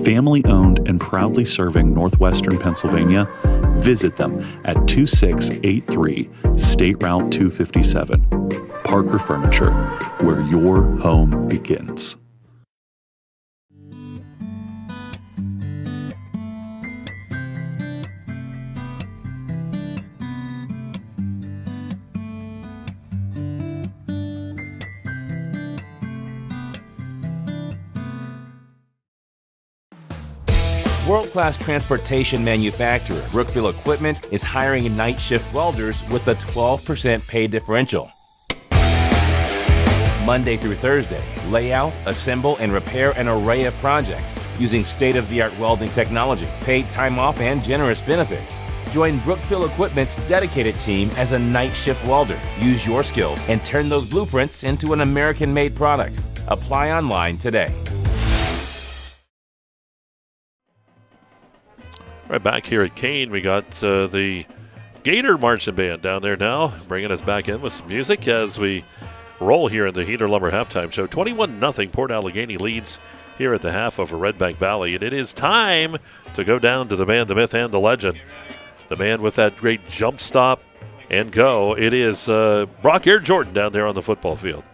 Family owned and proudly serving Northwestern Pennsylvania, visit them at 2683 State Route 257. Parker Furniture, where your home begins. World-class transportation manufacturer Brookville Equipment is hiring night shift welders with a 12% pay differential. Monday through Thursday, lay out, assemble, and repair an array of projects using state-of-the-art welding technology, paid time off, and generous benefits. Join Brookville Equipment's dedicated team as a night shift welder. Use your skills and turn those blueprints into an American-made product. Apply online today. Right back here at Kane, we got the Gator Marching Band down there now, bringing us back in with some music as we roll here in the Heater Lumber halftime show. 21-0 Port Allegany leads here at the half over Redbank Valley, and it is time to go down to the man, the myth, and the legend. The man with that great jump stop and go. It is Brock Air Jordan down there on the football field.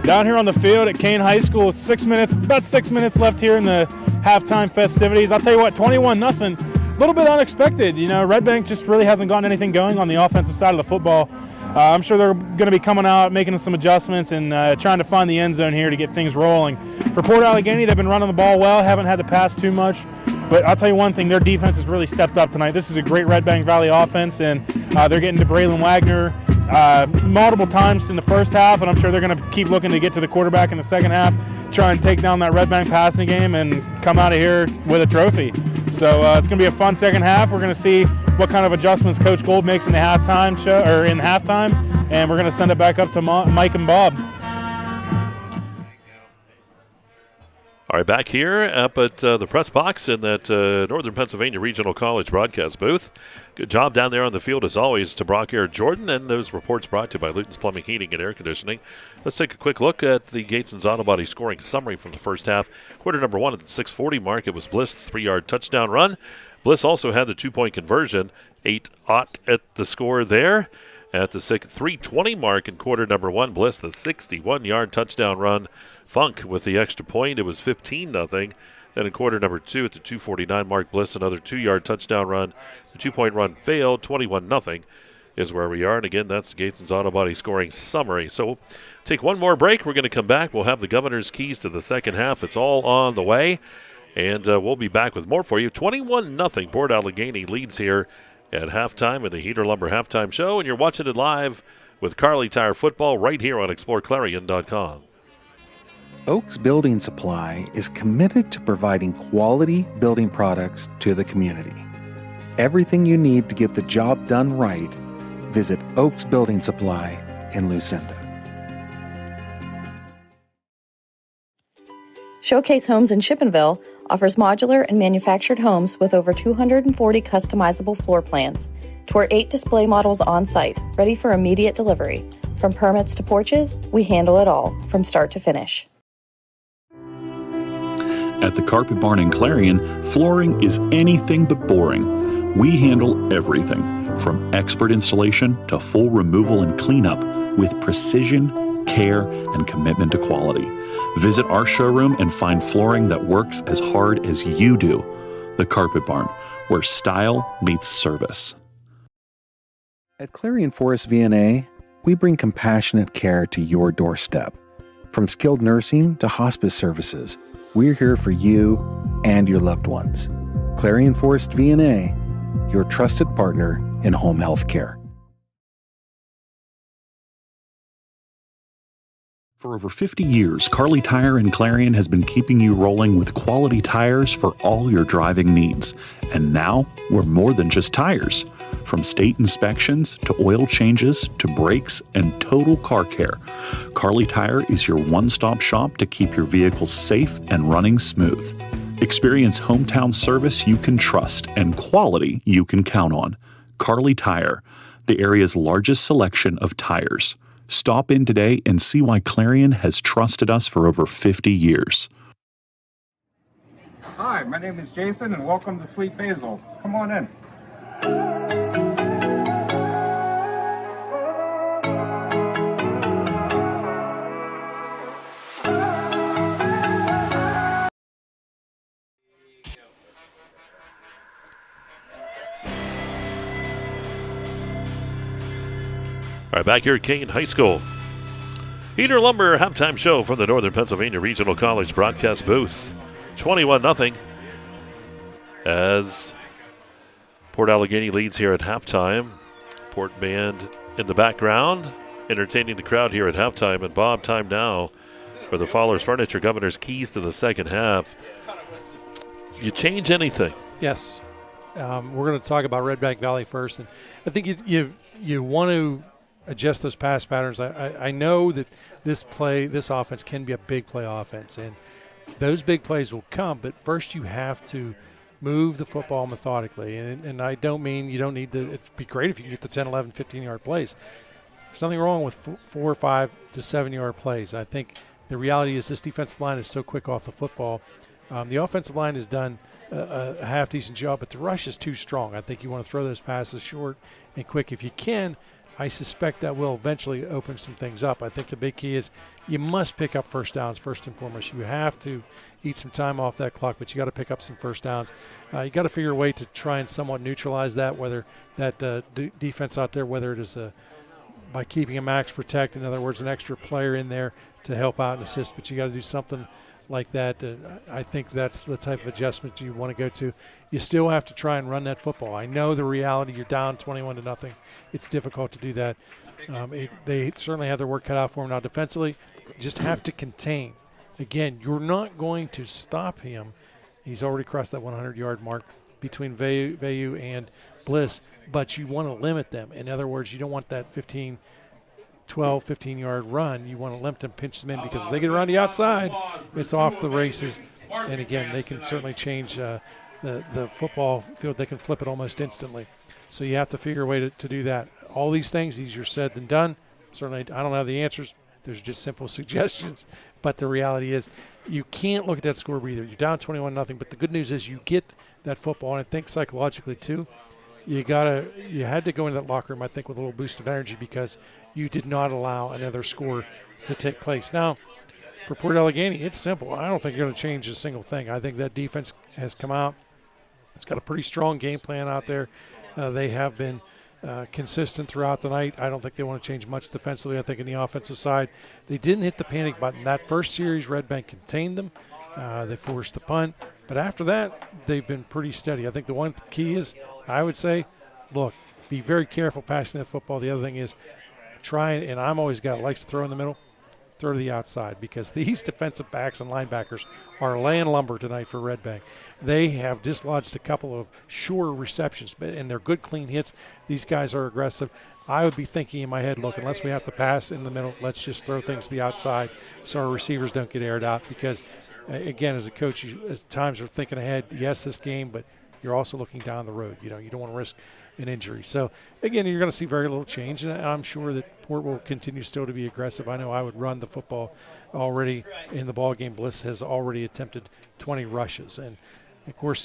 Down here on the field at Kane High School, about 6 minutes left here in the halftime festivities. I'll tell you what, 21-0, a little bit unexpected. You know, Redbank just really hasn't gotten anything going on the offensive side of the football. I'm sure they're going to be coming out, making some adjustments, and trying to find the end zone here to get things rolling. For Port Allegany, they've been running the ball well, haven't had to pass too much. But I'll tell you one thing, their defense has really stepped up tonight. This is a great Redbank Valley offense, and they're getting to Braylon Wagner multiple times in the first half, and I'm sure they're going to keep looking to get to the quarterback in the second half, try and take down that Redbank passing game and come out of here with a trophy. So it's going to be a fun second half. We're going to see what kind of adjustments Coach Gold makes in the halftime show, or in halftime, and we're going to send it back up to Mike and Bob. All right, back here up at the press box in that Northern Pennsylvania Regional College broadcast booth. Good job down there on the field, as always, to Brock Air Jordan, and those reports brought to you by Luton's Plumbing, Heating, and Air Conditioning. Let's take a quick look at the Gateson's Auto Body scoring summary from the first half. Quarter number one at the 6:40 mark, it was Bliss, 3-yard touchdown run. Bliss also had the 2-point conversion, 8-0 at the score there. At the 3:20 mark in quarter number one, Bliss, the 61-yard touchdown run. Funk with the extra point, it was 15-0. Then in quarter number two at the 2:49 mark, Bliss, another 2-yard touchdown run. The 2-point run failed, 21-0 is where we are. And again, that's Gateson's Auto Body scoring summary. So we'll take one more break. We're going to come back. We'll have the governor's keys to the second half. It's all on the way. And we'll be back with more for you. 21-0 Port Allegany leads here at halftime in the Heater Lumber halftime show. And you're watching it live with Kerle Tire Football right here on exploreClarion.com. Oaks Building Supply is committed to providing quality building products to the community. Everything you need to get the job done right, visit Oaks Building Supply in Lucinda. Showcase Homes in Chippenville offers modular and manufactured homes with over 240 customizable floor plans. Tour 8 display models on site, ready for immediate delivery. From permits to porches, we handle it all, from start to finish. At the Carpet Barn in Clarion, flooring is anything but boring. We handle everything, from expert installation to full removal and cleanup, with precision, care, and commitment to quality. Visit our showroom and find flooring that works as hard as you do. The Carpet Barn, where style meets service. At Clarion Forest VNA, we bring compassionate care to your doorstep. From skilled nursing to hospice services, we're here for you and your loved ones. Clarion Forest VNA, your trusted partner in home health care. For over 50 years, Kerle Tire and Clarion has been keeping you rolling with quality tires for all your driving needs. And now, we're more than just tires. From state inspections to oil changes to brakes and total car care, Kerle Tire is your one-stop shop to keep your vehicles safe and running smooth. Experience hometown service you can trust and quality you can count on. Kerle Tire, the area's largest selection of tires. Stop in today and see why Clarion has trusted us for over 50 years. Hi, my name is Jason, and welcome to Sweet Basil. Come on in. All right, back here at Kane High School. Heater Lumber halftime show from the Northern Pennsylvania Regional College broadcast booth. 21-0 as Port Allegany leads here at halftime. Port band in the background, entertaining the crowd here at halftime. And Bob, time now for the Fowler's Furniture Governor's keys to the second half. You change anything? Yes. We're going to talk about Redbank Valley first. And I think you want to adjust those pass patterns. I know that this offense can be a big play offense, and those big plays will come, but first you have to move the football methodically. And I don't mean you don't need to – it'd be great if you can get the 10, 11, 15-yard plays. There's nothing wrong with 4, 5 to 7-yard plays. I think the reality is this defensive line is so quick off the football. The offensive line has done a half-decent job, but the rush is too strong. I think you want to throw those passes short and quick if you can. I suspect that will eventually open some things up. I think the big key is you must pick up first downs first and foremost. You have to eat some time off that clock, but you got to pick up some first downs. You got to figure a way to try and somewhat neutralize that, whether that defense out there, whether it is by keeping a max protect, in other words, an extra player in there to help out and assist, but you got to do something like that. I think that's the type of adjustment you want to go to. You still have to try and run that football. I know the reality, you're down 21-0. It's difficult to do that. They certainly have their work cut out for them now defensively. Just have to contain. Again, you're not going to stop him. He's already crossed that 100-yard mark between Vayu and Bliss, but you want to limit them. In other words, you don't want that 12, 15-yard run. You want to limit them, pinch them in, because if they get around the outside, it's off the races. And again, they can certainly change the football field. They can flip it almost instantly. So you have to figure a way to do that. All these things, easier said than done. Certainly, I don't have the answers. There's just simple suggestions. But the reality is you can't look at that score either. You're down 21-0, but the good news is you get that football. And I think psychologically, too, you had to go into that locker room, I think, with a little boost of energy because you did not allow another score to take place. Now, for Port Allegany, it's simple. I don't think you're going to change a single thing. I think that defense has come out. It's got a pretty strong game plan out there. They have been consistent throughout the night. I don't think they want to change much defensively. I think in the offensive side, they didn't hit the panic button. That first series, Redbank contained them. They forced the punt. But after that, they've been pretty steady. I think the one key is, I would say, look, be very careful passing that football. The other thing is try, and I'm always a guy that likes to throw in the middle, throw to the outside, because these defensive backs and linebackers are laying lumber tonight for Redbank. They have dislodged a couple of sure receptions, and they're good, clean hits. These guys are aggressive. I would be thinking in my head, look, unless we have to pass in the middle, let's just throw things to the outside so our receivers don't get aired out, because again, as a coach, you at times are thinking ahead. Yes, this game, but you're also looking down the road. You don't want to risk an injury. So, again, you're going to see very little change, and I'm sure that Port will continue still to be aggressive. I know I would run the football already in the ball game. Bliss has already attempted 20 rushes. And, of course,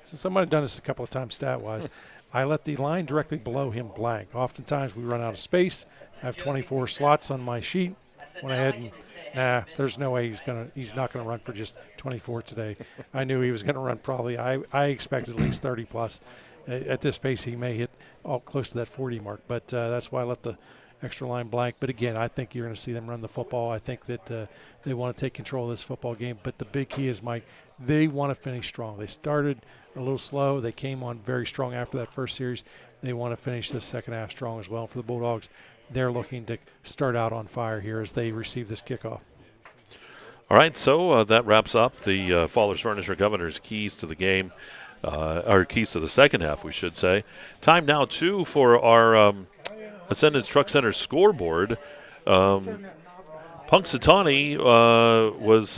since I might have done this a couple of times stat-wise, I let the line directly below him blank. Oftentimes we run out of space. I have 24 slots on my sheet. Went ahead and, there's no way he's not going to run for just 24 today. I knew he was going to run probably. I expected at least 30 plus. At this pace, he may hit close to that 40 mark, but that's why I let the extra line blank. But again, I think you're going to see them run the football. I think that they want to take control of this football game. But the big key is, Mike, they want to finish strong. They started a little slow. They came on very strong after that first series. They want to finish the second half strong as well. For the Bulldogs, they're looking to start out on fire here as they receive this kickoff. All right, so that wraps up the Fallers Furniture Governor's keys to the game, or keys to the second half, we should say. Time now, too, for our Ascendance Truck Center scoreboard. Punxsutawney was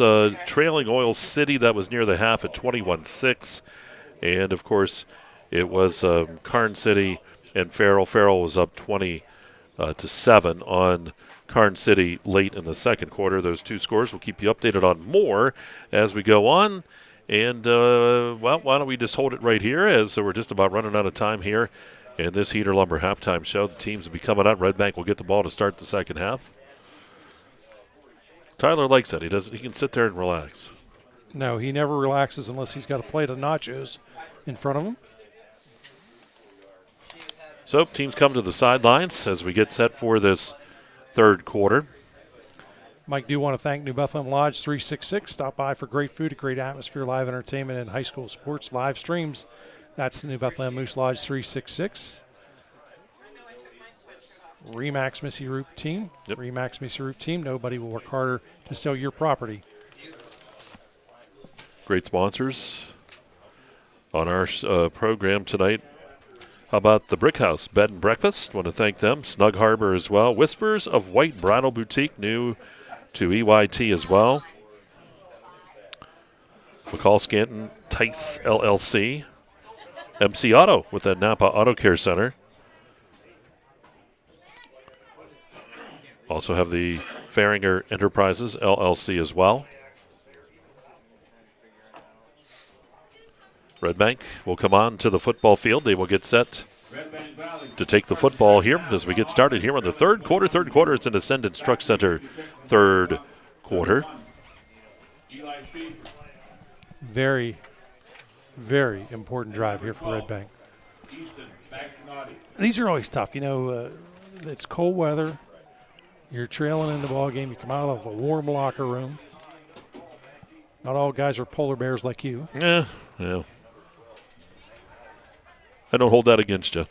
trailing Oil City. That was near the half at 21-6. And, of course, it was Karn City and Farrell. Farrell was up 20-7 on Karn City late in the second quarter. Those two scores will keep you updated on more as we go on. And, well, why don't we just hold it right here as we're just about running out of time here in this Heater Lumber halftime show. The teams will be coming out. Redbank will get the ball to start the second half. Tyler likes that. He can sit there and relax. No, he never relaxes unless he's got a plate of nachos in front of him. So teams come to the sidelines as we get set for this third quarter. Mike, do want to thank New Bethlehem Lodge 366. Stop by for great food, a great atmosphere, live entertainment, and high school sports live streams. That's the New Bethlehem Moose Lodge 366. Remax Missy Root team. Yep. Remax Missy Root team. Nobody will work harder to sell your property. Great sponsors on our program tonight. How about the Brick House Bed and Breakfast? Want to thank them. Snug Harbor as well. Whispers of White Bridal Boutique, new to EYT as well. McCall Scanton Tice LLC. MC Auto with the Napa Auto Care Center. Also have the Farringer Enterprises LLC as well. Redbank will come on to the football field. They will get set to take the football here as we get started here on the third quarter. Third quarter, it's an Ascendance Truck Center third quarter. Very, very important drive here for Redbank. These are always tough. You know, it's cold weather. You're trailing in the ball game. You come out of a warm locker room. Not all guys are polar bears like you. Yeah. I don't hold that against you.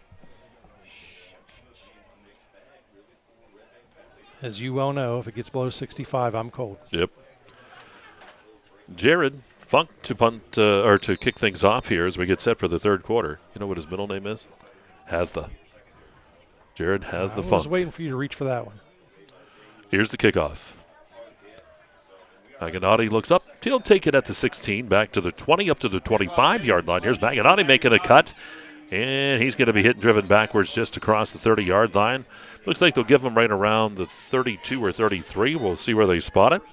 As you well know, if it gets below 65, I'm cold. Yep. Jared Funk to punt or to kick things off here as we get set for the third quarter. You know what his middle name is? Jared has the Funk. I was waiting for you to reach for that one. Here's the kickoff. Maganotti looks up. He'll take it at the 16, back to the 20, up to the 25-yard line. Here's Maganotti making a cut, and he's going to be hit and driven backwards just across the 30-yard line. Looks like they'll give him right around the 32 or 33. We'll see where they spot it.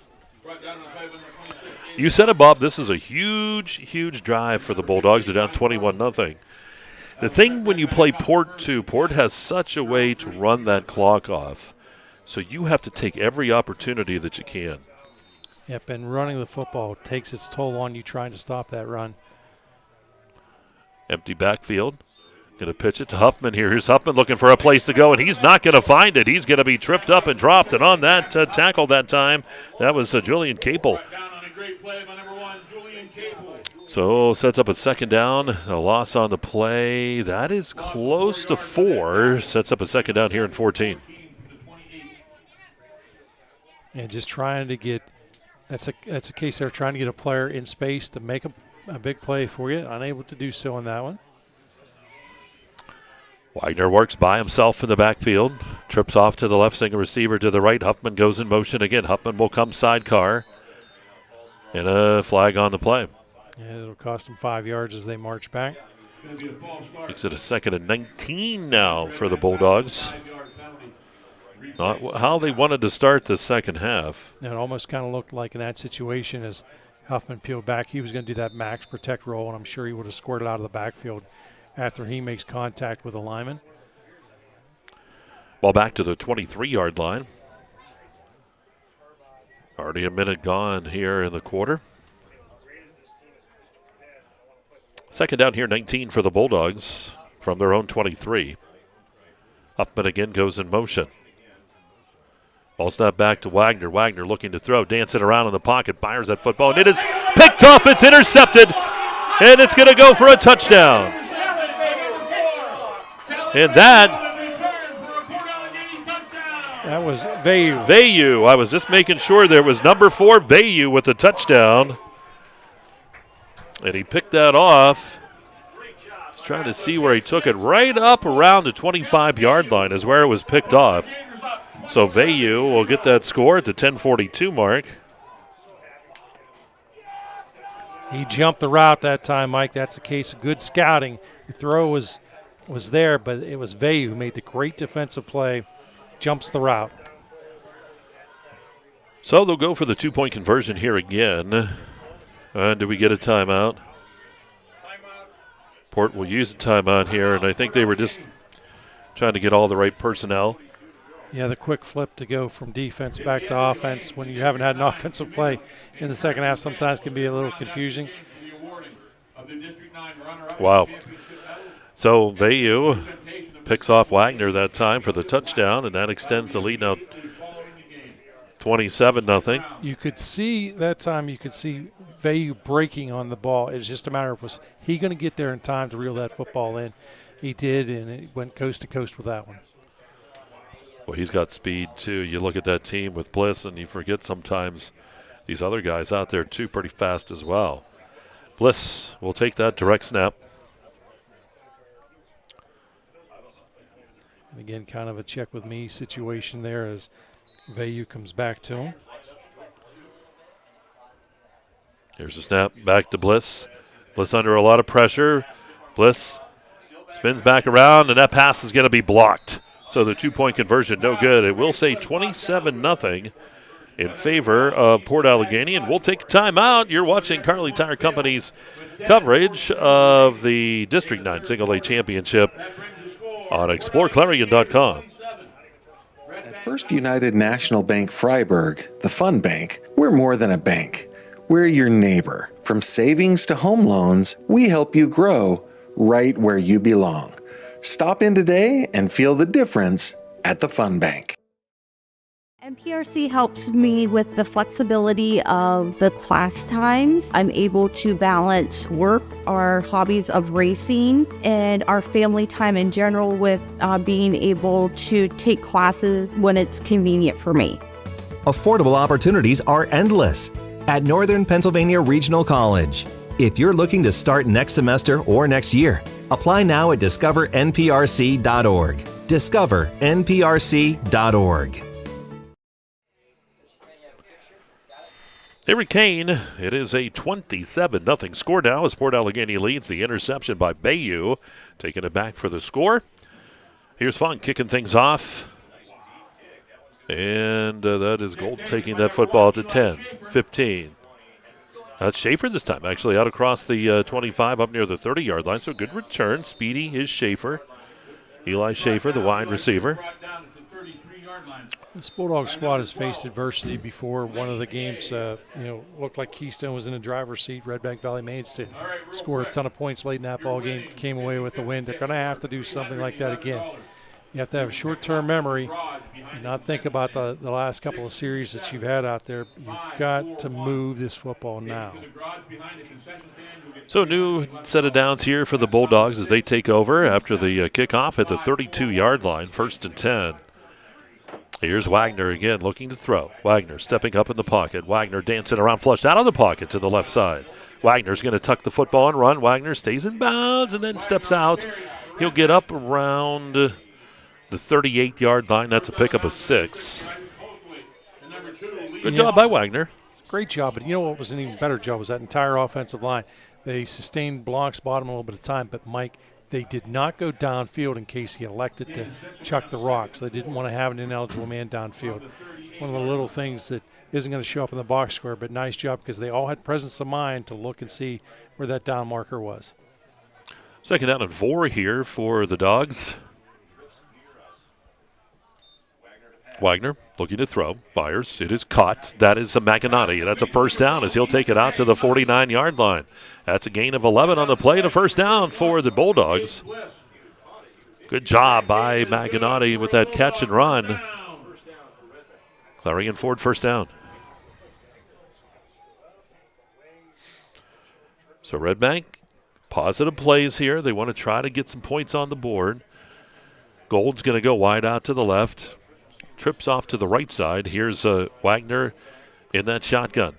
You said it, Bob. This is a huge, huge drive for the Bulldogs. They're down 21-0. The thing when you play Port, too, Port has such a way to run that clock off. So you have to take every opportunity that you can. Yep, and running the football takes its toll on you trying to stop that run. Empty backfield. Going to pitch it to Huffman here. Here's Huffman looking for a place to go, and he's not going to find it. He's going to be tripped up and dropped. And on that tackle that time, that was Julian Capel. So sets up a second down. A loss on the play. That is close to 4. Sets up a second down here in 14. And just trying to get that's a case they're trying to get a player in space to make a big play for you. Unable to do so in that one. Wagner works by himself in the backfield. Trips off to the left, single receiver to the right. Huffman goes in motion again. Huffman will come sidecar. And a flag on the play. Yeah, it'll cost them 5 yards as they march back. Makes it a second and 19 now for the Bulldogs. Not how they wanted to start the second half. It almost kind of looked like in that situation as Huffman peeled back, he was going to do that max protect roll, and I'm sure he would have squirted out of the backfield after he makes contact with a lineman. Ball back to the 23-yard line. Already a minute gone here in the quarter. Second down here, 19 for the Bulldogs from their own 23. Huffman again goes in motion. Ball snap back to Wagner. Wagner looking to throw, dancing around in the pocket, fires that football, and it is picked off. It's intercepted, and it's going to go for a touchdown. And that That was Vayu. Vayu. I was just making sure there was number 4, Vayu, with the touchdown. And he picked that off. He's trying to see where he took it. Right up around the 25-yard line is where it was picked off. So Vayu will get that score at the 10:42 mark. He jumped the route that time, Mike. That's a case of good scouting. The throw was there, but it was Vayu who made the great defensive play, jumps the route. So they'll go for the 2-point conversion here again. And do we get a timeout? Port will use a timeout here, and I think they were just trying to get all the right personnel. Yeah, the quick flip to go from defense back to offense when you haven't had an offensive play in the second half sometimes can be a little confusing. Wow. So Vayu picks off Wagner that time for the touchdown, and that extends the lead now 27-0. You could see that time, Vayu breaking on the ball. It's just a matter of was he going to get there in time to reel that football in. He did, and it went coast to coast with that one. Well, he's got speed, too. You look at that team with Bliss, and you forget sometimes these other guys out there, too, pretty fast as well. Bliss will take that direct snap. And again, kind of a check with me situation there as Vayu comes back to him. Here's the snap back to Bliss. Bliss under a lot of pressure. Bliss spins back around, and that pass is going to be blocked. So the 2-point conversion, no good. It will say 27-0 in favor of Port Allegany, and we'll take a timeout. You're watching Kerle Tire Company's coverage of the District 9 Single A Championship on exploreClarion.com. At First United National Bank Freiburg, the fun bank, we're more than a bank. We're your neighbor. From savings to home loans, we help you grow right where you belong. Stop in today and feel the difference at the Fun Bank. MPRC helps me with the flexibility of the class times. I'm able to balance work, our hobbies of racing, and our family time in general with being able to take classes when it's convenient for me. Affordable opportunities are endless at Northern Pennsylvania Regional College. If you're looking to start next semester or next year, apply now at discovernprc.org. discovernprc.org. Here at Kane, it is a 27-0 score now as Port Allegany leads. The interception by Vayu, taking it back for the score. Here's Funk kicking things off. And that is Gold taking that football to 10, 15. That's Schaefer this time, actually, out across the 25 up near the 30-yard line. So good return. Speedy is Schaefer. Eli Schaefer, the wide receiver. This Bulldog squad has faced adversity before. One of the games, looked like Keystone was in the driver's seat. Redbank Valley managed to score a ton of points late in that ball game, came away with the win. They're going to have to do something like that again. You have to have a short-term memory and not think about the last couple of series that you've had out there. You've got to move this football now. So new set of downs here for the Bulldogs as they take over after the kickoff at the 32-yard line, 1st and 10. Here's Wagner again looking to throw. Wagner stepping up in the pocket. Wagner dancing around, flushed out of the pocket to the left side. Wagner's going to tuck the football and run. Wagner stays in bounds and then steps out. He'll get up around the 38-yard line. That's a pickup of 6. Good job by Wagner. Great job, but you know what was an even better job was that entire offensive line. They sustained Blanc's bottom a little bit of time, but Mike, they did not go downfield in case he elected to chuck the rocks. They didn't want to have an ineligible man downfield. One of the little things that isn't going to show up in the box score, but nice job because they all had presence of mind to look and see where that down marker was. 2nd down and 4 here for the Dogs. Wagner looking to throw. Fires. It is caught. That is a Maginati. That's a first down as he'll take it out to the 49-yard line. That's a gain of 11 on the play and a first down for the Bulldogs. Good job by Maginati with that catch and run. Clarion Ford first down. So Redbank, positive plays here. They want to try to get some points on the board. Gold's going to go wide out to the left. trips off to the right side. Here's Wagner in that shotgun.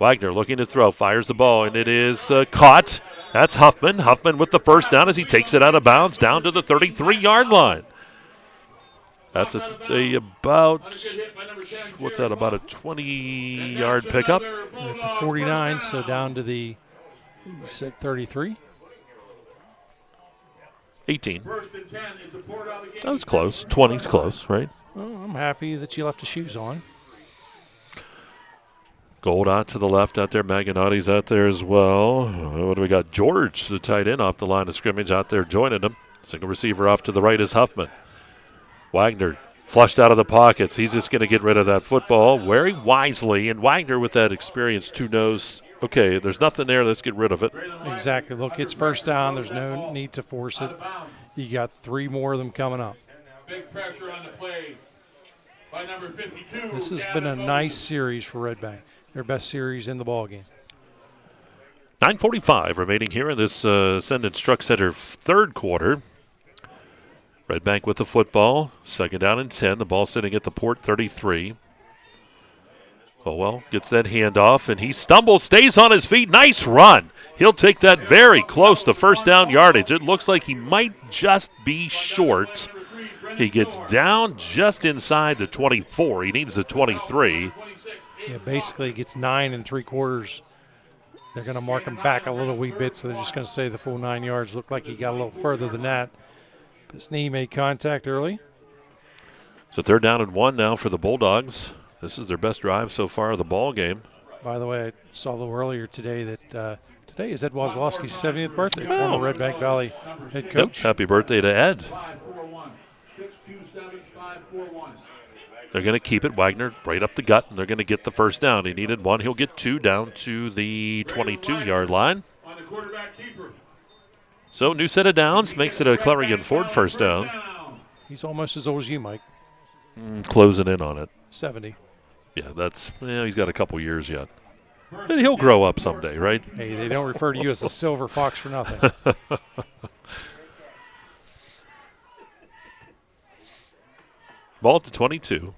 Wagner looking to throw, fires the ball, and it is caught. That's Huffman. Huffman with the first down as he takes it out of bounds down to the 33-yard line. That's about a 20-yard pickup? At the 49, so down to the, you said 33? 18. That was close. 20's close, right? Well, I'm happy that you left the shoes on. Gold out to the left out there. Maganotti's out there as well. What do we got? George, the tight end, off the line of scrimmage out there joining them. Single receiver off to the right is Huffman. Wagner flushed out of the pockets. He's just going to get rid of that football very wisely. And Wagner with that experience, too, knows, okay, there's nothing there. Let's get rid of it. Exactly. Look, it's first down. There's no need to force it. You got 3 more of them coming up. Big pressure on the play by number 52. This has been a nice series for Redbank. Their best series in the ballgame. 9:45 remaining here in this Ascendant Truck Center third quarter. Redbank with the football. Second down and 10. The ball sitting at the Port 33. Colwell gets that handoff, and he stumbles, stays on his feet. Nice run. He'll take that very close to first down yardage. It looks like he might just be short. He gets down just inside the 24. He needs the 23. Yeah, basically gets 9 3/4. They're going to mark him back a little wee bit, so they're just going to say the full 9 yards. Looked like he got a little further than that. But his knee made contact early. So third down and 1 now for the Bulldogs. This is their best drive so far of the ball game. By the way, I saw a little earlier today that today is Ed Wozlowski's 70th birthday, former Redbank Valley head coach. Yep, happy birthday to Ed. They're going to keep it. Wagner right up the gut, and they're going to get the first down. He needed 1. He'll get 2 down to the 22-yard line. So new set of downs makes it a Clarion Ford first down. He's almost as old as you, Mike. Closing in on it. 70. Yeah, he's got a couple years yet. But he'll grow up someday, right? Hey, they don't refer to you as the silver fox for nothing. Ball at the 22.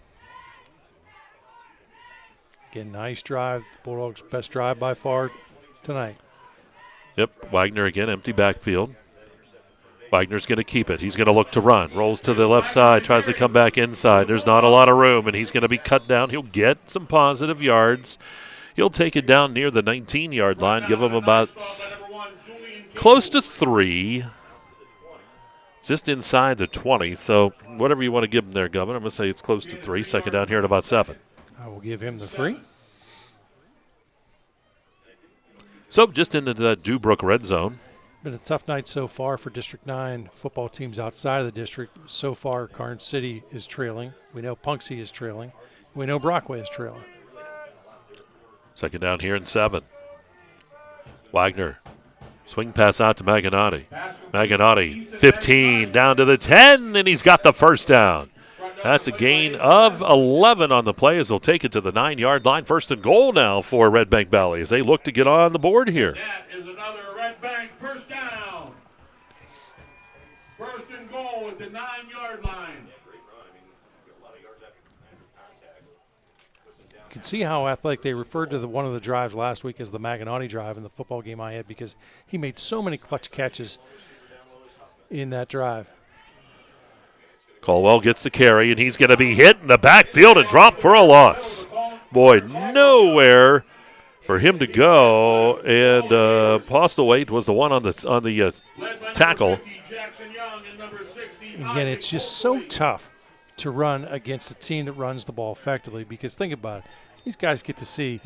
Again, nice drive. The Bulldogs' best drive by far tonight. Yep, Wagner again, empty backfield. Wagner's going to keep it. He's going to look to run. Rolls to the left side, tries to come back inside. There's not a lot of room, and he's going to be cut down. He'll get some positive yards. He'll take it down near the 19-yard line, give him about close to 3. Just inside the 20, so whatever you want to give him there, Governor. I'm going to say it's close to 3. Second down here at about 7. I will give him the 3. So just into the Dubrook red zone. Been a tough night so far for District 9 football teams outside of the district. So far, Karn City is trailing. We know Punxsutawney is trailing. We know Brockway is trailing. Second down here and 7. Wagner. Swing pass out to Maganotti. Maganotti, 15, down to the 10, and he's got the first down. That's a gain of 11 on the play as they'll take it to the 9-yard line. First and goal now for Redbank Valley as they look to get on the board here. That is another Redbank first down. First and goal at the 9-yard line. You can see how athletic they referred to one of the drives last week as the Maganotti drive in the football game I had because he made so many clutch catches in that drive. Colwell gets the carry, and he's going to be hit in the backfield and dropped for a loss. Boy, nowhere for him to go, and Postlewaite was the one on the tackle. Again, it's just so tough to run against a team that runs the ball effectively because think about it. These guys get to see,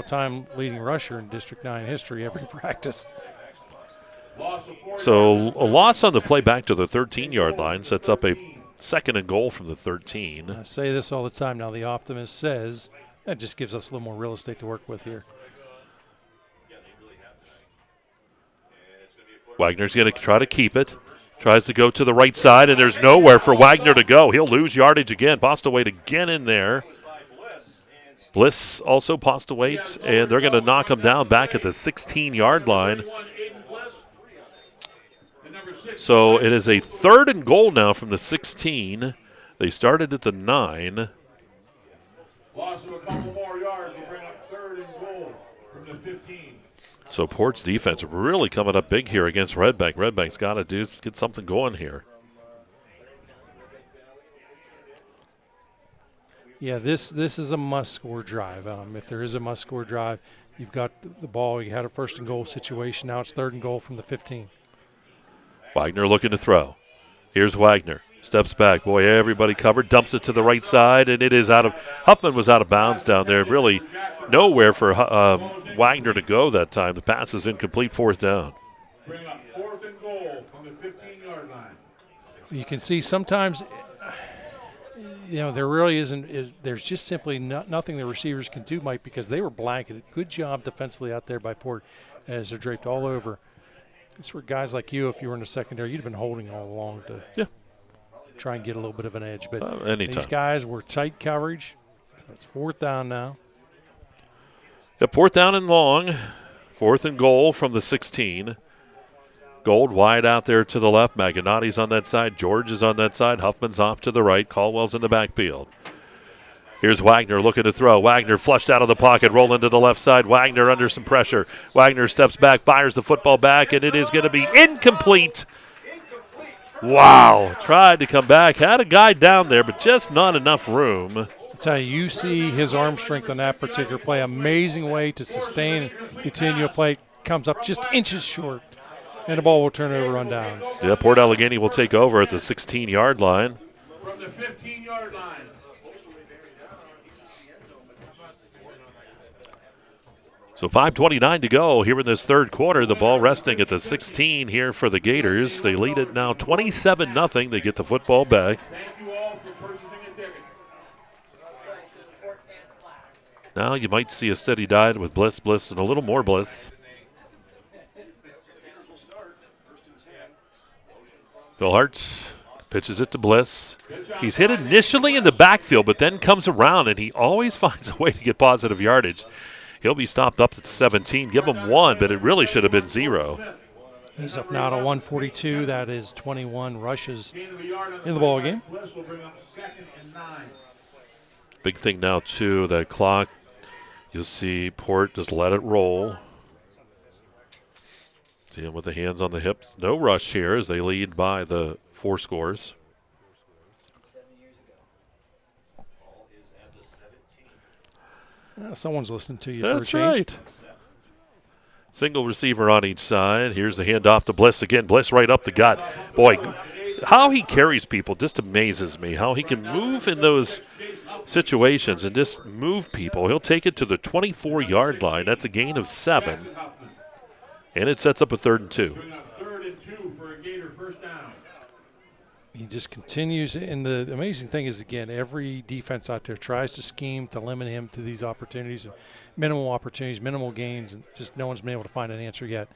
time leading rusher in District 9 history every practice. So a loss on the play back to the 13-yard line sets up a second and goal from the 13. I say this all the time now. The optimist says that just gives us a little more real estate to work with here. Wagner's going to try to keep it. Tries to go to the right side, and there's nowhere for Wagner to go. He'll lose yardage again. Postlewaite again in there. Bliss also Postlewaite, and they're going to knock him down back at the 16-yard line. So it is a third and goal now from the 16. They started at the 9. Loss of a couple more yards will bring up 3rd and goal from the 15. So Port's defense really coming up big here against Redbank. Redbank's got to get something going here. Yeah, this is a must-score drive. If there is a must-score drive, you've got the ball. You had a 1st and goal situation. Now it's 3rd and goal from the 15. Wagner looking to throw. Here's Wagner. Steps back. Boy, everybody covered. Dumps it to the right side, and it is out of – Huffman was out of bounds down there. Really nowhere for Wagner to go that time. The pass is incomplete, 4th down. Bring up 4th and goal from the 15-yard line. You can see sometimes – there really isn't. There's just simply nothing the receivers can do, Mike, because they were blanketed. Good job defensively out there by Port as they're draped all over. It's where guys like you, if you were in the secondary, you'd have been holding all along to try and get a little bit of an edge. But these guys were tight coverage. So it's 4th down now. Yep, 4th down and long. 4th and goal from the 16. Gold wide out there to the left. Maganati's on that side. George is on that side. Huffman's off to the right. Caldwell's in the backfield. Here's Wagner looking to throw. Wagner flushed out of the pocket, rolling to the left side. Wagner under some pressure. Wagner steps back, fires the football back, and it is going to be incomplete. Wow. Tried to come back. Had a guy down there, but just not enough room. I'll tell you, you see his arm strength on that particular play. Amazing way to sustain and continue a play. Comes up just inches short. And the ball will turn over on downs. Yeah, Port Allegany will take over at the 16-yard line. From the 15-yard line. So 5:29 to go here in this 3rd quarter. The ball resting at the 16 here for the Gators. They lead it now 27-0. They get the football back. Thank you all for purchasing a ticket. Now you might see a steady diet with Bliss, and a little more Bliss. Phil Hart pitches it to Bliss. He's hit initially in the backfield, but then comes around, and he always finds a way to get positive yardage. He'll be stopped up at the 17. Give him 1, but it really should have been 0. He's up now to 142. That is 21 rushes in the ball game. Big thing now, too, that clock. You'll see Port just let it roll. See him with the hands on the hips. No rush here as they lead by the 4 scores. Someone's listening to you. That's for a change. Right. Single receiver on each side. Here's the handoff to Bliss again. Bliss right up the gut. Boy, how he carries people just amazes me. How he can move in those situations and just move people. He'll take it to the 24-yard line. That's a gain of 7. And it sets up a 3rd and 2. He just continues, and the amazing thing is, again, every defense out there tries to scheme to limit him to these opportunities, minimal opportunities, minimal gains, and just no one's been able to find an answer yet.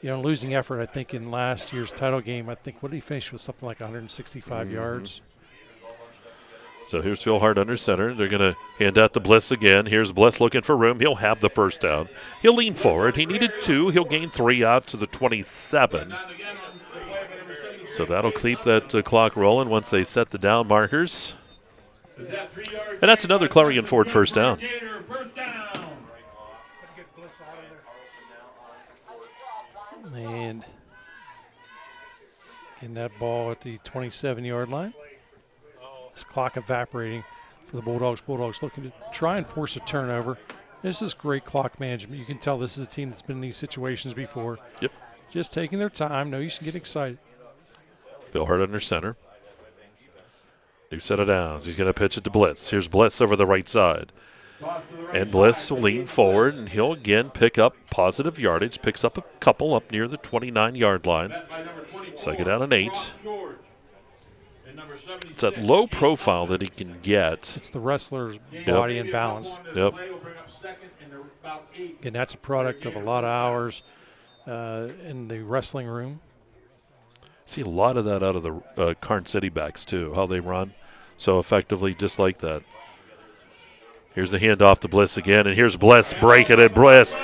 Losing effort, I think, in last year's title game, what did he finish with? Something like 165 yards. So here's Phil Hart under center. They're going to hand out to Bliss again. Here's Bliss looking for room. He'll have the 1st down. He'll lean forward. He needed 2. He'll gain 3 out to the 27. So that'll keep that clock rolling once they set the down markers. And that's another Clarion Ford 1st down. And getting that ball at the 27-yard line. This clock evaporating for the Bulldogs. Bulldogs looking to try and force a turnover. This is great clock management. You can tell this is a team that's been in these situations before. Yep. Just taking their time. No use in getting excited. Bill Hart under center. New set of downs. He's going to pitch it to Bliss. Here's Bliss over the right side. And Bliss will lean forward, and he'll again pick up positive yardage. Picks up a couple up near the 29-yard line. 2nd down and 8. It's that low profile that he can get. It's the wrestler's body and balance. Yep. And that's a product of a lot of hours in the wrestling room. See a lot of that out of the Karn City backs, too, how they run so effectively just like that. Here's the handoff to Bliss again, and here's Bliss breaking it. Bliss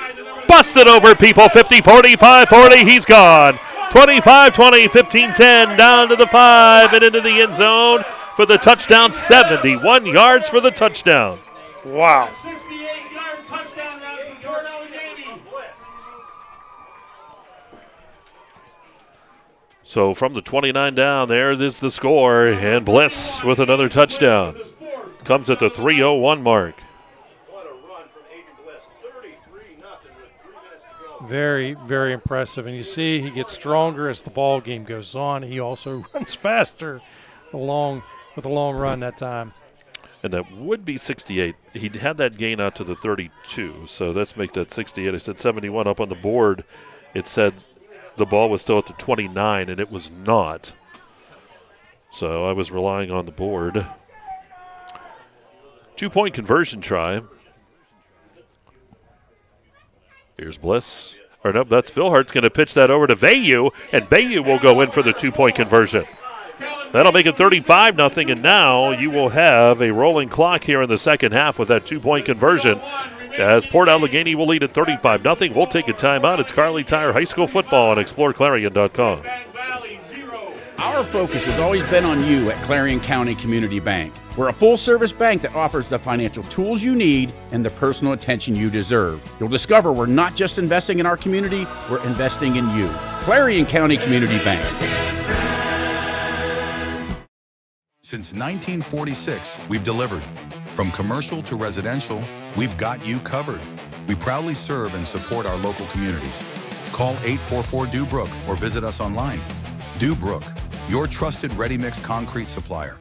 busted over people, 50, 45, 40, he's gone. 25, 20, 15, 10, down to the 5 and into the end zone. for the touchdown. 71 yards for the touchdown. Wow. 68-yard touchdown run for Port Allegany. So from the 29 down, there is the score, and Bliss with another touchdown. Comes at the 3:01 mark. Very, very impressive. And you see he gets stronger as the ball game goes on. He also runs faster with a long run that time. And that would be 68. He had that gain out to the 32, so let's make that 68. I said 71 up on the board. It said the ball was still at the 29, and it was not. So I was relying on the board. 2-point conversion try. Here's Bliss. Or no, that's Philhart's going to pitch that over to Bayou, and Bayou will go in for the 2-point conversion. That'll make it 35-0, and now you will have a rolling clock here in the second half with that 2-point conversion, as Port Allegany will lead at 35-0. We'll take a timeout. It's Kerle Tire High School football on exploreClarion.com. Our focus has always been on you at Clarion County Community Bank. We're a full-service bank that offers the financial tools you need and the personal attention you deserve. You'll discover we're not just investing in our community, we're investing in you. Clarion County Community Bank. Since 1946, we've delivered. From commercial to residential, we've got you covered. We proudly serve and support our local communities. Call 844-DUBROOK or visit us online. DUBROOK, your trusted ready-mix concrete supplier.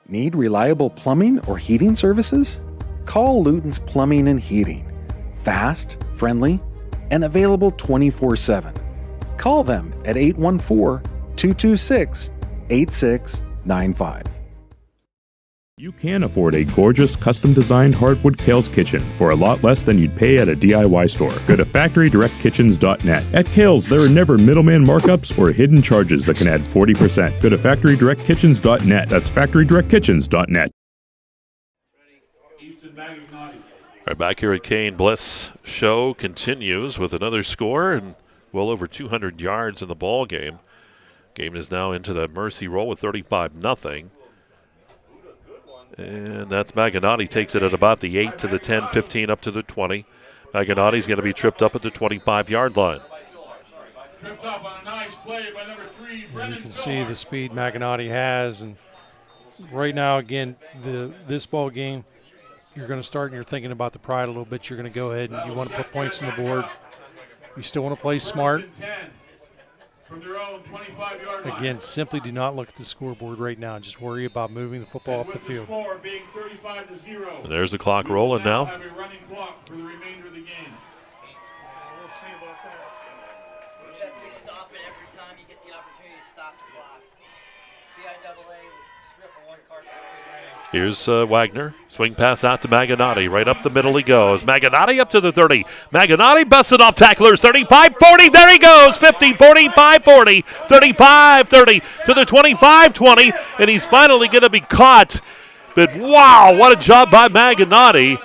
Need reliable plumbing or heating services? Call Luton's Plumbing and Heating. Fast, friendly, and available 24/7. Call them at 814-226-8695. You can afford a gorgeous, custom-designed hardwood Kerle's kitchen for a lot less than you'd pay at a DIY store. Go to FactoryDirectKitchens.net. At Kerle's, there are never middleman markups or hidden charges that can add 40%. Go to FactoryDirectKitchens.net. That's FactoryDirectKitchens.net. All right, back here at Kane, Bliss show continues with another score and well over 200 yards in the ball game. Game is now into the mercy roll with 35-0. And that's Maginati takes it at about the 8 to the 10, 15 up to the 20. Maginati's going to be tripped up at the 25-yard line. Tripped up on a nice play by number 3, And you can see the speed Maginati has. And right now, again, this ball game, you're going to start and you're thinking about the pride a little bit. You're going to go ahead and you want to put points on the board. You still want to play smart. From their own 25-yard line. Again, simply do not look at the scoreboard right now. Just worry about moving the football up the field. Score being 35-0. And there's the clock rolling now. Have a running clock for the remainder of the game. We'll see about that. Except we stop it every time you get the opportunity to stop the clock. BIAA strip a one card. Here's Wagner. Swing pass out to Maginati. Right up the middle he goes. Maginati up to the 30. Maginati busted off tacklers. 35-40. There he goes. 50, 45, 40. 35, 30 to the 25, 20. And he's finally going to be caught. But wow, what a job by Maginati.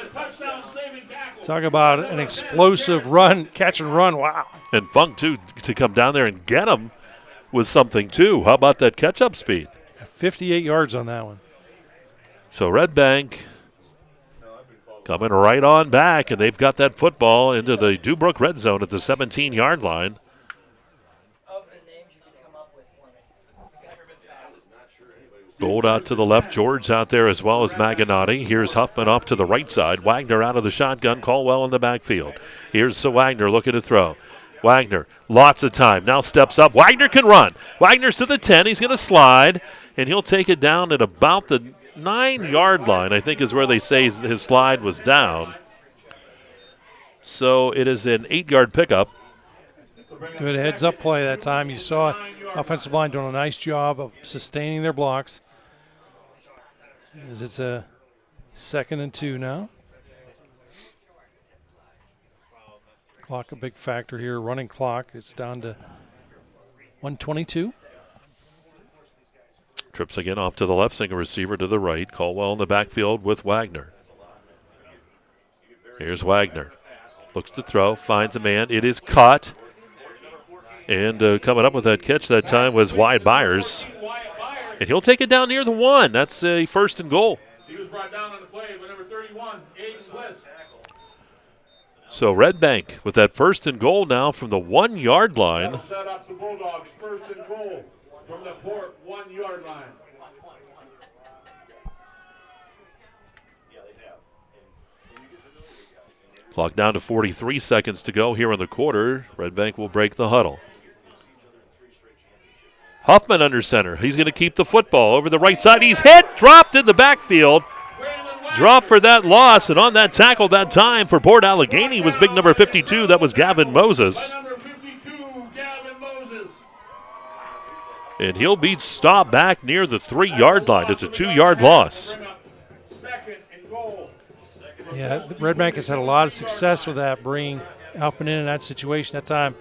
Talk about an explosive run, catch and run. Wow. And Funk, too, to come down there and get him was something, too. How about that catch-up speed? 58 yards on that one. So Redbank coming right on back, and they've got that football into the Dubrook red zone at the 17-yard line. Gold out to the left. George out there as well as Maginati. Here's Huffman off to the right side. Wagner out of the shotgun. Caldwell in the backfield. Here's Wagner looking to throw. Wagner, lots of time. Now steps up. Wagner can run. Wagner's to the 10. He's going to slide, and he'll take it down at about the 9-yard line, I think is where they say his slide was down. So it is an 8-yard pickup. Good heads-up play that time. You saw offensive line doing a nice job of sustaining their blocks. As it's a 2nd and 2 now. Clock a big factor here. Running clock. It's down to 1:22. Trips again off to the left, single receiver to the right. Caldwell in the backfield with Wagner. Here's Wagner. Looks to throw, finds a man. It is caught. And coming up with that catch that time was Wyatt Byers. And he'll take it down near the 1. That's a first and goal. He was brought down on the play by number 31, Aiden Bliss. So Redbank with that first and goal now from the 1 yard line. That'll set up the Bulldogs first and goal from the 1 yard line. Clock down to 43 seconds to go here in the quarter. Redbank will break the huddle. Huffman under center. He's going to keep the football over the right side. He's hit, dropped in the backfield. Drop for that loss, and on that tackle that time for Port Allegany was big number 52. That was Gavin Moses. And he'll be stopped back near the 3 yard line. It's a 2 yard loss. Yeah, Redbank has had a lot of success with that, bringing Alpin in that situation that time.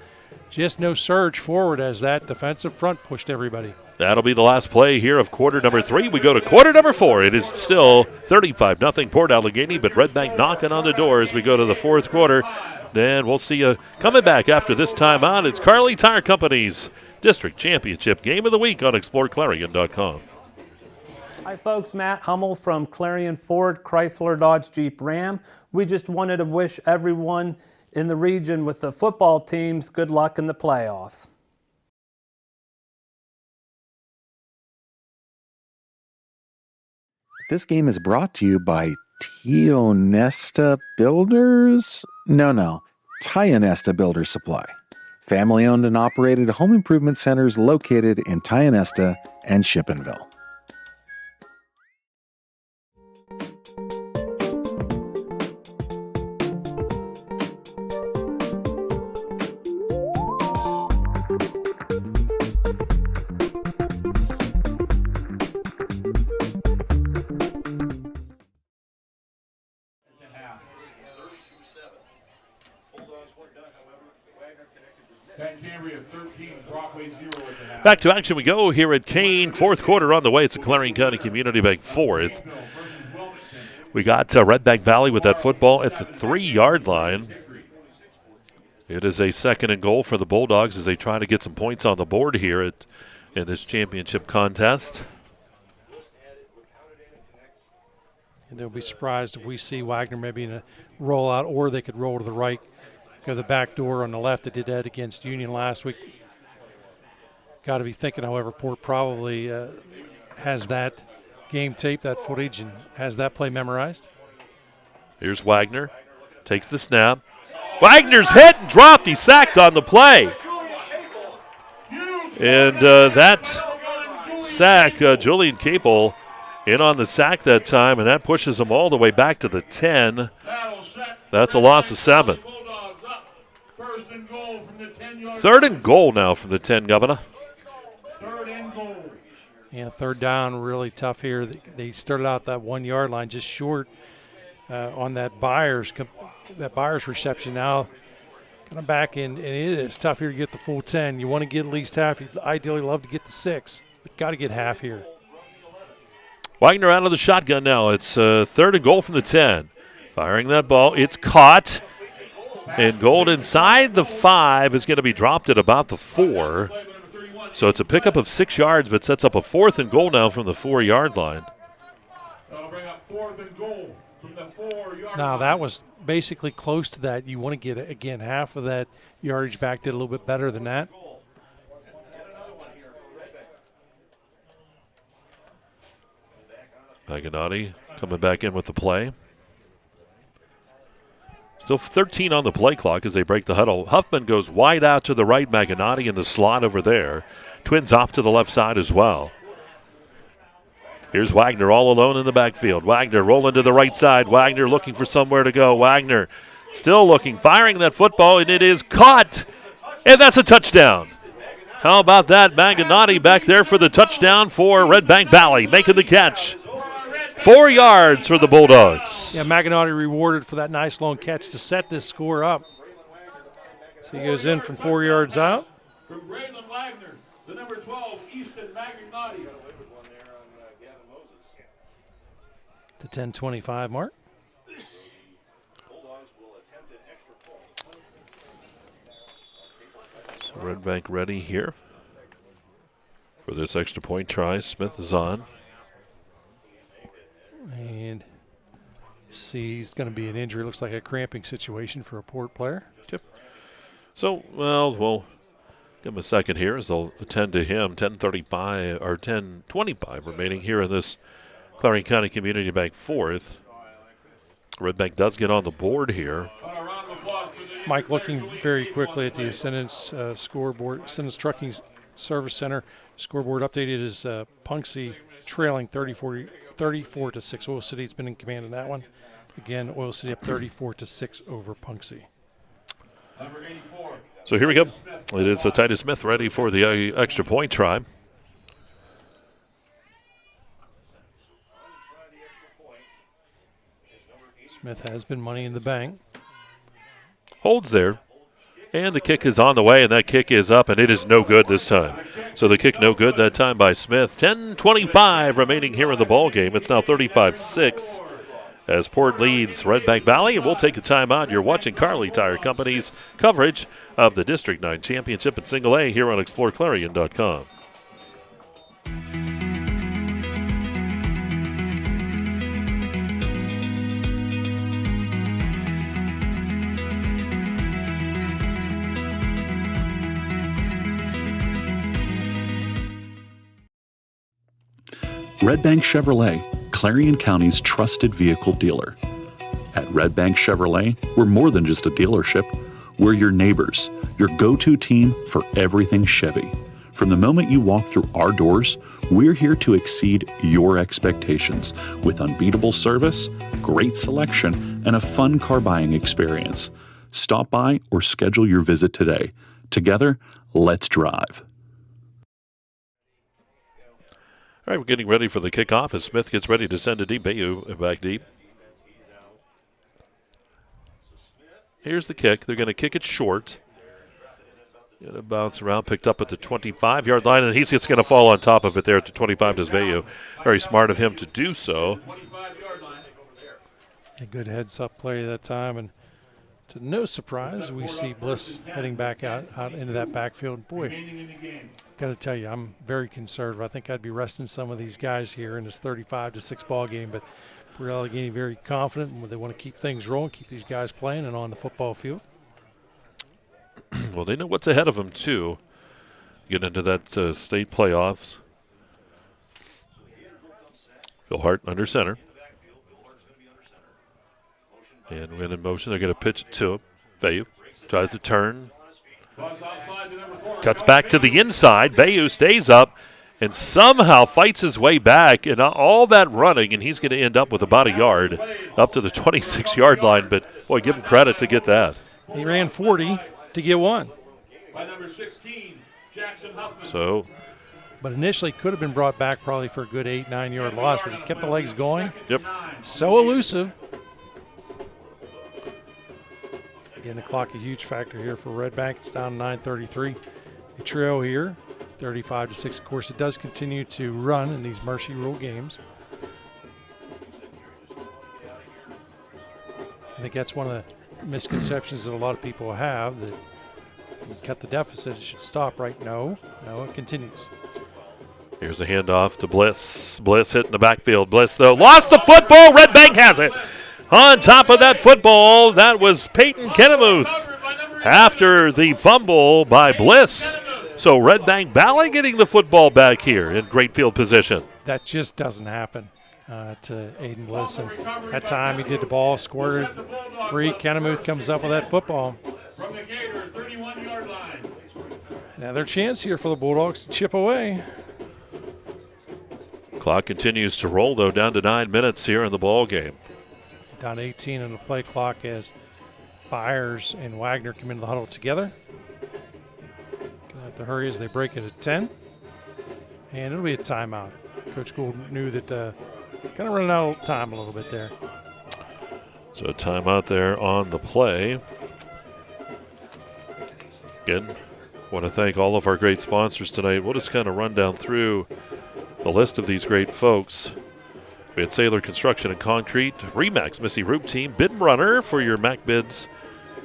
Just no surge forward as that defensive front pushed everybody. That'll be the last play here of quarter number 3. We go to quarter number 4. It is still 35-0 Port Allegany, but Redbank knocking on the door as we go to the 4th quarter. And we'll see you coming back after this timeout. It's Kerle Tire Company's District Championship Game of the Week on exploreClarion.com. Hi folks, Matt Hummel from Clarion Ford, Chrysler, Dodge, Jeep, Ram. We just wanted to wish everyone in the region with the football teams good luck in the playoffs. This game is brought to you by Tionesta Builders? No, Tionesta Builder Supply. Family-owned and operated home improvement centers located in Tionesta and Shippenville. Back to action we go here at Kane. 4th quarter on the way. It's a Clarion County Community Bank 4th. We got Redbank Valley with that football at the 3 yard line. It is a 2nd and goal for the Bulldogs as they try to get some points on the board here in this championship contest. And they'll be surprised if we see Wagner maybe in a rollout, or they could roll to the right, go to the back door on the left. They did that against Union last week. Got to be thinking, however, Port probably has that game tape, that footage, and has that play memorized. Here's Wagner. Takes the snap. Wagner's hit and dropped. He's sacked on the play. And that sack, Julian Capel in on the sack that time, and that pushes him all the way back to the 10. That's a loss of 7. 3rd and goal now from the 10, Governor. Yeah, 3rd down, really tough here. They started out that 1 yard line just short on that Byers reception. Now kind of back in, and it is tough here to get the full 10. You want to get at least half. You'd ideally love to get the 6, but got to get half here. Wagner out of the shotgun now. It's 3rd and goal from the 10. Firing that ball. It's caught. And Gold inside the 5 is going to be dropped at about the 4. So it's a pickup of 6 yards, but sets up a 4th and goal now from the 4 yard line. Now that was basically close to that. You want to get, again, half of that yardage back. Did a little bit better than that. Maganotti coming back in with the play. Still 13 on the play clock as they break the huddle. Huffman goes wide out to the right. Maganotti in the slot over there. Twins off to the left side as well. Here's Wagner all alone in the backfield. Wagner rolling to the right side. Wagner looking for somewhere to go. Wagner still looking, firing that football, and it is caught. And that's a touchdown. How about that? Maganotti back there for the touchdown for Redbank Valley, making the catch. 4 yards for the Bulldogs. Yeah, Maganotti rewarded for that nice long catch to set this score up. So he goes in from 4 yards out. From Braylon Wagner, the number 12, Easton Maganotti. The 10:25 mark. So Redbank ready here. For this extra point try, Smith is on. And see, it's going to be an injury. Looks like a cramping situation for a Port player. Yep. So, well, we'll give him a second here as they'll attend to him. 10:35 or 10:25 remaining here in this Clarion County Community Bank fourth. Redbank does get on the board here. Mike, looking very quickly at the Ascendance scoreboard, Ascendance Trucking Service Center scoreboard updated is Punxsutawney trailing 34-6. Oil City's been in command in that one. Again, Oil City up 34-6 over Punxsutawney. So here we go. It is Titus Smith ready for the extra point try. Smith has been money in the bank. Holds there. And the kick is on the way, and that kick is up, and it is no good this time. So the kick no good that time by Smith. 10:25 remaining here in the ball game. It's now 35-6 as Port leads Redbank Valley, and we'll take a timeout. You're watching Kerle Tire Company's coverage of the District 9 Championship in Single A here on exploreClarion.com. Redbank Chevrolet, Clarion County's trusted vehicle dealer. At Redbank Chevrolet, we're more than just a dealership. We're your neighbors, your go-to team for everything Chevy. From the moment you walk through our doors, we're here to exceed your expectations with unbeatable service, great selection, and a fun car buying experience. Stop by or schedule your visit today. Together, let's drive. All right, we're getting ready for the kickoff as Smith gets ready to send it deep. Bayou back deep. Here's the kick. They're going to kick it short. Going to bounce around, picked up at the 25-yard line, and he's just going to fall on top of it there at the 25 to Bayou. Very smart of him to do so. A good heads-up play that time, and to no surprise, we see Bliss heading back out into that backfield. Boy, got to tell you, I'm very conservative. I think I'd be resting some of these guys here in this 35-6 ball game, but Allegany very confident. They want to keep things rolling, keep these guys playing and on the football field. Well, they know what's ahead of them, too. Get into that state playoffs. Phil Hart under center. And when in motion, they're going to pitch it to him. Bayou tries to turn. Cuts back to the inside. Bayou stays up and somehow fights his way back. And all that running, and he's going to end up with about a yard up to the 26-yard line. But, boy, give him credit to get that. He ran 40 to get one. So, but initially could have been brought back probably for a good 8-9 yard loss, but he kept the legs going. Yep. So elusive. Again, the clock a huge factor here for Redbank. It's down to 9:33. The trail here, 35-6. Of course, it does continue to run in these Mercy Rule games. I think that's one of the misconceptions that a lot of people have, that you cut the deficit, it should stop, right? No, it continues. Here's a handoff to Bliss. Bliss hitting the backfield. Bliss, though, lost the football. Redbank has it. On top of that football, that was Peyton Kennemuth after the fumble by Bliss. So Redbank Valley getting the football back here in great field position. That just doesn't happen to Aiden Bliss. And that time he did the ball, squirted free. Kennemuth comes up with that football. Another chance here for the Bulldogs to chip away. Clock continues to roll, though, down to 9 minutes here in the ball game. Down to 18 on the play clock as Byers and Wagner come into the huddle together. Gonna have to hurry as they break it at 10. And it'll be a timeout. Coach Gould knew that kind of running out of time a little bit there. So timeout there on the play. Again, want to thank all of our great sponsors tonight. We'll just kind of run down through the list of these great folks. We had Sailor Construction and Concrete, Remax Missy Roop Team, Bid Runner for your Mac bids.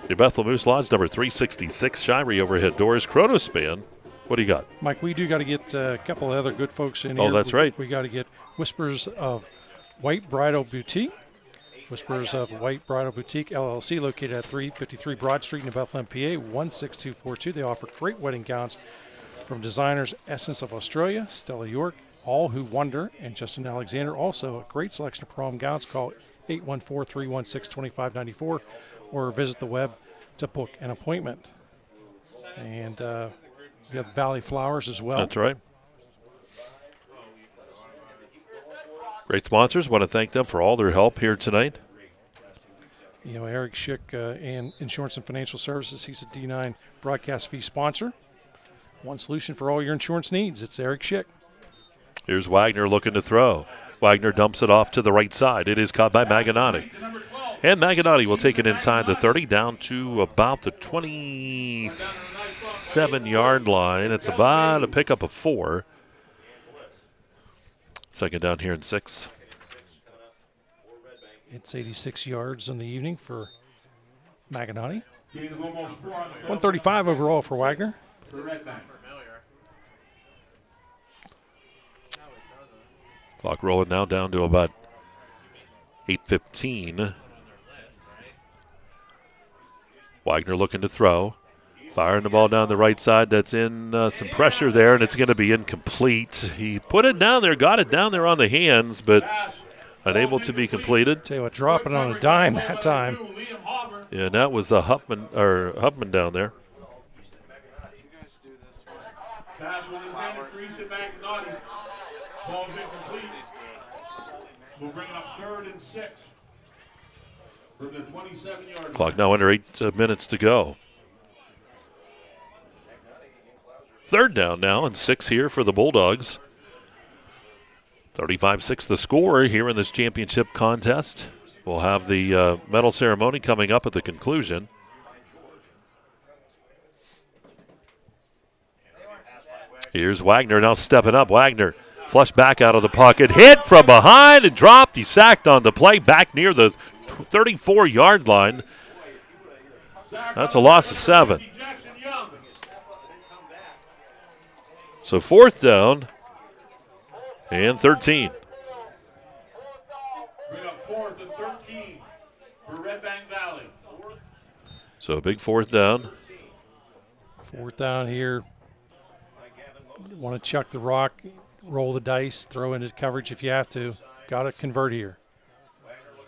New Bethel Moose Lodge, number 366, Shirey Overhead Doors, Chronospan, What do you got? Mike, we do got to get a couple of other good folks in here. Oh, that's right. We got to get Whispers of White Bridal Boutique. Whispers of White Bridal Boutique, LLC, located at 353 Broad Street in Bethlehem, PA, 16242. They offer great wedding gowns from designers Essence of Australia, Stella York, All Who Wonder, and Justin Alexander. Also, a great selection of prom gowns. Call 814-316-2594 or visit the web to book an appointment. And we have Valley Flowers as well. That's right. Great sponsors. Want to thank them for all their help here tonight. You know, Eric Schick and Insurance and Financial Services. He's a D9 broadcast fee sponsor. One solution for all your insurance needs. It's Eric Schick. Here's Wagner looking to throw. Wagner dumps it off to the right side. It is caught by Maganotti. And Maganotti will take it inside the 30 down to about the 27-yard line. It's about a pickup of 4. Second down here in 6. It's 86 yards in the evening for Maganotti. 135 overall for Wagner. Clock rolling now down to about 8:15. Wagner looking to throw. Firing the ball down the right side. That's in some pressure there, and it's going to be incomplete. He put it down there, got it down there on the hands, but unable to be completed. Tell you what, dropping on a dime that time. Yeah, and that was Huffman down there. Pass with intended for Easton Magnotti. Ball's incomplete. We'll bring it up 3rd and 6 from the 27-yard line. Clock now under 8 minutes to go. 3rd down now and 6 here for the Bulldogs. 35-6 the score here in this championship contest. We'll have the medal ceremony coming up at the conclusion. Here's Wagner now stepping up. Wagner flushed back out of the pocket, hit from behind and dropped. He sacked on the play back near the 34-yard line. That's a loss of 7. So 4th down and 13. Bring up 4th and 13 for Redbank Valley. So a big 4th down. 4th down here. Want to chuck the rock, roll the dice, throw into coverage if you have to. Got to convert here.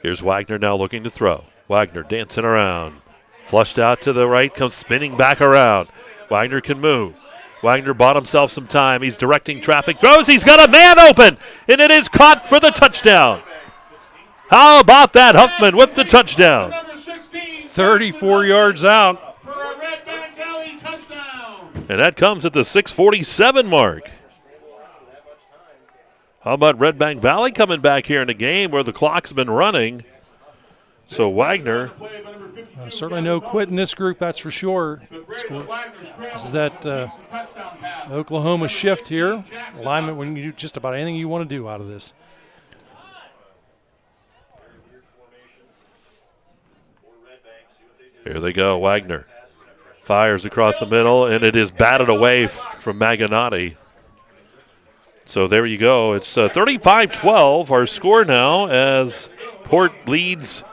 Here's Wagner now looking to throw. Wagner dancing around. Flushed out to the right, comes spinning back around. Wagner can move. Wagner bought himself some time. He's directing traffic. Throws. He's got a man open, and it is caught for the touchdown. How about that? Huffman with the touchdown. 34 yards out. And that comes at the 6:47 mark. How about Redbank Valley coming back here in the game where the clock's been running? So Wagner. Certainly no quit in this group, that's for sure. This is that Oklahoma shift here. Alignment when you do just about anything you want to do out of this. Here they go, Wagner. Fires across the middle, and it is batted away from Maganotti. So there you go. It's 35-12, our score now as Port leads.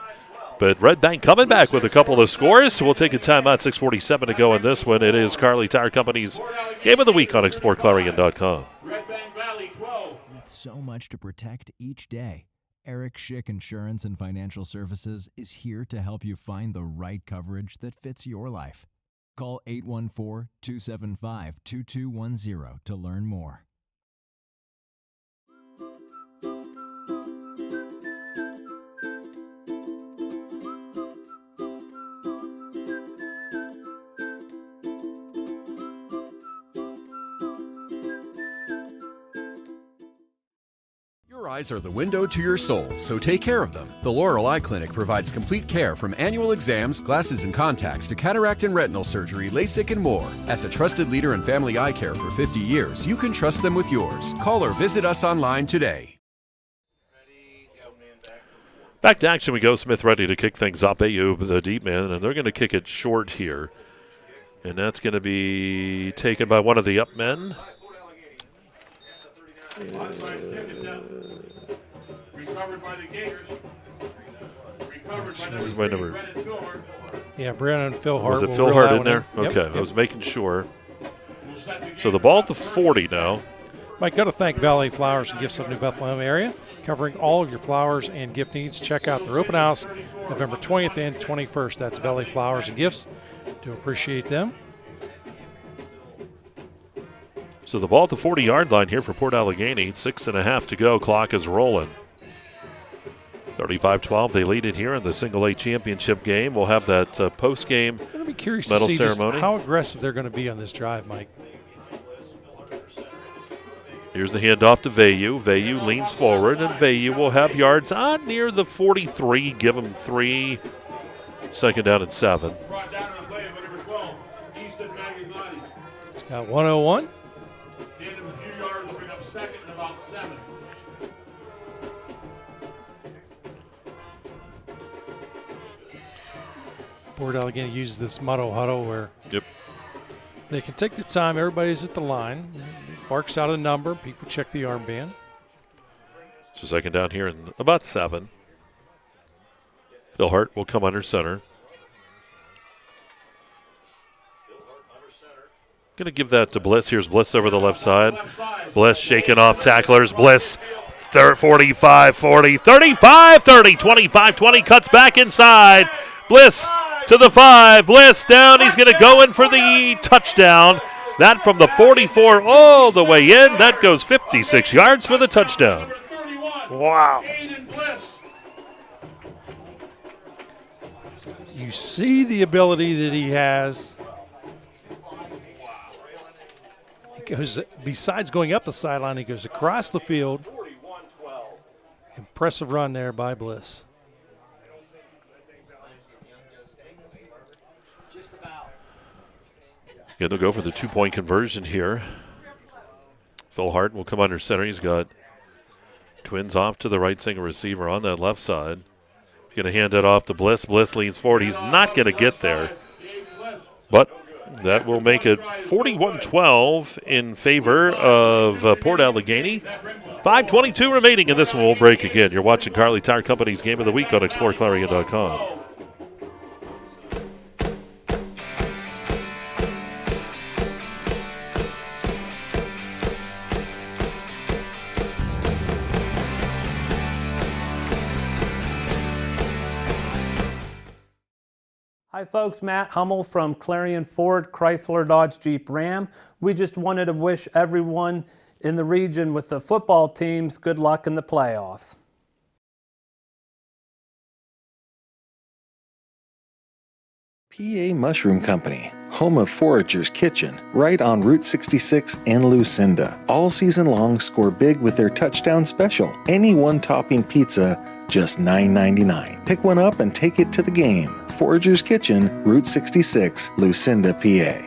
But Redbank coming back with a couple of scores. So we'll take a timeout, 6:47 to go in this one. It is Kerle Tire Company's Game of the Week on exploreClarion.com. With so much to protect each day, Eric Schick Insurance and Financial Services is here to help you find the right coverage that fits your life. Call 814-275-2210 to learn more. Your eyes are the window to your soul, so take care of them. The Laurel Eye Clinic provides complete care from annual exams, glasses and contacts to cataract and retinal surgery, LASIK, and more. As a trusted leader in family eye care for 50 years, you can trust them with yours. Call or visit us online today. Back to action we go. Smith ready to kick things up. AU, the deep man, and they're going to kick it short here. And that's going to be taken by one of the up men. Recovered by the Gators. Who's my number? Yeah, Brandon Philhart. Was it Philhart in there? Okay, Yep. I was making sure. So the ball at the 40 now. Mike, got to thank Valley Flowers and Gifts of New Bethlehem area, covering all of your flowers and gift needs. Check out their open house November 20th and 21st. That's Valley Flowers and Gifts. Do appreciate them. So the ball at the 40-yard line here for Port Allegany. 6.5 to go. Clock is rolling. 35-12. They lead it here in the Single A championship game. We'll have that post-game I'm going to be curious medal to see ceremony. just how aggressive they're going to be on this drive, Mike. Here's the handoff to Vayu. Vayu leans forward, and Vayu will have yards on near the 43. Give him 3. Second down and 7. He's got 101. Gain him a few yards, bring up second and about 7. Port Allegany uses this motto huddle where they can take the time. Everybody's at the line. Barks out a number. People check the armband. So second down here in about 7. Philhart will come under center. Going to give that to Bliss. Here's Bliss over the left side. Bliss shaking off tacklers. Bliss 45, 40, 35, 30, 25, 20. Cuts back inside. Bliss to the 5. Bliss down. He's going to go in for the touchdown. That from the 44 all the way in. That goes 56 yards for the touchdown. Wow. You see the ability that he has. He goes, besides going up the sideline, he goes across the field. Impressive run there by Bliss. Yeah, they'll go for the 2-point conversion here. Philhart will come under center. He's got Twins off to the right single receiver on that left side. Going to hand it off to Bliss. Bliss leans forward. He's not going to get there. But that will make it 41-12 in favor of Port Allegany. 5:22 remaining in this one. We'll break again. You're watching Kerle Tire Company's Game of the Week on exploreClarion.com. Hi folks, Matt Hummel from Clarion Ford, Chrysler, Dodge, Jeep, Ram. We just wanted to wish everyone in the region with the football teams good luck in the playoffs. PA Mushroom Company, home of Forager's Kitchen, right on Route 66 in Lucinda. All season long, score big with their touchdown special. Any one-topping pizza, just $9.99. Pick one up and take it to the game. Forager's Kitchen, Route 66, Lucinda, PA.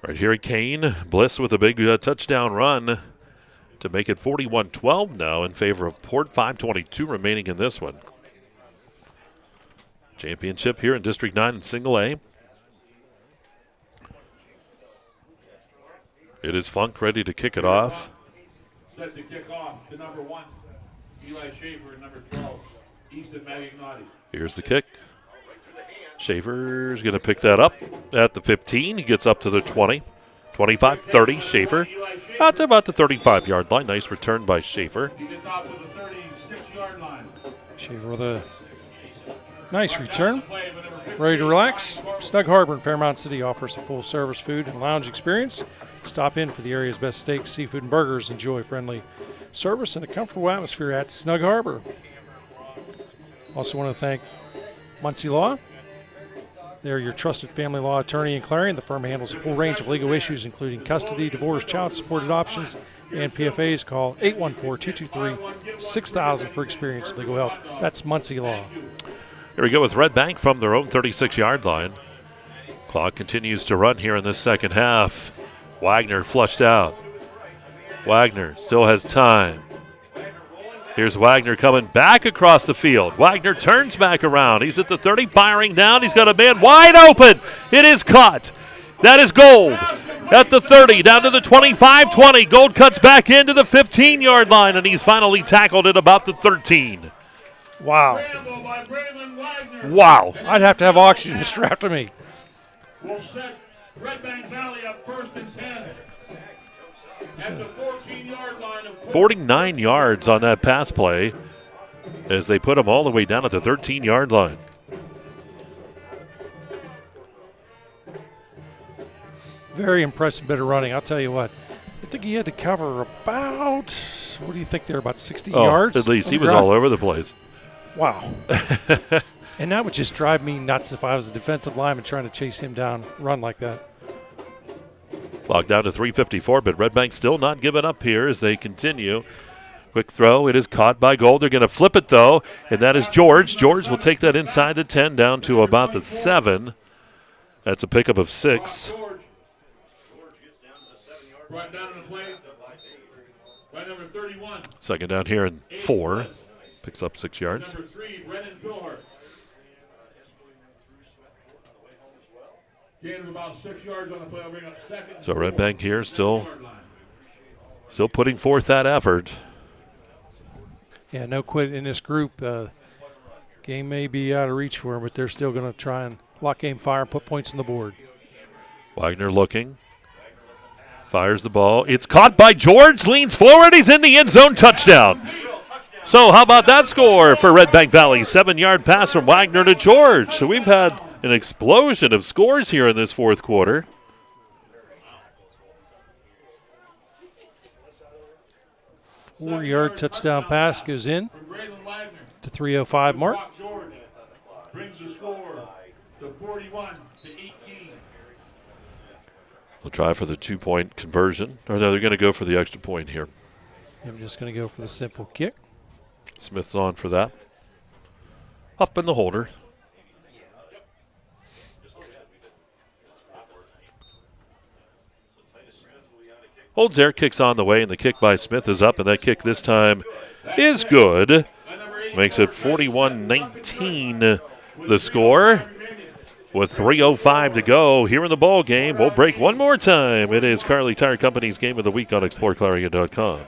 Right here at Kane, Bliss with a big touchdown run to make it 41-12 now in favor of Port. 5:22 remaining in this one. Championship here in District 9 in Single A. It is Funk ready to kick it off. Set to kick off to number 1, Eli Schaefer, and number 12, Easton Magignotti. Here's the kick. Schaefer's going to pick that up at the 15. He gets up to the 20. 25, 30, Schaefer. Out to about the 35-yard line. Nice return by Schaefer. He gets out to the 36-yard line. Schaefer with a nice return. Ready to relax? Snug Harbor in Fairmount City offers a full-service food and lounge experience. Stop in for the area's best steaks, seafood, and burgers. Enjoy friendly service and a comfortable atmosphere at Snug Harbor. Also want to thank Muncie Law. They're your trusted family law attorney in Clarion. The firm handles a full range of legal issues, including custody, divorce, child support adoptions, and PFAs. Call 814-223-6000 for experienced legal help. That's Muncie Law. Here we go with Redbank from their own 36-yard line. Clock continues to run here in this second half. Wagner flushed out. Wagner still has time. Here's Wagner coming back across the field. Wagner turns back around. He's at the 30, firing down. He's got a man wide open. It is caught. That is Gold at the 30, down to the 25-20. Gold cuts back into the 15-yard line, and he's finally tackled at about the 13. Wow. Wow. I'd have to have oxygen strapped to me. Will set Redbank Valley up 1st and 10 at the 14-yard line of 49 yards on that pass play as they put him all the way down at the 13-yard line. Very impressive bit of running. I'll tell you what. I think he had to cover about, what do you think there, about 60 yards? At least. He was all over the place. Wow. And that would just drive me nuts if I was a defensive lineman trying to chase him down, run like that. Clock down to 3:54, but Redbank still not giving up here as they continue. Quick throw. It is caught by Gold. They're going to flip it, though, and that is George. George will take that inside the 10 down to about the 7. That's a pickup of 6. Brought down on the play by number 31. Second down here and 4. Picks up 6 yards. Number 3, Brennan Pilhart. Gain of about 6 yards on the play. I'll bring up second. So Redbank here still putting forth that effort. Yeah, no quit in this group. Game may be out of reach for them, but they're still going to try and lock game fire and put points on the board. Wagner looking. Fires the ball. It's caught by George. Leans forward. He's in the end zone. Touchdown. So how about that score for Redbank Valley? 7-yard pass from Wagner to George. So we've had an explosion of scores here in this fourth quarter. Four-yard touchdown pass goes in to 3:05 mark. Brings the score to 41 to 18. We'll try for the 2-point conversion. Or no, they're going to go for the extra point here. I'm just going to go for the simple kick. Smith's on for that. Up in the holder. Holds there, kicks on the way, and the kick by Smith is up, and that kick this time is good. Makes it 41-19 the score. With 3:05 to go here in the ball game, we'll break one more time. It is Kerle Tire Company's Game of the Week on exploreClarion.com.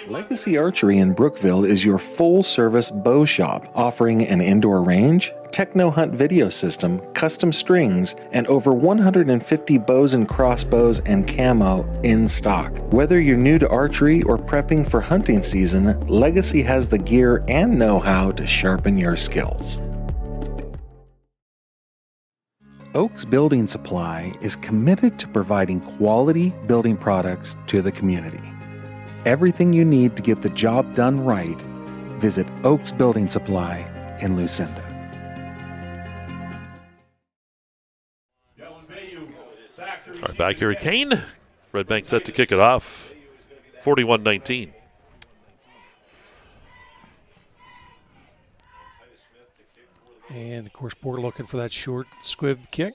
Legacy Archery in Brookville is your full-service bow shop, offering an indoor range, techno hunt video system, custom strings, and over 150 bows and crossbows and camo in stock. Whether you're new to archery or prepping for hunting season, Legacy has the gear and know-how to sharpen your skills. Oaks Building Supply is committed to providing quality building products to the community. Everything you need to get the job done right, visit Oaks Building Supply in Lucinda. All right, back here at Kane. Redbank set to kick it off, 41-19. And, of course, Porter looking for that short squib kick.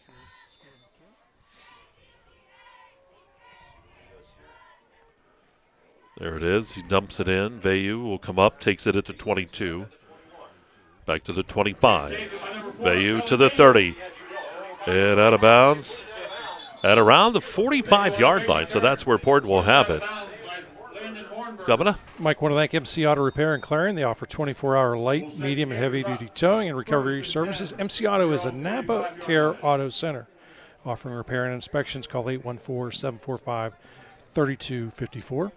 There it is. He dumps it in. Vayu will come up, takes it at the 22. Back to the 25. Vayu to the 30. And out of bounds at around the 45-yard line. So that's where Port will have it. Governor? Mike, want to thank MC Auto Repair in Clarion. They offer 24-hour light, medium, and heavy-duty towing and recovery services. MC Auto is a Napa Care Auto Center. Offering repair and inspections, call 814-745-3254.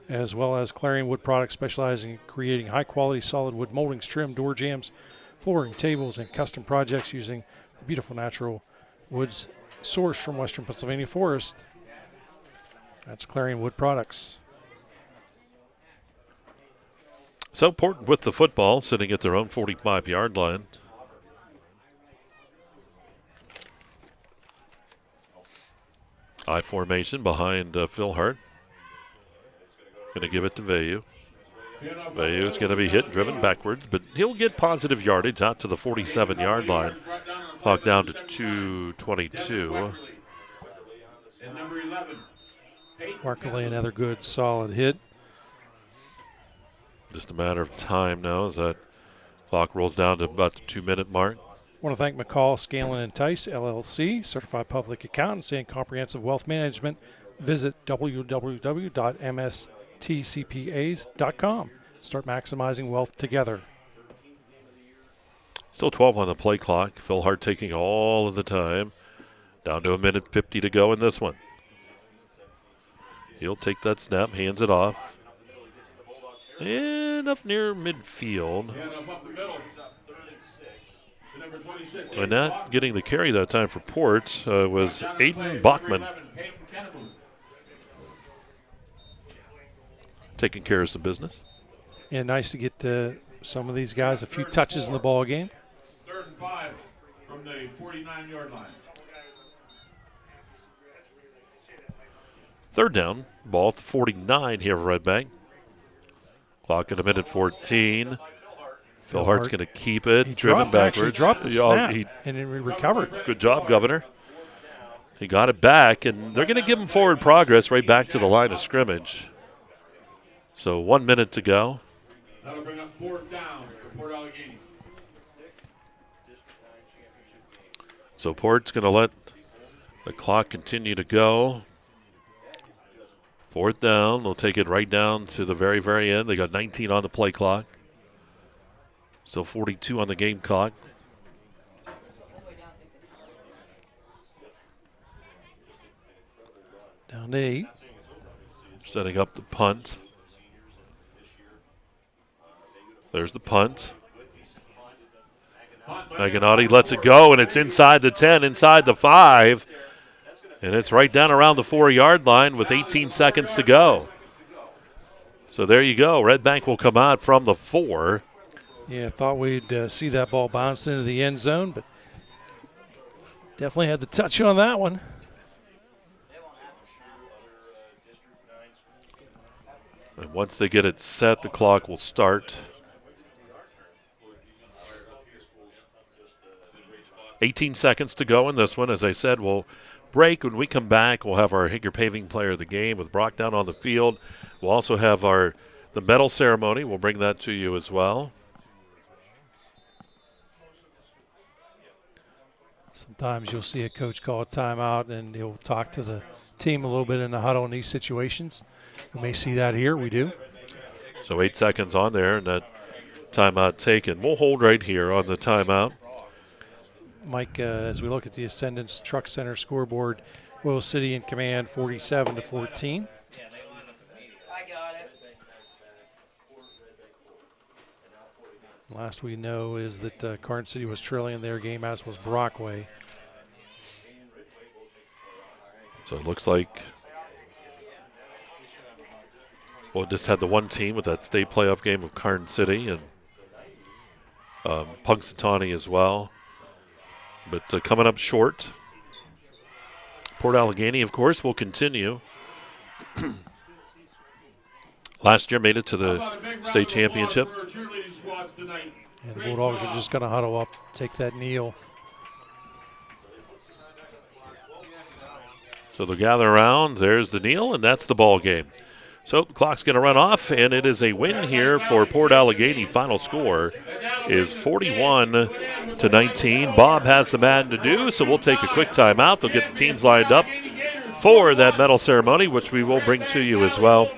As well as Clarion Wood Products, specializing in creating high-quality solid wood moldings, trim, door jambs, flooring, tables, and custom projects using the beautiful natural woods sourced from Western Pennsylvania forest. That's Clarion Wood Products. So Port with the football, sitting at their own 45-yard line. I formation behind Phil Hart. Going to give it to Vayu. Vayu is going to be hit and driven backwards, but he'll get positive yardage out to the 47-yard line. Clock down to 2:22. Markley, another good solid hit. Just a matter of time now as that clock rolls down to about the 2-minute mark. I want to thank McCall, Scanlon, and Tice, LLC, Certified Public Accountancy and Comprehensive Wealth Management. Visit www.mstcpas.com. Start maximizing wealth together. Still 12 on the play clock. Phil Hart taking all of the time. Down to 1:50 to go in this one. He'll take that snap, hands it off. And up near midfield. And not getting the carry that time for Port was Aiden Bachman. Taking care of some business. Yeah, nice to get some of these guys a few touches in the ball game. 3rd and 5 from the 49-yard line. 3rd down, ball at the 49 here for Redbank. Clock at 1:14. Phil Hart's going to keep it, driven backwards. He dropped the snap, and it recovered. Good job, Governor. He got it back, and they're going to give him forward progress right back to the line of scrimmage. So 1 minute to go. That'll bring up 4th down for Port Allegany. So Port's going to let the clock continue to go. 4th down. They'll take it right down to the very, very end. They got 19 on the play clock. Still 42 on the game clock. Down to 8. Setting up the punt. There's the punt. Aganotti lets it go, and it's inside the 10, inside the 5. And it's right down around the 4-yard line with 18 seconds to go. So there you go. Redbank will come out from the 4. Yeah, thought we'd see that ball bounce into the end zone, but definitely had the touch on that one. And once they get it set, the clock will start. 18 seconds to go in this one. As I said, we'll break. When we come back, we'll have our Higger Paving Player of the Game with Brock down on the field. We'll also have the medal ceremony. We'll bring that to you as well. Sometimes you'll see a coach call a timeout, and he'll talk to the team a little bit in the huddle in these situations. We may see that here. We do. So 8 seconds on there, and that timeout taken. We'll hold right here on the timeout. Mike, as we look at the Ascendance Truck Center scoreboard, Oil City in command 47-14. Last we know is that Carson City was trailing in their game, as was Brockway. So it looks like just had the one team with that state playoff game of Carson City and Punxsutawney as well. But coming up short, Port Allegany, of course, will continue. Last year made it to the state championship. And the Bulldogs are just going to huddle up, take that kneel. So they'll gather around. There's the kneel, and that's the ball game. So the clock's going to run off, and it is a win here for Port Allegany. Final score is 41-19. Bob has some adding to do, so we'll take a quick timeout. They'll get the teams lined up for that medal ceremony, which we will bring to you as well.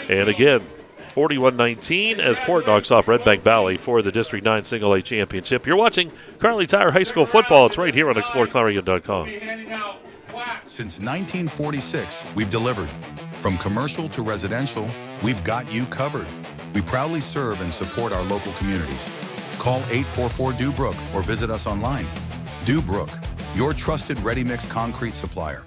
And again, 41-19 as Port knocks off Redbank Valley for the District 9 Single A Championship. You're watching Kerle Tire High School football. It's right here on exploreClarion.com. Since 1946, we've delivered. From commercial to residential, we've got you covered. We proudly serve and support our local communities. Call 844-DUBROOK or visit us online. DUBROOK, your trusted ready-mix concrete supplier.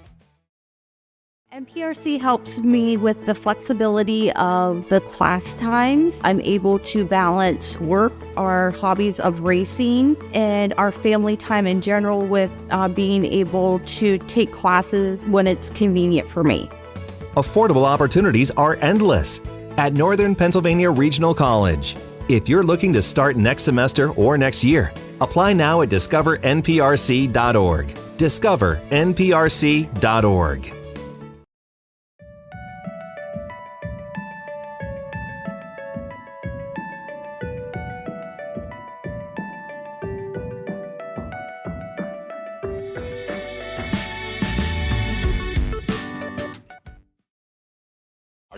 MPRC helps me with the flexibility of the class times. I'm able to balance work, our hobbies of racing, and our family time in general with being able to take classes when it's convenient for me. Affordable opportunities are endless at Northern Pennsylvania Regional College. If you're looking to start next semester or next year, apply now at discovernprc.org. discovernprc.org.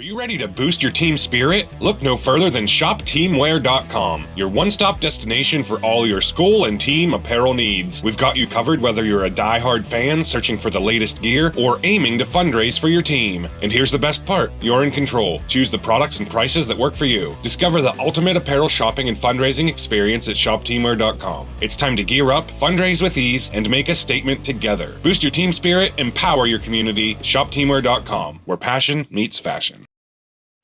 you ready to boost your team spirit? Look no further than shopteamwear.com, your one-stop destination for all your school and team apparel needs. We've got you covered whether you're a die-hard fan searching for the latest gear or aiming to fundraise for your team. And here's the best part, you're in control. Choose the products and prices that work for you. Discover the ultimate apparel shopping and fundraising experience at shopteamwear.com. It's time to gear up, fundraise with ease, and make a statement together. Boost your team spirit, empower your community. Shopteamwear.com, where passion meets fashion.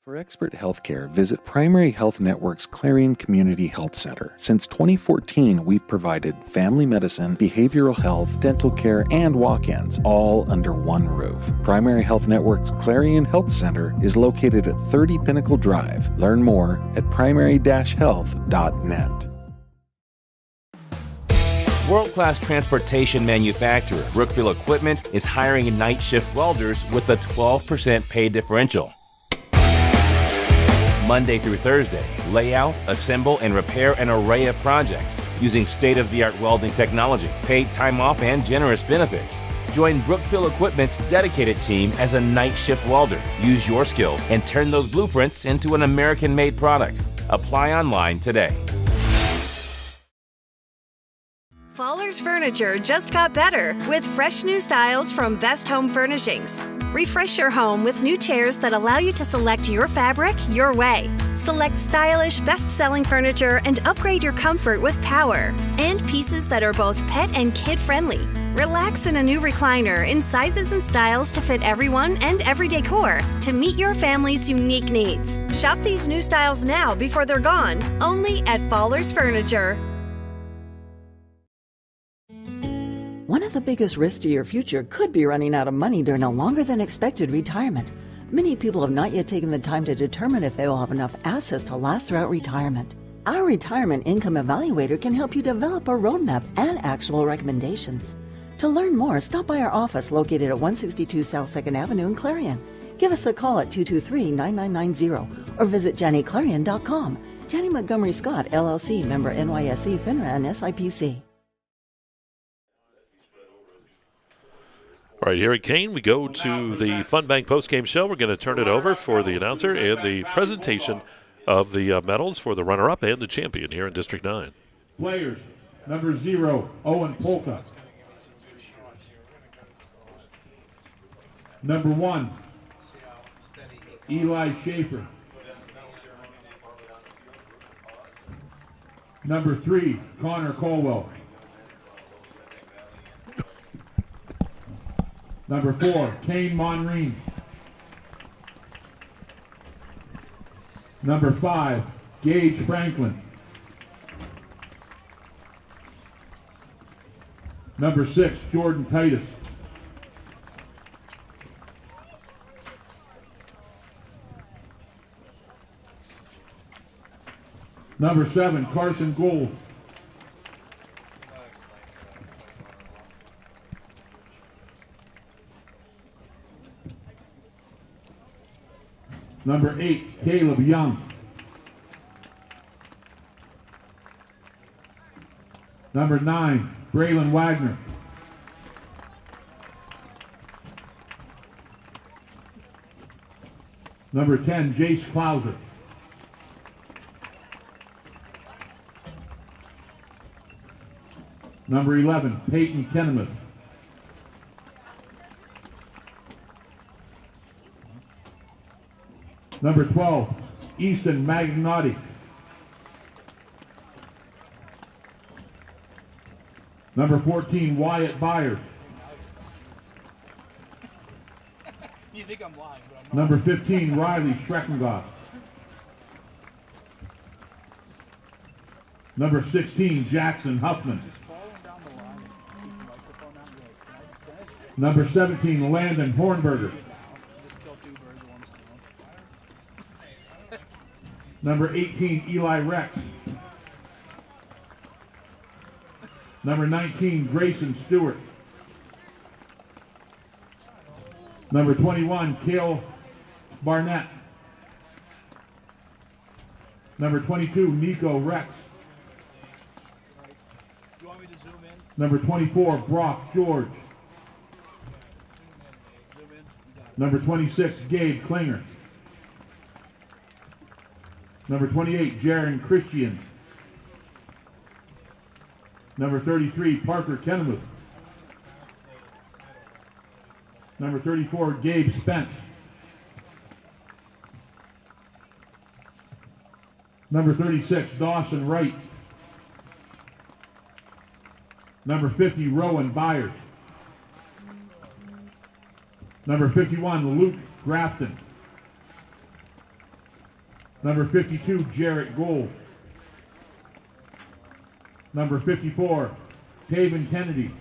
For expert healthcare, visit Primary Health Network's Clarion Community Health Center. Since 2014, we've provided family medicine, behavioral health, dental care, and walk-ins, all under one roof. Primary Health Network's Clarion Health Center is located at 30 Pinnacle Drive. Learn more at primary-health.net. World-class transportation manufacturer Brookville Equipment is hiring night shift welders with a 12% pay differential. Monday through Thursday, lay out, assemble, and repair an array of projects using state-of-the-art welding technology, paid time off, and generous benefits. Join Brookville Equipment's dedicated team as a night shift welder. Use your skills and turn those blueprints into an American-made product. Apply online today. Fallers Furniture just got better with fresh new styles from Best Home Furnishings. Refresh your home with new chairs that allow you to select your fabric your way. Select stylish, best-selling furniture and upgrade your comfort with power. And pieces that are both pet and kid-friendly. Relax in a new recliner in sizes and styles to fit everyone and every decor to meet your family's unique needs. Shop these new styles now before they're gone, only at Fallers Furniture. One of the biggest risks to your future could be running out of money during a longer than expected retirement. Many people have not yet taken the time to determine if they will have enough assets to last throughout retirement. Our Retirement Income Evaluator can help you develop a roadmap and actionable recommendations. To learn more, stop by our office located at 162 South 2nd Avenue in Clarion. Give us a call at 223-9990 or visit JannyClarion.com. Janney Montgomery Scott, LLC, member NYSE, FINRA, and SIPC. All right, here at Kane, we go to the Fun Bank postgame show. We're going to turn it over for the announcer and the presentation of the medals for the runner-up and the champion here in District 9. Players, number 0, Owen Polka. Number 1, Eli Schaefer. Number 3, Connor Colwell. Number 4, Kane Monreen. Number 5, Gage Franklin. Number 6, Jordan Titus. Number 7, Carson Gould. Number 8, Caleb Young. Number 9, Braylon Wagner. Number 10, Jace Clauser. Number 11, Peyton Kennemuth. Number 12, Easton Magnotti. Number 14, Wyatt Byers. You think I'm lying, but I'm not. Number 15, Riley Schreckengoff. Number 16, Jackson Huffman. Number 17, Landon Hornberger. Number 18, Eli Rex. Number 19, Grayson Stewart. Number 21, Cale Barnett. Number 22, Nico Rex. Number 24, Brock George. Number 26, Gabe Klinger. Number 28, Jaron Christian. Number 33, Parker Kennemuth. Number 34, Gabe Spence. Number 36, Dawson Wright. Number 50, Rowan Byers. Number 51, Luke Grafton. Number 52, Jarrett Gold. Number 54, Taven Kennedy.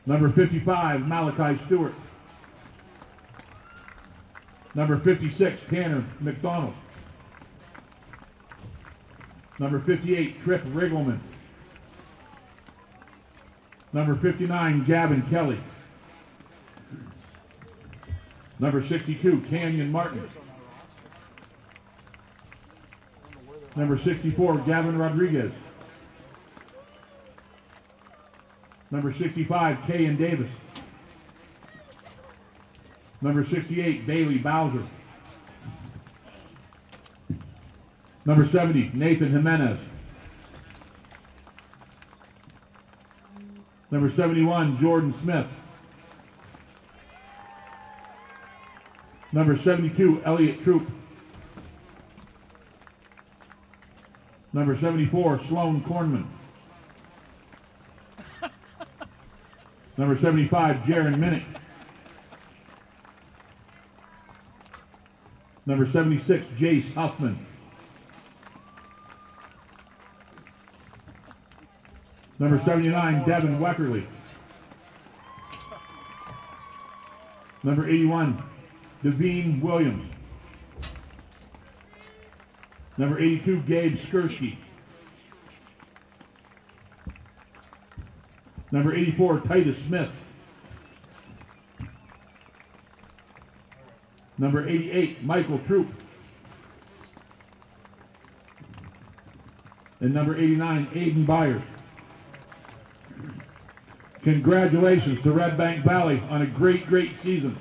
Number 55, Malachi Stewart. Number 56, Tanner McDonald. Number 58, Tripp Riggleman. Number 59, Gavin Kelly. Number 62, Canyon Martin. Number 64, Gavin Rodriguez. Number 65, Kayan Davis. Number 68, Bailey Bowser. Number 70, Nathan Jimenez. Number 71, Jordan Smith. Number 72, Elliot Troop. Number 74, Sloan Kornman. Number 75, Jaron Minnick. Number 76, Jace Huffman. Number 79, Devin Weckerly. Number 81, Devine Williams. Number 82, Gabe Skursky. Number 84, Titus Smith. Number 88, Michael Troop. And number 89, Aiden Byers. Congratulations to Redbank Valley on a great, great season.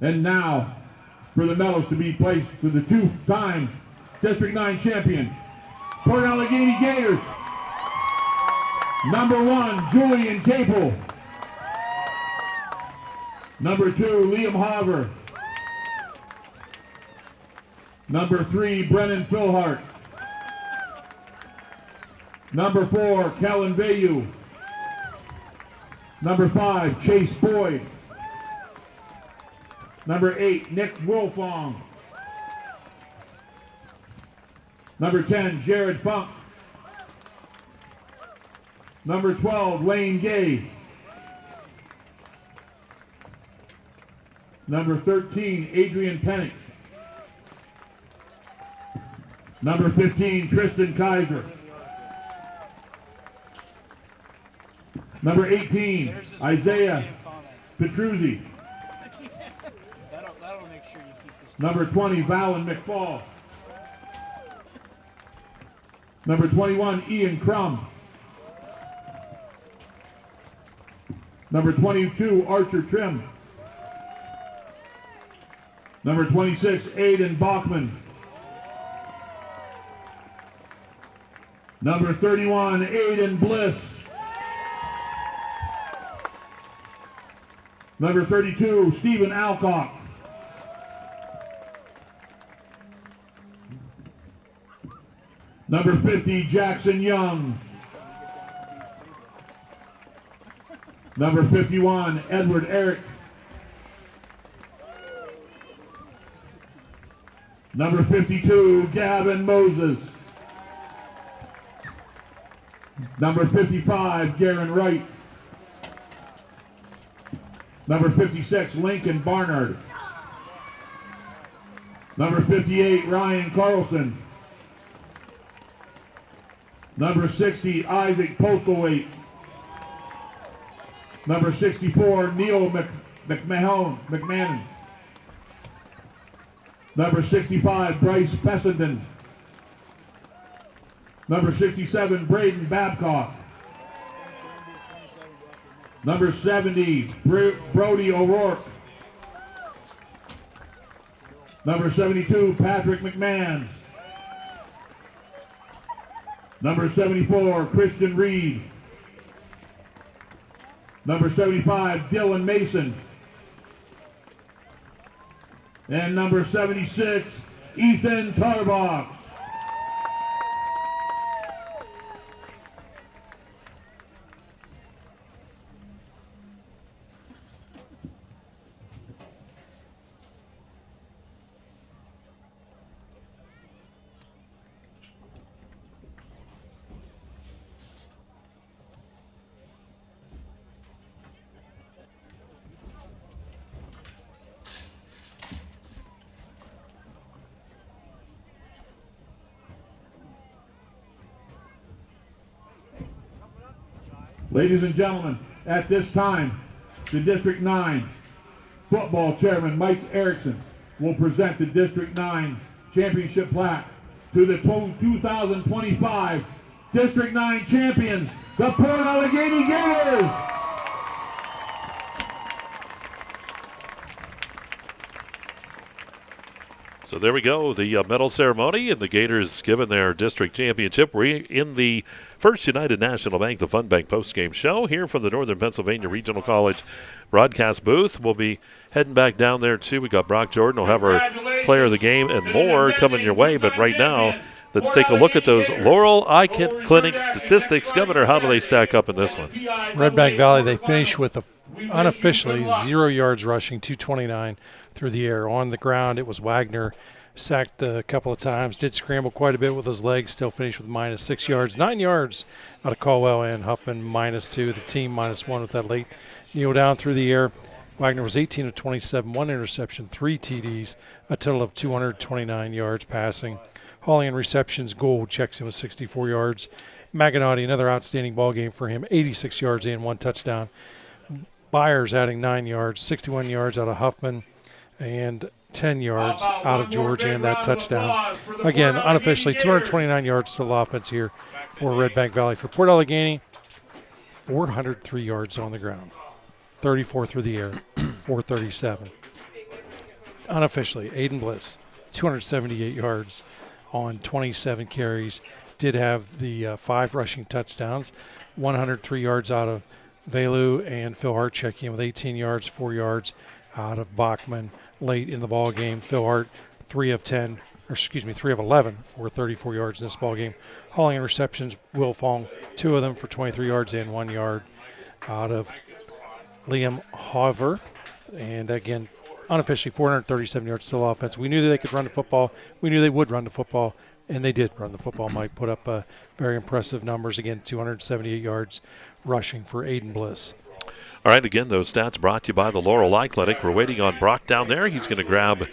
And now, for the medals to be placed to the two-time District 9 champion, Port Allegany Gators. Number 1, Julian Capel. Number 2, Liam Hauver. Number 3, Brennan Philhart. Number 4, Callan Bayou. Number 5, Chase Boyd. Number 8, Nick Wilfong. Number 10, Jared Funk. Number 12, Lane Gay. Number 13, Adrian Pennick. Number 15, Tristan Kaiser. Number 18, Isaiah Petruzzi. Number 20, Valen McFall. Number 21, Ian Crum. Number 22, Archer Trim. Number 26, Aiden Bachman. Number 31, Aiden Bliss. Number 32, Stephen Alcock. Number 50, Jackson Young. Number 51, Edward Eric. Number 52, Gavin Moses. Number 55, Garen Wright. Number 56, Lincoln Barnard. Number 58, Ryan Carlson. Number 60, Isaac Postlethwaite. Number 64, Neil McMahon. Number 65, Bryce Fessenden. Number 67, Braden Babcock. Number 70, Brody O'Rourke. Number 72, Patrick McMahon. Number 74, Christian Reed. Number 75, Dylan Mason. And number 76, Ethan Tarbox. Ladies and gentlemen, at this time, the District 9 football chairman, Mike Erickson, will present the District 9 championship plaque to the 2025 District 9 champions, the Port Allegany Gators. So there we go, the medal ceremony, and the Gators given their district championship. We're in the First United National Bank, the Fun Bank postgame show here from the Northern Pennsylvania Regional College broadcast booth. We'll be heading back down there, too. We got Brock Jordan. We'll have our player of the game and more coming your way. But right now, let's take a look at those Laurel Eye Clinic statistics. Governor, how do they stack up in this one? Redbank Valley, they finished with unofficially 0 yards rushing, 229 through the air. On the ground, it was Wagner, sacked a couple of times, did scramble quite a bit with his legs, still finished with minus 6 yards. 9 yards out of Caldwell and Huffman, -2. The team -1 with that late kneel down through the air. Wagner was 18 of 27, 1 interception, 3 TDs, a total of 229 yards passing. Hauling and receptions, Gould checks in with 64 yards. Maganotti, another outstanding ball game for him, 86 yards and 1 touchdown. Byers adding 9 yards, 61 yards out of Huffman, and 10 yards out of George and that touchdown. Again, unofficially, 229 yards to the offense here for Redbank Valley. For Port Allegany, 403 yards on the ground, 34 through the air, 437. Unofficially, Aiden Bliss, 278 yards on 27 carries. Did have the 5 rushing touchdowns, 103 yards out of Velu, and Phil Hart checking in with 18 yards, 4 yards out of Bachman late in the ball game. Phil Hart, 3 of 11 for 34 yards in this ball game. Hauling and receptions, Will Fong, 2 of them for 23 yards and 1 yard out of Liam Hover. And again, unofficially 437 yards to the offense. We knew that they could run the football. We knew they would run the football, and they did run the football. Mike put up very impressive numbers. Again, 278 yards rushing for Aiden Bliss. All right, again, those stats brought to you by the Laurel Eye Clinic. We're waiting on Brock down there. He's going to grab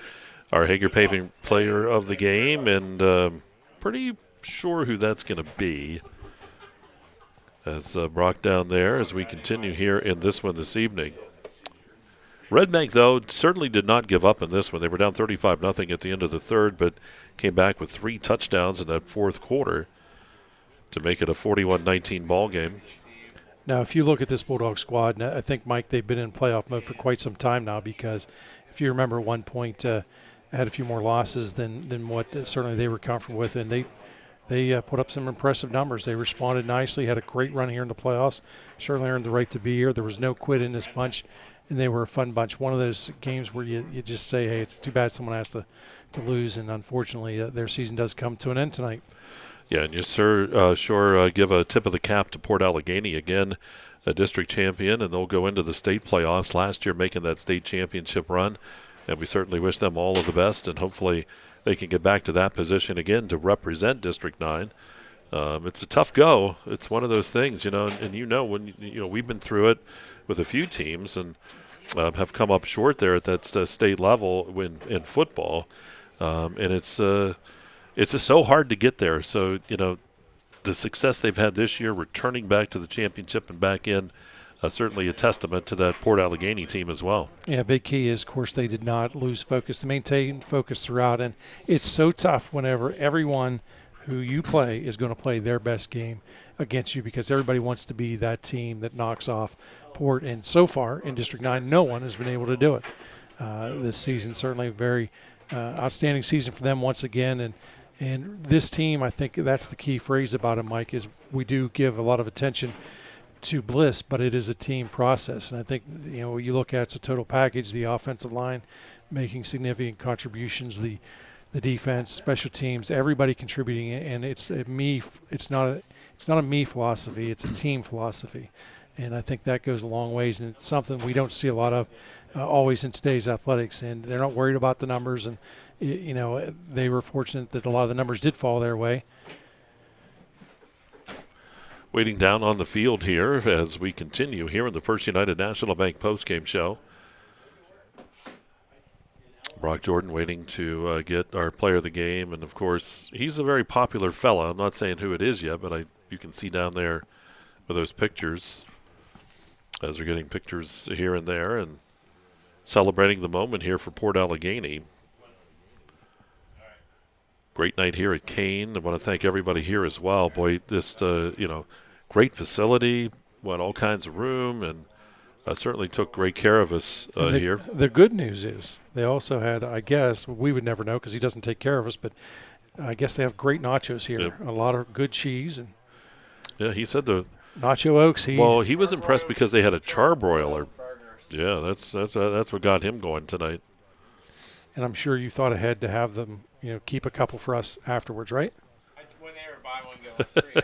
our Hager Paving player of the game, and pretty sure who that's going to be. That's Brock down there as we continue here in this one this evening. Redbank, though, certainly did not give up in this one. They were down 35-0 at the end of the third, but came back with 3 touchdowns in that fourth quarter to make it a 41-19 ball game. Now, if you look at this Bulldog squad, and I think, Mike, they've been in playoff mode for quite some time now, because if you remember, at one point had a few more losses than what certainly they were comfortable with, and they put up some impressive numbers. They responded nicely, had a great run here in the playoffs, certainly earned the right to be here. There was no quit in this bunch, and they were a fun bunch. One of those games where you just say, hey, it's too bad someone has to lose, and unfortunately their season does come to an end tonight. Yeah, and you sure give a tip of the cap to Port Allegany, again, a district champion, and they'll go into the state playoffs last year making that state championship run, and we certainly wish them all of the best, and hopefully they can get back to that position again to represent District 9. It's a tough go. It's one of those things, and when we've been through it with a few teams and have come up short there at that state level in football, and it's just so hard to get there. So, the success they've had this year, returning back to the championship and back in, certainly a testament to that Port Allegany team as well. Yeah, big key is, of course, they did not lose focus. They maintained focus throughout, and it's so tough whenever everyone who you play is going to play their best game against you, because everybody wants to be that team that knocks off Port. And so far in District 9, no one has been able to do it. This season, certainly a very outstanding season for them once again. And this team, I think that's the key phrase about it, Mike, is we do give a lot of attention to Bliss, but it is a team process. And I think, you look at it's a total package, the offensive line making significant contributions, the defense, special teams, everybody contributing, and it's not a me philosophy, it's a team philosophy. And I think that goes a long ways, and it's something we don't see a lot of always in today's athletics. And they're not worried about the numbers, and they were fortunate that a lot of the numbers did fall their way. Waiting down on the field here as we continue here in the First United National Bank postgame show. Brock Jordan waiting to get our player of the game, and of course he's a very popular fella. I'm not saying who it is yet, but you can see down there with those pictures as they're getting pictures here and there and celebrating the moment here for Port Allegany. Great night here at Kane. I want to thank everybody here as well. Boy, just great facility, went all kinds of room, and certainly took great care of us here. The good news is they also had, I guess, we would never know because he doesn't take care of us, but I guess they have great nachos here. Yep. A lot of good cheese. And yeah, he said the Nacho Oaks. He was impressed because they had a charbroiler. Yeah, that's what got him going tonight. And I'm sure you thought ahead to have them, keep a couple for us afterwards, right? When they were buy one, go free, I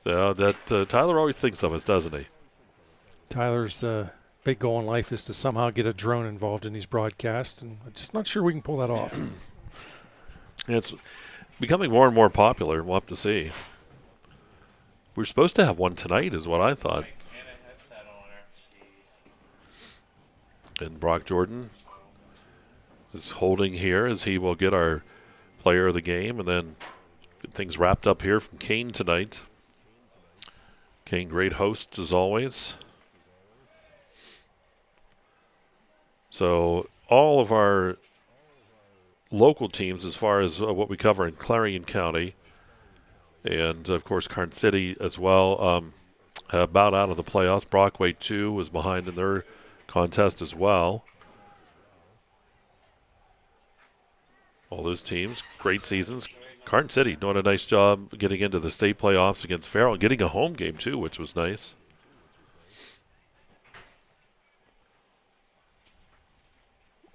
ran down. Tyler always thinks of us, doesn't he? Tyler's big goal in life is to somehow get a drone involved in these broadcasts, and I'm just not sure we can pull that off. It's becoming more and more popular. We'll have to see. We're supposed to have one tonight is what I thought. And Brock Jordan is holding here as he will get our player of the game and then get things wrapped up here from Kane tonight. Kane, great hosts as always. So all of our local teams, as far as what we cover in Clarion County, and of course Karn City as well, have bowed out of the playoffs. Brockway 2 was behind in their contest as well. All those teams, great seasons. Karn City doing a nice job getting into the state playoffs against Farrell and getting a home game too, which was nice.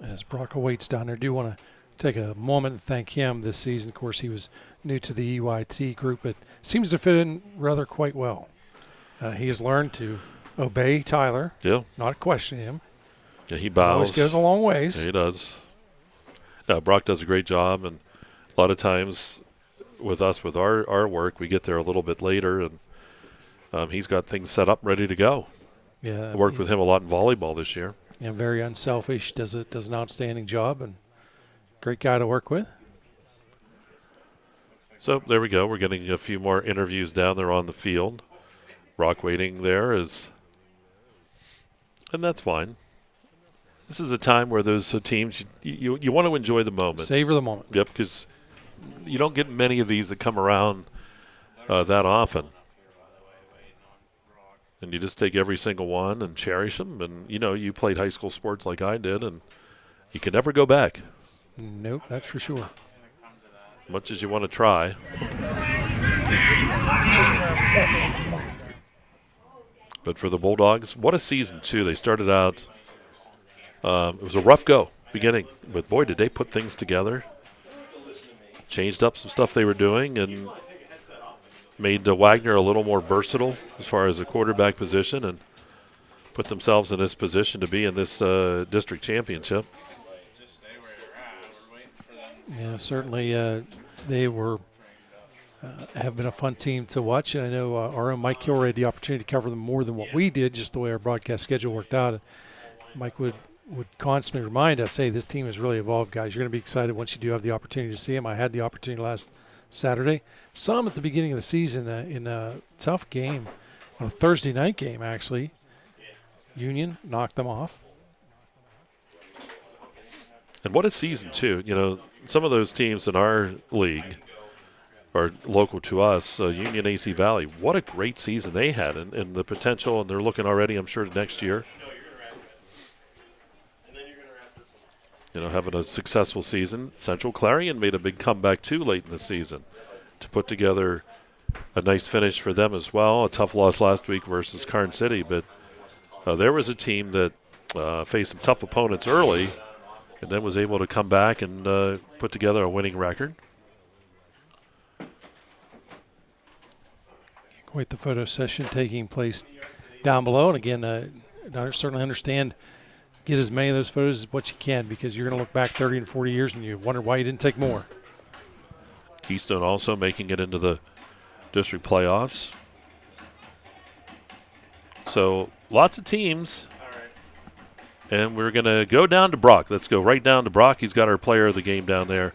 As Brock awaits down there, I do want to take a moment and thank him this season. Of course, he was new to the EYT group, but seems to fit in rather quite well. He has learned to obey Tyler, not question him. Yeah, he bows. Always goes a long ways. Yeah, he does. No, Brock does a great job, and a lot of times with us, with our work, we get there a little bit later, and he's got things set up, ready to go. Yeah, I worked with him a lot in volleyball this year. Yeah, very unselfish, does an outstanding job, and great guy to work with. So there we go. We're getting a few more interviews down there on the field. Brock waiting there and that's fine. This is a time where those teams, you want to enjoy the moment. Savor the moment. Yep, because you don't get many of these that come around that often. And you just take every single one and cherish them. And, you played high school sports like I did, and you can never go back. Nope, that's for sure. Much as you want to try. But for the Bulldogs, what a season, too. They started out, it was a rough go beginning. But, boy, did they put things together. Changed up some stuff they were doing and made Wagner a little more versatile as far as the quarterback position and put themselves in this position to be in this district championship. Yeah, certainly they have been a fun team to watch. And I know our own Mike Kilroy had the opportunity to cover them more than what we did, just the way our broadcast schedule worked out. Mike would constantly remind us, hey, this team has really evolved, guys. You're going to be excited once you do have the opportunity to see them. I had the opportunity last Saturday. Saw them at the beginning of the season in a tough game, on a Thursday night game, actually. Union knocked them off. And what a season, too. Some of those teams in our league or local to us, Union AC Valley. What a great season they had, and the potential, and they're looking already, I'm sure, next year. Having a successful season. Central Clarion made a big comeback, too, late in the season to put together a nice finish for them as well. A tough loss last week versus Karn City, but there was a team that faced some tough opponents early and then was able to come back and put together a winning record. Quite the photo session taking place down below. And again, I certainly understand, get as many of those photos as what you can, because you're going to look back 30 and 40 years and you wonder why you didn't take more. Keystone also making it into the district playoffs. So lots of teams. And we're going to go down to Brock. Let's go right down to Brock. He's got our player of the game down there.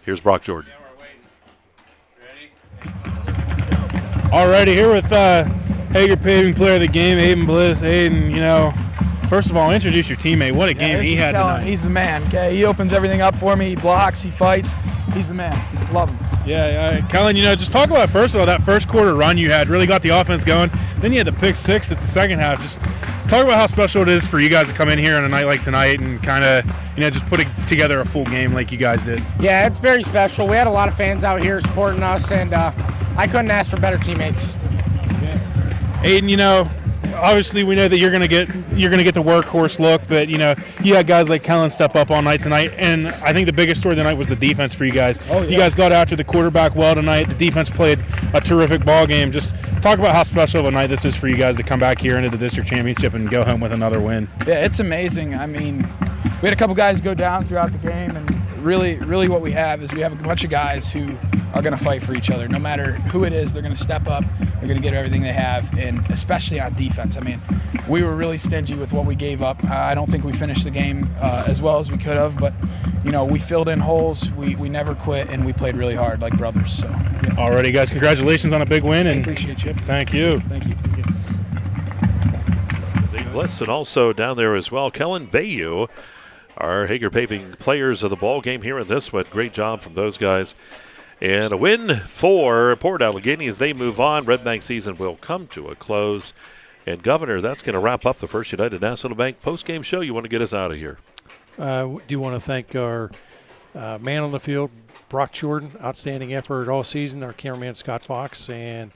Here's Brock Jordan. Alrighty, here with Hager Paving player of the game, Aiden Bliss. Aiden, first of all, introduce your teammate. What a game he had tonight. He's the man, okay? He opens everything up for me. He blocks, he fights. He's the man. Love him. Yeah, Kellen, just talk about, first of all, that first quarter run you had. Really got the offense going. Then you had the pick six at the second half. Just talk about how special it is for you guys to come in here on a night like tonight and kind of, just putting together a full game like you guys did. Yeah, it's very special. We had a lot of fans out here supporting us, and I couldn't ask for better teammates. Aiden, obviously we know that you're gonna get the workhorse look, but you had guys like Kellen step up all night tonight, and I think the biggest story tonight was the defense for you guys. Oh, yeah. You guys got after the quarterback well tonight. The defense played a terrific ball game. Just talk about how special of a night this is for you guys to come back here into the district championship and go home with another win. Yeah, it's amazing. I mean, we had a couple guys go down throughout the game, and really what we have is we have a bunch of guys who are going to fight for each other. No matter who it is, they're going to step up. They're going to get everything they have, and especially on defense. I mean, we were really stingy with what we gave up. I don't think we finished the game as well as we could have, but, we filled in holes. We never quit, and we played really hard like brothers. So, yeah. Alrighty, guys, congratulations on a big win. And appreciate you. Thank you. Thank you. Zane Bliss, and also down there as well, Kellen Bayou, our Hager Paving players of the ball game here in this one. Great job from those guys. And a win for Port Allegany as they move on. Redbank season will come to a close. And, Governor, that's going to wrap up the First United National Bank post-game show. You want to get us out of here? Do want to thank our man on the field, Brock Jordan. Outstanding effort all season. Our cameraman, Scott Fox. And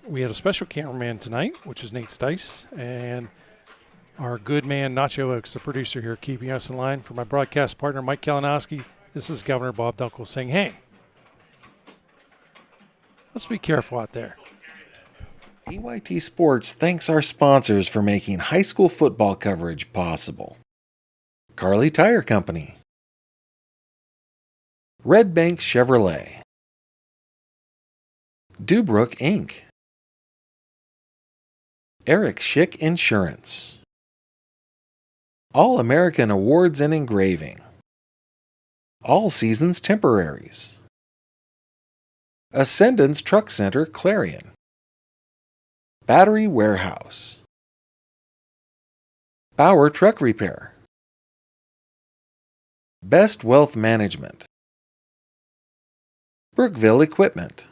we had a special cameraman tonight, which is Nate Stice. And our good man, Nacho Oaks, the producer here, keeping us in line. For my broadcast partner, Mike Kalinowski, this is Governor Bob Dunkle saying, hey, let's be careful out there. EYT Sports thanks our sponsors for making high school football coverage possible. Kerle Tire Company, Redbank Chevrolet, Dubrook Inc., Eric Schick Insurance, All American Awards and Engraving, All Seasons Temporaries, Ascendance Truck Center Clarion, Battery Warehouse, Bauer Truck Repair, Best Wealth Management, Brookville Equipment,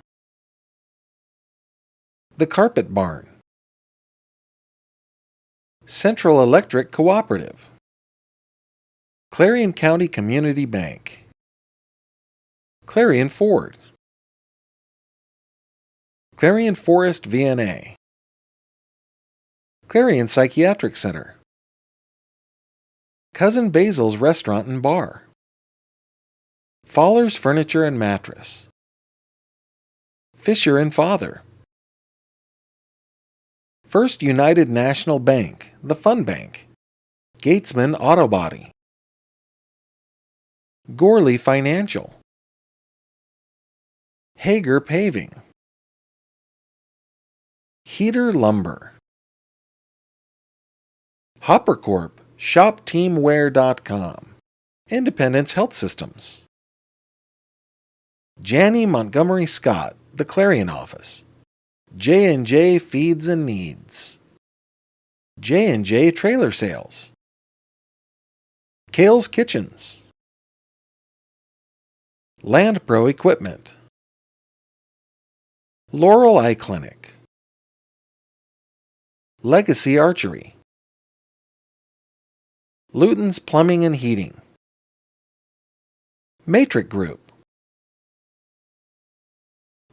The Carpet Barn, Central Electric Cooperative, Clarion County Community Bank, Clarion Ford, Clarion Forest VNA, Clarion Psychiatric Center, Cousin Basil's Restaurant and Bar, Faller's Furniture and Mattress, Fisher and Father, First United National Bank, the Fun Bank, Gatesman Auto Body, Gorley Financial, Hager Paving, Heater Lumber, Hopper Corp, ShopTeamWear.com, Independence Health Systems, Janney Montgomery Scott, the Clarion Office, J&J Feeds and Needs, J&J Trailer Sales, Kale's Kitchens, Land Pro Equipment, Laurel Eye Clinic, Legacy Archery, Luton's Plumbing and Heating, Matrix Group,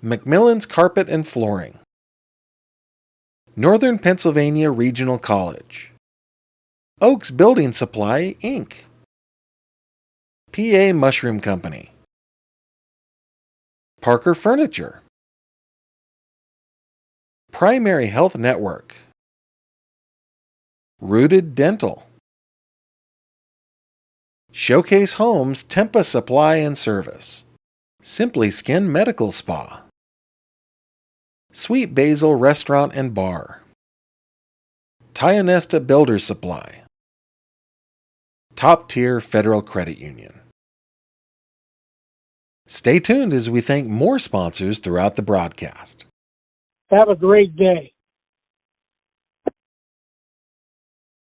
Macmillan's Carpet and Flooring, Northern Pennsylvania Regional College, Oaks Building Supply, Inc., PA Mushroom Company, Parker Furniture, Primary Health Network, Rooted Dental, Showcase Homes Tempa Supply and Service, Simply Skin Medical Spa, Sweet Basil Restaurant and Bar, Tionesta Builder Supply, Top Tier Federal Credit Union. Stay tuned as we thank more sponsors throughout the broadcast. Have a great day.